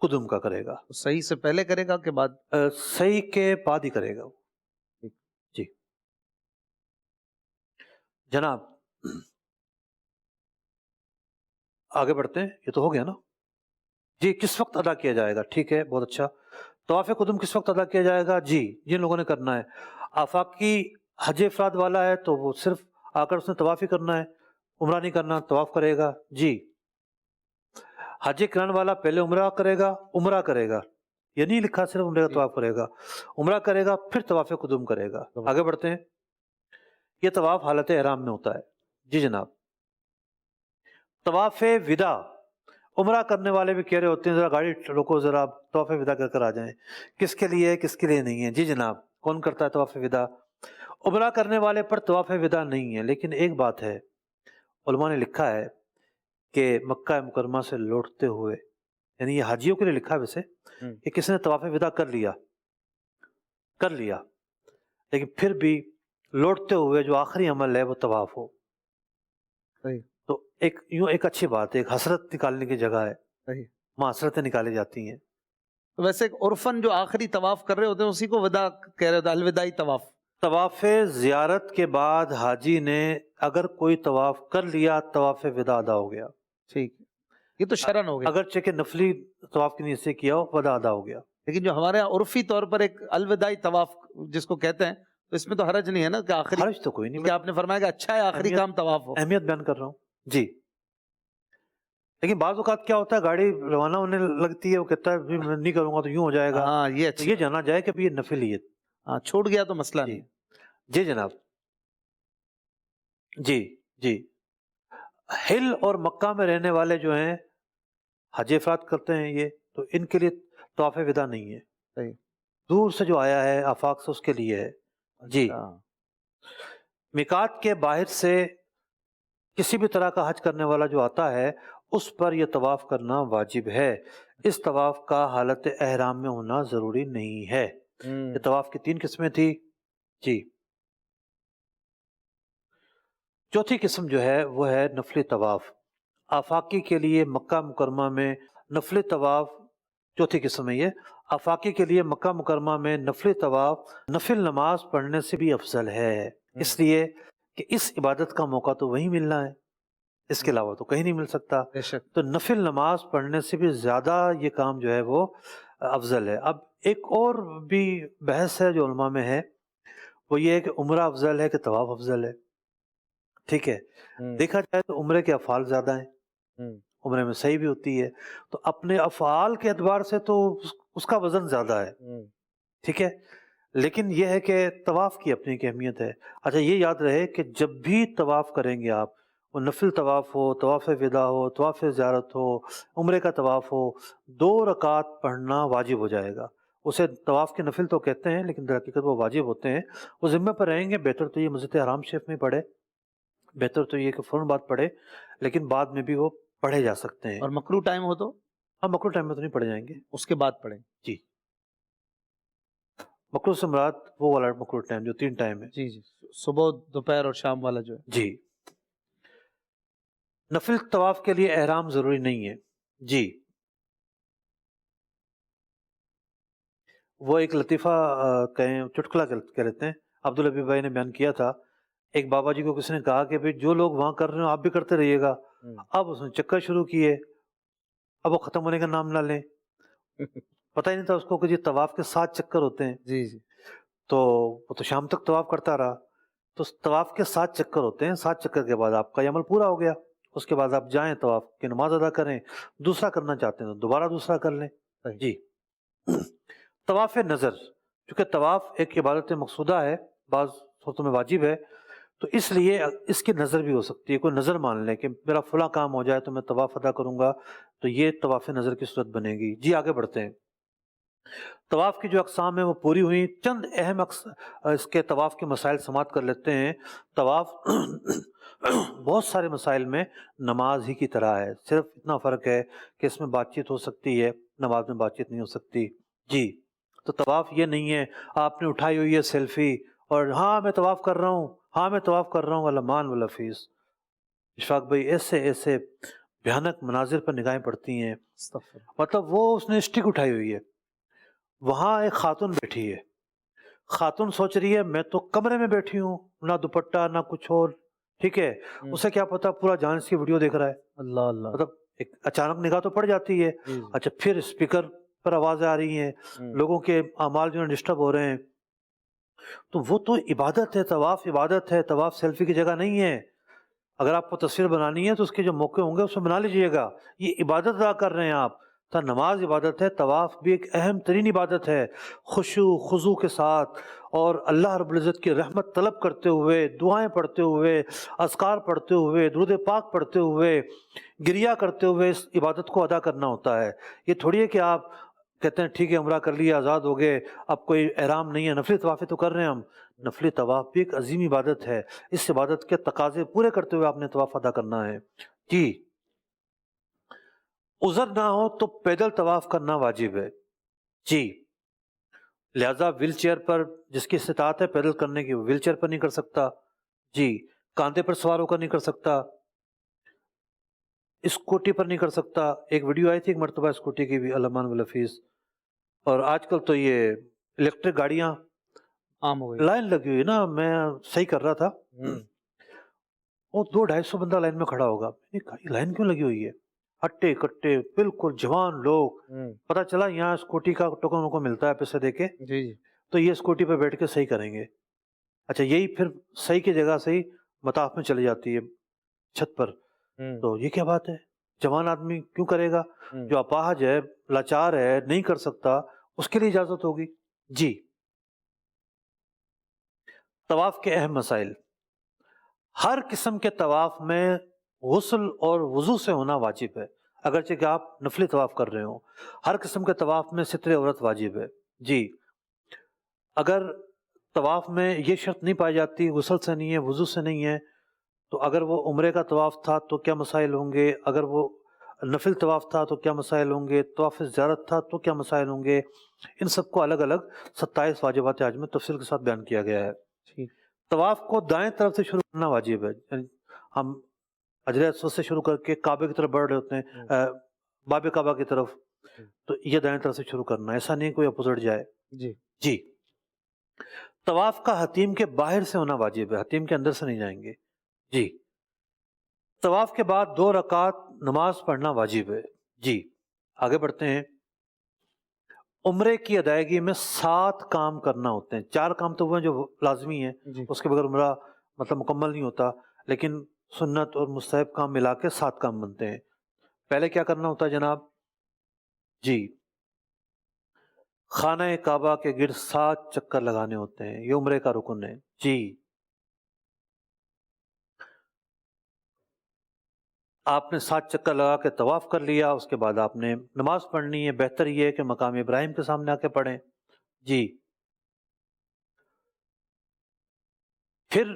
قدوم کا کرے گا. صحیح سے پہلے کرے گا کہ بعد؟ صحیح کے بعد ہی کرے گا. جی جناب, آگے بڑھتے ہیں. یہ تو ہو گیا نا جی. کس وقت ادا کیا جائے گا؟ ٹھیک ہے, بہت اچھا. طواف قدوم کس وقت ادا کیا جائے گا؟ جی, جن لوگوں نے کرنا ہے, آفاقی حج افراد والا ہے تو وہ صرف آ کر اس نے طواف ہی کرنا ہے, عمرہ نہیں کرنا, طواف کرے گا. جی, حج قران والا پہلے عمرہ کرے گا, یہ نہیں لکھا صرف عمرے کا طواف کرے گا, عمرہ کرے گا پھر طواف قدوم کرے گا. آگے بڑھتے ہیں. یہ طواف حالت احرام میں ہوتا ہے. جی جناب, طواف وداع عمرہ کرنے والے بھی کہہ رہے ہوتے ہیں ذرا گاڑی روکو, ذرا طواف وداع کر آ جائیں. کس کے لیے ہے, کس کے لیے نہیں ہے؟ جی جناب, کون کرتا ہے طواف وداع؟ عمرہ کرنے والے پر طواف وداع نہیں ہے, لیکن ایک بات ہے, علماء نے لکھا ہے کہ مکہ مکرمہ سے لوٹتے ہوئے, یعنی یہ حاجیوں کے لیے لکھا ہے ویسے, کہ کسی نے طواف وداع کر لیا, لیکن پھر بھی لوٹتے ہوئے جو آخری عمل ہے وہ طواف ہو. تو ایک اچھی بات ہے, ایک حسرت نکالنے کی جگہ ہے, وہاں حسرتیں نکالی جاتی ہیں. ویسے عرفاً جو آخری طواف کر رہے ہوتے ہیں اسی کو وداع کہہ رہے ہوتے ہیں, الوداعی طواف. طواف زیارت کے بعد حاجی نے اگر کوئی طواف کر لیا, طواف وداع ادا ہو گیا. ٹھیک, یہ تو شرعاً ہو گیا. اگرچہ کہ نفلی طواف کی نیت سے کیا ہو, وداع ادا ہو گیا. لیکن جو ہمارے یہاں عرفی طور پر ایک الوداعی طواف جس کو کہتے ہیں, تو اس میں تو حرج نہیں ہے نا کہ آخری, حرج تو کوئی نہیں, کہ آپ نے فرمایا کہ اچھا ہے آخری کام طواف ہو. اہمیت بیان کر رہا ہوں. جی, لیکن بعض اوقات کیا ہوتا ہے, گاڑی روانہ ہونے لگتی ہے, وہ کہتا ہے میں نہیں کروں گا تو یوں ہو جائے گا. ہاں, یہ جانا جائے کہ یہ نفلیت, ہاں چھوٹ گیا تو مسئلہ نہیں. جی جناب. جی جی, ہل اور مکہ میں رہنے والے جو ہیں حج افراد کرتے ہیں, یہ تو ان کے لیے طواف وداع نہیں ہے. صحیح. دور سے جو آیا ہے آفاق سے, اس کے لیے ہے. جی, میقات کے باہر سے کسی بھی طرح کا حج کرنے والا جو آتا ہے اس پر یہ طواف کرنا واجب ہے. اس طواف کا حالت احرام میں ہونا ضروری نہیں ہے. یہ طواف کی 3 قسمیں تھی. جی, چوتھی قسم جو ہے وہ ہے نفلی طواف. آفاقی کے لیے مکہ مکرمہ میں نفلی طواف, چوتھی قسم ہے یہ. آفاقی کے لیے مکہ مکرمہ میں نفلی طواف نفل نماز پڑھنے سے بھی افضل ہے, اس لیے کہ اس عبادت کا موقع تو وہیں ملنا ہے, اس کے علاوہ تو کہیں نہیں مل سکتا. تو نفل نماز پڑھنے سے بھی زیادہ یہ کام جو ہے وہ افضل ہے. اب ایک اور بھی بحث ہے جو علماء میں ہے, وہ یہ ہے کہ عمرہ افضل ہے کہ طواف افضل ہے. ٹھیک ہے, دیکھا جائے تو عمرے کے افعال زیادہ ہیں, عمرے میں صحیح بھی ہوتی ہے, تو اپنے افعال کے اعتبار سے تو اس کا وزن زیادہ ہے. ٹھیک ہے, لیکن یہ ہے کہ طواف کی اپنی ایک اہمیت ہے. اچھا, یہ یاد رہے کہ جب بھی طواف کریں گے آپ, وہ نفل طواف ہو, طواف وداع ہو, طواف زیارت ہو, عمرے کا طواف ہو, 2 رکعت پڑھنا واجب ہو جائے گا. اسے طواف کے نفل تو کہتے ہیں لیکن در حقیقت وہ واجب ہوتے ہیں. وہ ذمہ پر رہیں گے, بہتر تو یہ مسجد حرام شریف میں پڑھے, بہتر تو یہ کہ فوراً بعد پڑھے, لیکن بعد میں بھی وہ پڑھے جا سکتے ہیں. اور مکروہ ٹائم ہو تو ہم مکرو ٹائم میں تو نہیں پڑھ جائیں گے اس کے بعد پڑھیں. جی. مکرو سے مراد وہ والا مکرو ٹائم جو 3 ٹائم ہے. جی جی صبح دوپہر اور شام والا جو ہے. جی. نفل طواف کے لیے احرام ضروری نہیں ہے. جی. وہ ایک لطیفہ کہیں چٹکلا کہہ لیتے ہیں، عبدالحبیب بھائی نے بیان کیا تھا. ایک بابا جی کو کسی نے کہا کہ بھئی جو لوگ وہاں کر رہے ہیں آپ بھی کرتے رہیے گا. اب اس نے چکر شروع کیے، اب وہ ختم ہونے کا نام نہ لیں. پتہ ہی نہیں تھا اس کو کہ جی طواف کے 7 چکر ہوتے ہیں. جی جی. تو وہ تو شام تک طواف کرتا رہا. تو طواف کے 7 چکر ہوتے ہیں، 7 چکر کے بعد آپ کا یہ عمل پورا ہو گیا. اس کے بعد آپ جائیں طواف کی نماز ادا کریں. دوسرا کرنا چاہتے ہیں تو دوبارہ دوسرا کر لیں. جی. طواف نظر، چونکہ طواف ایک عبادت مقصودہ ہے، بعض صورتوں میں واجب ہے، تو اس لیے اس کی نظر بھی ہو سکتی ہے. کوئی نظر مان لے کہ میرا فلاں کام ہو جائے تو میں طواف ادا کروں گا، تو یہ طواف نظر کی صورت بنے گی. جی آگے بڑھتے ہیں. طواف کی جو اقسام ہیں وہ پوری ہوئی. چند اہم اس کے طواف کے مسائل سماعت کر لیتے ہیں. طواف بہت سارے مسائل میں نماز ہی کی طرح ہے، صرف اتنا فرق ہے کہ اس میں بات چیت ہو سکتی ہے، نماز میں بات چیت نہیں ہو سکتی. جی. تو طواف یہ نہیں ہے آپ نے اٹھائی ہوئی ہے سیلفی اور ہاں میں طواف کر رہا ہوں، ہاں میں طواف کر رہا ہوں، ولا مان ولا فیس. اشفاق بھائی ایسے بھیانک مناظر پر نگاہیں پڑتی ہیں. مطلب وہ اس نے اسٹک اٹھائی ہوئی ہے، وہاں ایک خاتون بیٹھی ہے، خاتون سوچ رہی ہے میں تو کمرے میں بیٹھی ہوں، نہ دوپٹہ نہ کچھ اور، ٹھیک ہے. اسے کیا پتا پورا جان کی ویڈیو دیکھ رہا ہے. اللہ اللہ. مطلب ایک اچانک نگاہ تو پڑ جاتی ہے. اچھا پھر اسپیکر پر آوازیں آ رہی ہیں، لوگوں کے اعمال جو ہیں ڈسٹرب ہو رہے ہیں. تو وہ تو عبادت ہے، طواف عبادت ہے، طواف سیلفی کی جگہ نہیں ہے. اگر آپ کو تصویر بنانی ہے تو اس کے جو موقع ہوں گے اس میں بنا لیجئے گا. یہ عبادت ادا کر رہے ہیں آپ. تو نماز عبادت ہے، طواف بھی ایک اہم ترین عبادت ہے، خشوع خضوع کے ساتھ اور اللہ رب العزت کی رحمت طلب کرتے ہوئے، دعائیں پڑھتے ہوئے، اذکار پڑھتے ہوئے، درود پاک پڑھتے ہوئے، گریہ کرتے ہوئے اس عبادت کو ادا کرنا ہوتا ہے. یہ تھوڑی ہے کہ آپ کہتے ہیں ٹھیک ہے عمرہ کر لیا آزاد ہو گئے اب کوئی احرام نہیں ہے، نفلی طواف تو کر رہے ہیں ہم. نفلی طواف بھی ایک عظیم عبادت ہے، اس عبادت کے تقاضے پورے کرتے ہوئے آپ نے طواف ادا کرنا ہے. جی. عذر نہ ہو تو پیدل طواف کرنا واجب ہے. جی. لہذا ویل چیئر پر جس کی استطاعت ہے پیدل کرنے کی، ویل چیئر پر نہیں کر سکتا. جی. کاندھے پر سوار ہو کر نہیں کر سکتا، اسکوٹی پر نہیں کر سکتا. ایک ویڈیو آئی تھی ایک مرتبہ اسکوٹی کی بھی، علمان والحفیظ. اور آج کل تو یہ الیکٹرک گاڑیاں عام ہو گئی، لائن لگی ہوئی نا. میں صحیح کر رہا تھا، وہ 200-250 بندہ لائن میں کھڑا ہوگا. لائن کیوں لگی ہوئی ہے؟ ہٹے کٹے بالکل جوان لوگ. پتہ چلا یہاں اسکوٹی کا ٹوکن ان کو ملتا ہے پیسے دے کے، جی جی. تو یہ اسکوٹی پہ بیٹھ کے صحیح کریں گے. اچھا یہی پھر صحیح کی جگہ صحیح مطاف میں چلی جاتی ہے چھت پر. تو یہ کیا بات ہے؟ جوان آدمی کیوں کرے گا؟ جو اپاہج ہے، لاچار ہے، نہیں کر سکتا، اس کے لیے اجازت ہوگی. جی. طواف کے اہم مسائل. ہر قسم کے طواف میں غسل اور وضو سے ہونا واجب ہے، اگرچہ کہ آپ نفلی طواف کر رہے ہوں. ہر قسم کے طواف میں ستر عورت واجب ہے. جی. اگر طواف میں یہ شرط نہیں پائی جاتی غسل سے نہیں ہے، وضو سے نہیں ہے، تو اگر وہ عمرے کا طواف تھا تو کیا مسائل ہوں گے؟ اگر وہ نفل طواف تھا تو کیا مسائل ہوں گے؟ طواف زیارت تھا تو کیا مسائل ہوں گے؟ ان سب کو الگ الگ 27 واجبات حج میں تفصیل کے ساتھ بیان کیا گیا ہے. طواف کو دائیں طرف سے شروع کرنا واجب ہے. ہم حجر اسود سے شروع کر کے کعبے کی طرف بڑھ رہے ہوتے ہیں، باب کعبہ کی طرف، تو یہ دائیں طرف سے شروع کرنا، ایسا نہیں کوئی اپوزٹ جائے. جی. جی. طواف کا حتیم کے باہر سے ہونا واجب ہے، حتیم کے اندر سے نہیں جائیں گے. جی. طواف کے بعد 2 رکعت نماز پڑھنا واجب ہے. جی. آگے بڑھتے ہیں. عمرے کی ادائیگی میں 7 کام کرنا ہوتے ہیں. 4 کام تو وہ ہیں جو لازمی ہیں، اس کے بغیر عمرہ مطلب مکمل نہیں ہوتا، لیکن سنت اور مستحب کام ملا کے 7 کام بنتے ہیں. پہلے کیا کرنا ہوتا ہے جناب؟ جی. خانہ کعبہ کے گرد 7 چکر لگانے ہوتے ہیں، یہ عمرے کا رکن ہے. جی. آپ نے 7 چکر لگا کے طواف کر لیا، اس کے بعد آپ نے نماز پڑھنی ہے. بہتر یہ ہے کہ مقام ابراہیم کے سامنے آ کے پڑھیں. جی. پھر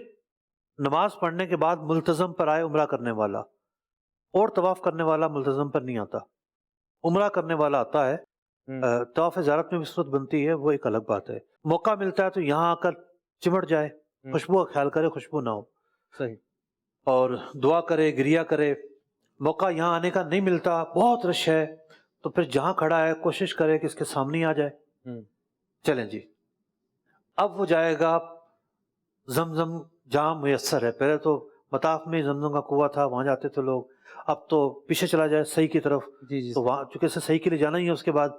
نماز پڑھنے کے بعد ملتزم پر آئے عمرہ کرنے والا، اور طواف کرنے والا ملتزم پر نہیں آتا. عمرہ کرنے والا آتا ہے، طواف زیارت میں بھی صورت بنتی ہے، وہ ایک الگ بات ہے. موقع ملتا ہے تو یہاں آ کر چمٹ جائے، خوشبو کا خیال کرے، خوشبو نہ ہو، صحیح. اور دعا کرے، گریا کرے. موقع یہاں آنے کا نہیں ملتا، بہت رش ہے، تو پھر جہاں کھڑا ہے کوشش کرے کہ اس کے سامنے آ جائے. چلیں جی، اب وہ جائے گا زمزم جہاں میسر ہے. پہلے تو مطاف میں زمزم کا کنواں تھا، وہاں جاتے تھے لوگ، اب تو پیچھے چلا جائے صحیح کی طرف. جی تو وہاں چونکہ صحیح کے لیے جانا ہی ہے اس کے بعد،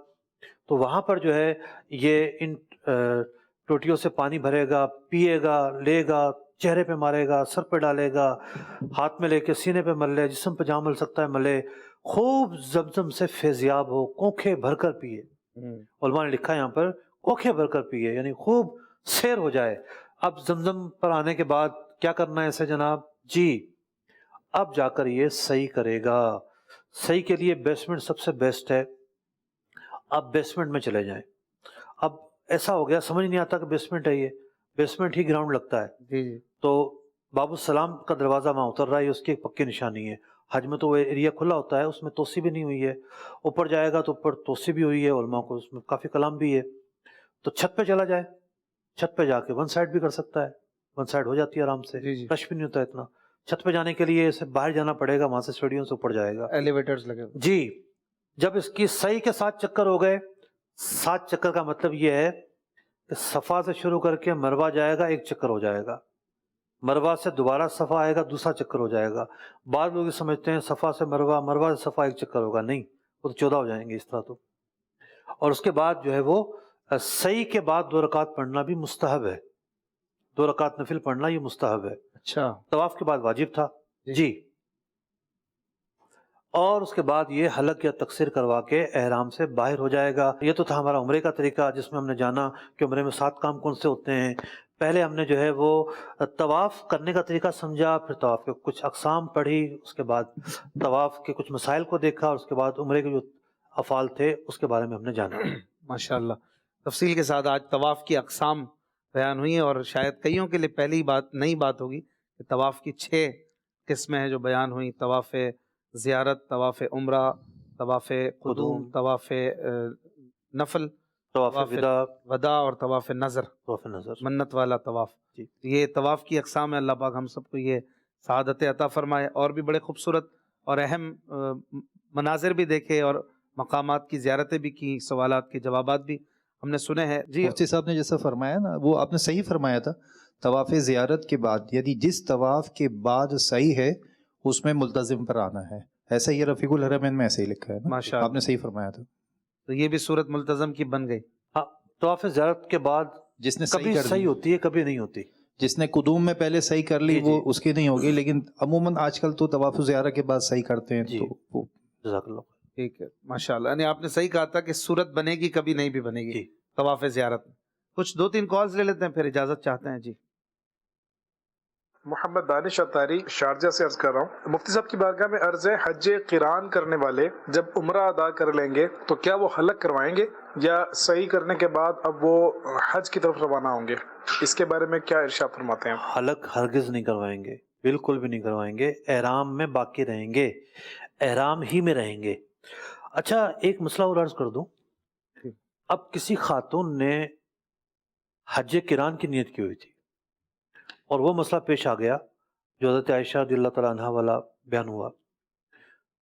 تو وہاں پر جو ہے یہ ان ٹوٹیوں سے پانی بھرے گا، پیے گا، لے گا، چہرے پہ مارے گا، سر پہ ڈالے گا، ہاتھ میں لے کے سینے پہ مل لے، جسم پہ جہاں مل سکتا ہے ملے، خوب زمزم سے فیضیاب ہو، کوکھے بھر کر پیے. علماء نے لکھا ہے یہاں پر کوکھے بھر کر پیے، یعنی خوب سیر ہو جائے. اب زمزم پر آنے کے بعد کیا کرنا ہے اسے جناب جی؟ اب جا کر یہ صحیح کرے گا. صحیح کے لیے بیسمنٹ سب سے بیسٹ ہے. اب بیسمنٹ میں چلے جائیں. اب ایسا ہو گیا سمجھ نہیں آتا کہ بیسمنٹ ہے، یہ بیسمنٹ ہی گراؤنڈ لگتا ہے. جی تو باب السلام کا دروازہ وہاں اتر رہا ہے، اس کی ایک پکی نشانی ہے. حج میں تو وہ ایریا کھلا ہوتا ہے، اس میں توسیع بھی نہیں ہوئی ہے. اوپر جائے گا تو اوپر توسیع بھی ہوئی ہے، علماء کو اس میں کافی کلام بھی ہے. تو چھت پہ چلا جائے، چھت پہ جا کے ون سائڈ بھی کر سکتا ہے، ون سائڈ ہو جاتی ہے آرام سے، جی. رش بھی نہیں ہوتا اتنا. چھت پہ جانے کے لیے اسے باہر جانا پڑے گا، وہاں سے سیڑھیوں سے اوپر جائے گا. ایلیویٹرز لگے ہوئے. جی. جب اس کی صحیح کے 7 چکر ہو گئے، 7 چکر کا مطلب یہ ہے کہ صفا سے شروع کر کے مروہ جائے گا، 1 چکر ہو جائے گا. مروہ سے دوبارہ صفا آئے گا، دوسرا چکر ہو جائے گا. بعض لوگ سمجھتے ہیں صفا سے مروہ، مروہ سے صفا 1 چکر ہوگا. نہیں، وہ تو 14 ہو جائیں گے اس طرح تو. اور اس کے بعد جو ہے وہ صحیح کے بعد 2 رکعت پڑھنا بھی مستحب ہے. 2 رکعت نفل پڑھنا یہ مستحب ہے. اچھا. طواف کے بعد واجب تھا. جی. اور اس کے بعد یہ حلق یا تقصیر کروا کے احرام سے باہر ہو جائے گا. یہ تو تھا ہمارا عمرے کا طریقہ، جس میں ہم نے جانا کہ عمرے میں 7 کام کون سے ہوتے ہیں. پہلے ہم نے جو ہے وہ طواف کرنے کا طریقہ سمجھا، پھر طواف کے کچھ اقسام پڑھی، اس کے بعد طواف کے کچھ مسائل کو دیکھا، اور اس کے بعد عمرے کے جو افعال تھے اس کے بارے میں ہم نے جانا. ماشاءاللہ تفصیل کے ساتھ آج طواف کی اقسام بیان ہوئی ہیں، اور شاید کئیوں کے لیے پہلی بات نئی بات ہوگی کہ طواف کی 6 قسمیں ہیں جو بیان ہوئیں: طواف زیارت، طواف عمرہ، طواف قدوم، طواف نفل، طواف وداع، اور طواف نظر، منت والا طواف. جی. یہ طواف کی اقسام ہے. اللہ پاک ہم سب کو یہ سعادت عطا فرمائے، اور بھی بڑے خوبصورت اور اہم مناظر بھی دیکھے، اور مقامات کی زیارتیں بھی کی، سوالات کے جوابات بھی ہم نے سنے ہیں. جی مفتی صاحب نے جیسا فرمایا نا، وہ آپ نے صحیح فرمایا تھا. طواف زیارت کے بعد، یعنی جس طواف کے بعد صحیح ہے اس میں ملتزم پر آنا ہے. ایسا یہ رفیق الحرمین میں ایسے ہی لکھا ہے نا. ماشاءاللہ آپ نے صحیح فرمایا تھا. تو یہ بھی صورت ملتزم کی بن گئی. ہاں، طواف زیارت کے بعد جس نے کبھی صحیح ہوتی ہے، کبھی نہیں ہوتی. جس نے قدوم میں پہلے صحیح کر لی وہ اس کی نہیں ہوگی، لیکن عموماً آج کل تو طواف زیارت کے بعد صحیح کرتے ہیں. تو وہ جزاک اللہ. ٹھیک ہے ماشاءاللہ. یعنی آپ نے صحیح کہا تھا کہ صورت بنے گی، کبھی نہیں بھی بنے گی طواف زیارت میں. کچھ 2-3 کالز لے لیتے ہیں، پھر اجازت چاہتے ہیں. جی. محمد دانش اتاری شارجہ سے عرض کر رہا ہوں. مفتی صاحب کی بارگاہ میں عرض ہے، حج قران کرنے والے جب عمرہ ادا کر لیں گے تو کیا وہ حلق کروائیں گے، یا صحیح کرنے کے بعد اب وہ حج کی طرف روانہ ہوں گے؟ اس کے بارے میں کیا ارشاد فرماتے ہیں؟ حلق ہرگز نہیں کروائیں گے، بالکل بھی نہیں کروائیں گے. احرام میں باقی رہیں گے، احرام ہی میں رہیں گے. اچھا، ایک مسئلہ اور عرض کر دوں. اب کسی خاتون نے حج قران کی نیت کی ہوئی تھی، اور وہ مسئلہ پیش آ گیا جو حضرت عائشہ رضی اللہ تعالیٰ عنہ والا بیان ہوا،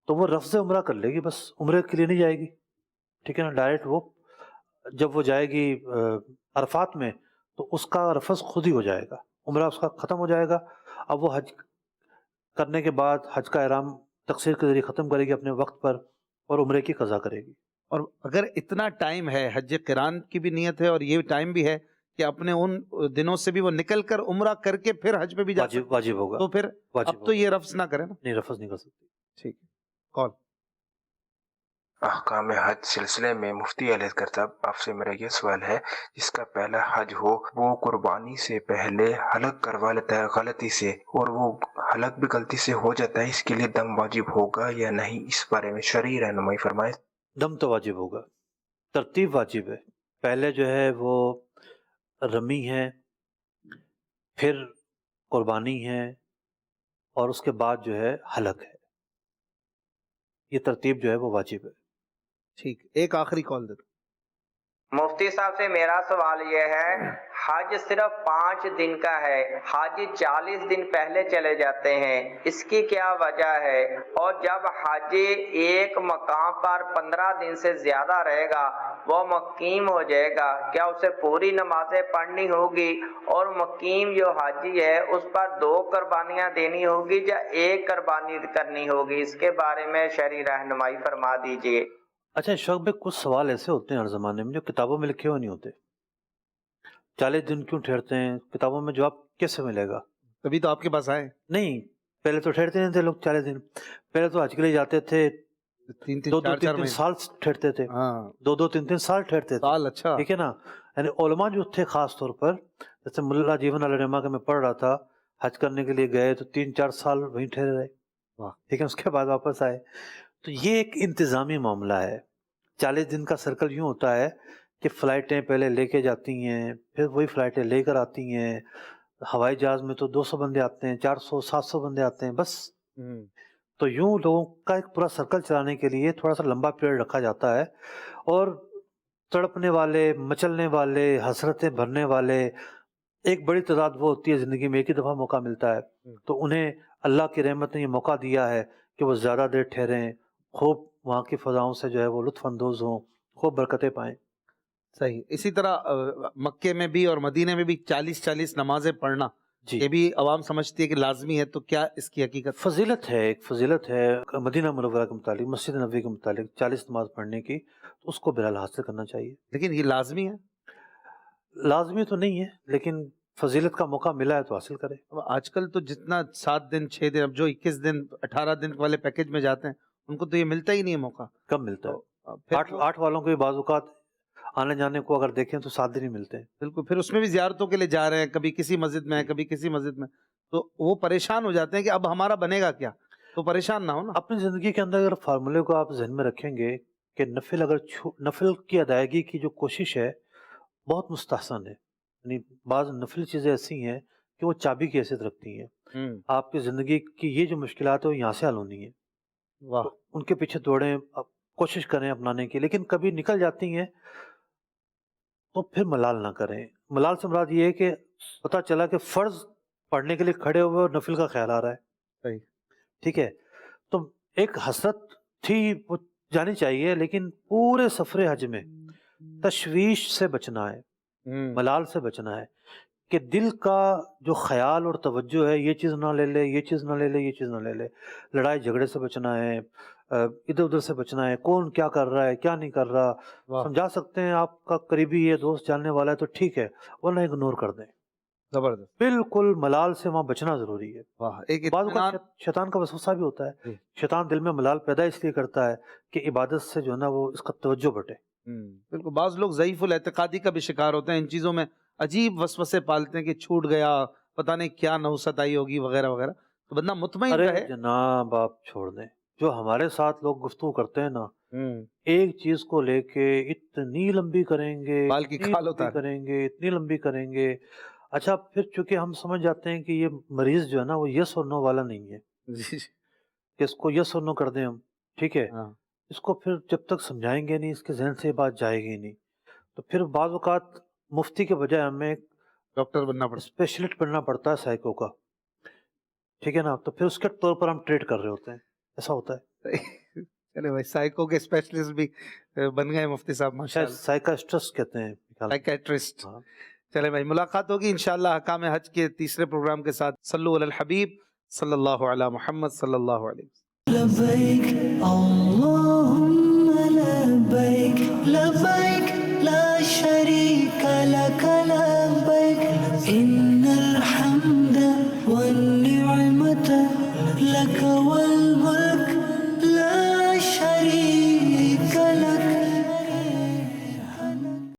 تو وہ رفض عمرہ کر لے گی، بس عمرے کے لیے نہیں جائے گی. ٹھیک ہے نا. ڈائریکٹ وہ جب وہ جائے گی عرفات میں تو اس کا رفض خود ہی ہو جائے گا، عمرہ اس کا ختم ہو جائے گا. اب وہ حج کرنے کے بعد حج کا احرام تقصیر کے ذریعے ختم کرے گی اپنے وقت پر، اور عمرے کی قضا کرے گی. اور اگر اتنا ٹائم ہے، حج قران کی بھی نیت ہے، اور یہ ٹائم بھی ہے کہ اپنے ان دنوں سے بھی وہ نکل کر عمرہ کر کے پھر حج پہ بھی جا سکتے، واجب ہوگا. تو پھر اب تو یہ رفض نہ کرے نا. نہیں، رفض نہیں کر سکتی. ٹھیک ہے. کال. احکام حج سلسلے میں مفتی علیہ کرتب آپ سے میرا یہ سوال ہے، جس کا پہلا حج ہو وہ قربانی سے پہلے حلق کروا لیتا ہے غلطی سے، اور وہ حلق بھی غلطی سے ہو جاتا ہے، اس کے لیے دم واجب ہوگا یا نہیں؟ اس بارے میں شرعی رہنمائی فرمائے. دم تو واجب ہوگا، ترتیب واجب ہے. پہلے جو ہے وہ رمی ہے، پھر قربانی ہے، اور اس کے بعد جو ہے حلق ہے. یہ ترتیب جو ہے وہ واجب ہے. ٹھیک, ایک آخری کال دیتا. مفتی صاحب سے میرا سوال یہ ہے, حج صرف 5 دن کا ہے, حاجی 40 دن پہلے چلے جاتے ہیں, اس کی کیا وجہ ہے؟ اور جب حاجی ایک مقام پر 15 دن سے زیادہ رہے گا, وہ مقیم ہو جائے گا, کیا اسے پوری نمازیں پڑھنی ہوگی؟ اور مقیم جو حاجی ہے اس پر 2 قربانیاں دینی ہوگی یا 1 قربانی کرنی ہوگی؟ اس کے بارے میں شرعی رہنمائی فرما دیجیے. اچھا اشفاق بھائی, کچھ سوال ایسے ہوتے ہیں ہر زمانے میں جو کتابوں میں لکھے ہوئے نہیں ہوتے. 40 دن کیوں ٹھہرتے ہیں؟ کتابوں میں جواب کیسے ملے گا؟ تبھی تو آپ کے پاس آئے. نہیں, پہلے تو ٹھہرتے نہیں تھے لوگ 40 دن. پہلے تو حج کے لیے جاتے تھے 2-3 سال ٹھہرتے تھے, 2-3 سال ٹھہرتے تھے. اچھا, ٹھیک ہے نا. یعنی علماء جو تھے خاص طور پر, جیسے ملا جیون علیہ رحمہ کا میں پڑھ رہا تھا, حج کرنے کے لیے گئے تو 3-4 سال وہیں ٹھہرے رہے. ٹھیک ہے, اس کے بعد واپس آئے. تو یہ ایک انتظامی معاملہ ہے. 40 دن کا سرکل یوں ہوتا ہے کہ فلائٹیں پہلے لے کے جاتی ہیں, پھر وہی فلائٹیں لے کر آتی ہیں. ہوائی جہاز میں تو 200 بندے آتے ہیں, 400-700 بندے آتے ہیں بس. تو یوں لوگوں کا ایک پورا سرکل چلانے کے لیے تھوڑا سا لمبا پیریڈ رکھا جاتا ہے. اور تڑپنے والے, مچلنے والے, حسرتیں بھرنے والے ایک بڑی تعداد وہ ہوتی ہے, زندگی میں ایک ہی دفعہ موقع ملتا ہے. تو انہیں اللہ کی رحمت نے یہ موقع دیا ہے کہ وہ زیادہ دیر ٹھہریں, خوب وہاں کی فضاؤں سے جو ہے وہ لطف اندوز ہوں, خوب برکتیں پائیں. صحیح. اسی طرح مکے میں بھی اور مدینے میں بھی 40 نمازیں پڑھنا, یہ بھی عوام سمجھتی ہے کہ لازمی ہے, تو کیا اس کی حقیقت؟ فضیلت ہے, ایک فضیلت ہے مدینہ منورہ کے متعلق, مسجد نبوی کے متعلق 40 نماز پڑھنے کی, تو اس کو بہرحال حاصل کرنا چاہیے. لیکن یہ لازمی ہے؟ لازمی تو نہیں ہے, لیکن فضیلت کا موقع ملا ہے تو حاصل کرے. آج کل تو جتنا 7 دن 6 دن, اب جو 21 دن 18 دن والے پیکج میں جاتے ہیں ان کو تو یہ ملتا ہی نہیں ہے موقع. کم ملتا ہے. 8 والوں کو بعض اوقات آنے جانے کو اگر دیکھیں تو 7 دن ہی ملتے ہیں. بالکل. پھر اس میں بھی زیارتوں کے لیے جا رہے ہیں, کبھی کسی مسجد میں, کبھی کسی مسجد میں, تو وہ پریشان ہو جاتے ہیں کہ اب ہمارا بنے گا کیا. تو پریشان نہ ہو نا. اپنی زندگی کے اندر اگر فارمولے کو آپ ذہن میں رکھیں گے کہ نفل کی ادائیگی کی جو کوشش ہے بہت مستحسن ہے. یعنی بعض نفل چیزیں ایسی ہیں کہ وہ چابی کی حیثیت رکھتی ہیں. آپ کی زندگی کی یہ جو مشکلات ہیں وہ یہاں سے حل ہونی ہیں. واہ. ان کے پیچھے دوڑیں, کوشش کریں اپنانے کی, لیکن کبھی نکل جاتی ہیں تو پھر ملال نہ کریں. ملال سے مراد یہ ہے کہ پتہ چلا کہ فرض پڑھنے کے لیے کھڑے ہوئے اور نفل کا خیال آ رہا ہے. صحیح. ٹھیک ہے, تو ایک حسرت تھی وہ جانی چاہیے, لیکن پورے سفر حج میں تشویش سے بچنا ہے, ملال سے بچنا ہے کہ دل کا جو خیال اور توجہ ہے یہ چیز نہ لے لے, یہ چیز نہ لے لے, یہ چیز نہ لے لے. لڑائی جھگڑے سے بچنا ہے, ادھر ادھر سے بچنا ہے, کون کیا کر رہا ہے کیا نہیں کر رہا. سمجھا سکتے ہیں آپ کا قریبی ہے, دوست, جاننے والا ہے تو ٹھیک ہے, ورنہ اگنور کر دیں. زبردست. بالکل ملال سے وہاں بچنا ضروری ہے. ایک بعض اوقات شیطان کا وسوسہ بھی ہوتا ہے. شیطان دل میں ملال پیدا اس لیے کرتا ہے کہ عبادت سے جو ہے نا وہ اس کا توجہ بٹے. بالکل. بعض لوگ ضعیف الاعتقادی کا بھی شکار ہوتے ہیں, ان چیزوں میں عجیب وسوسے پالتے ہیں کہ چھوٹ گیا, پتہ نہیں کیا نحوست آئی ہوگی وغیرہ وغیرہ. تو بندہ مطمئن رہے. جناب آپ چھوڑ دیں, جو ہمارے ساتھ لوگ گفتگو کرتے ہیں نا, ایک چیز کو لے کے اتنی لمبی کریں گے, بال کی کھال اتار کریں گے, اتنی لمبی کریں گے. اچھا پھر چونکہ ہم سمجھ جاتے ہیں کہ یہ مریض جو ہے نا وہ یس اور نو والا نہیں ہے, کہ اس کو یس اور نو کر دیں ہم, ٹھیک ہے, اس کو پھر جب تک سمجھائیں گے نہیں اس کے ذہن سے یہ بات جائے گی نہیں. تو پھر بعض اوقات مفتی کے بجائے ہمیں ڈاکٹر بننا پڑتا, اسپیشلسٹ بننا پڑتا ہے سائیکو کا, ٹھیک ہے نا. تو پھر اس کے طور پر ہم ٹریٹ کر رہے ہوتے ہیں, ایسا ہوتا ہے. چلے بھائی, سائیکو کے اسپیشلسٹ بھی بن گئے مفتی صاحب ماشاءاللہ. سائیکاسٹرسٹ کہتے ہیں, سائیکیٹرسٹ. چلے بھائی, ملاقات ہوگی انشاءاللہ حکام حج کے تیسرے پروگرام کے ساتھ. صلو علی الحبیب صلی اللہ علی محمد صلی اللہ علیہ وسلم. لبیک اللہم لبیک, لبیک لا شریک لک لبیک, ان الحمد والنعمت لک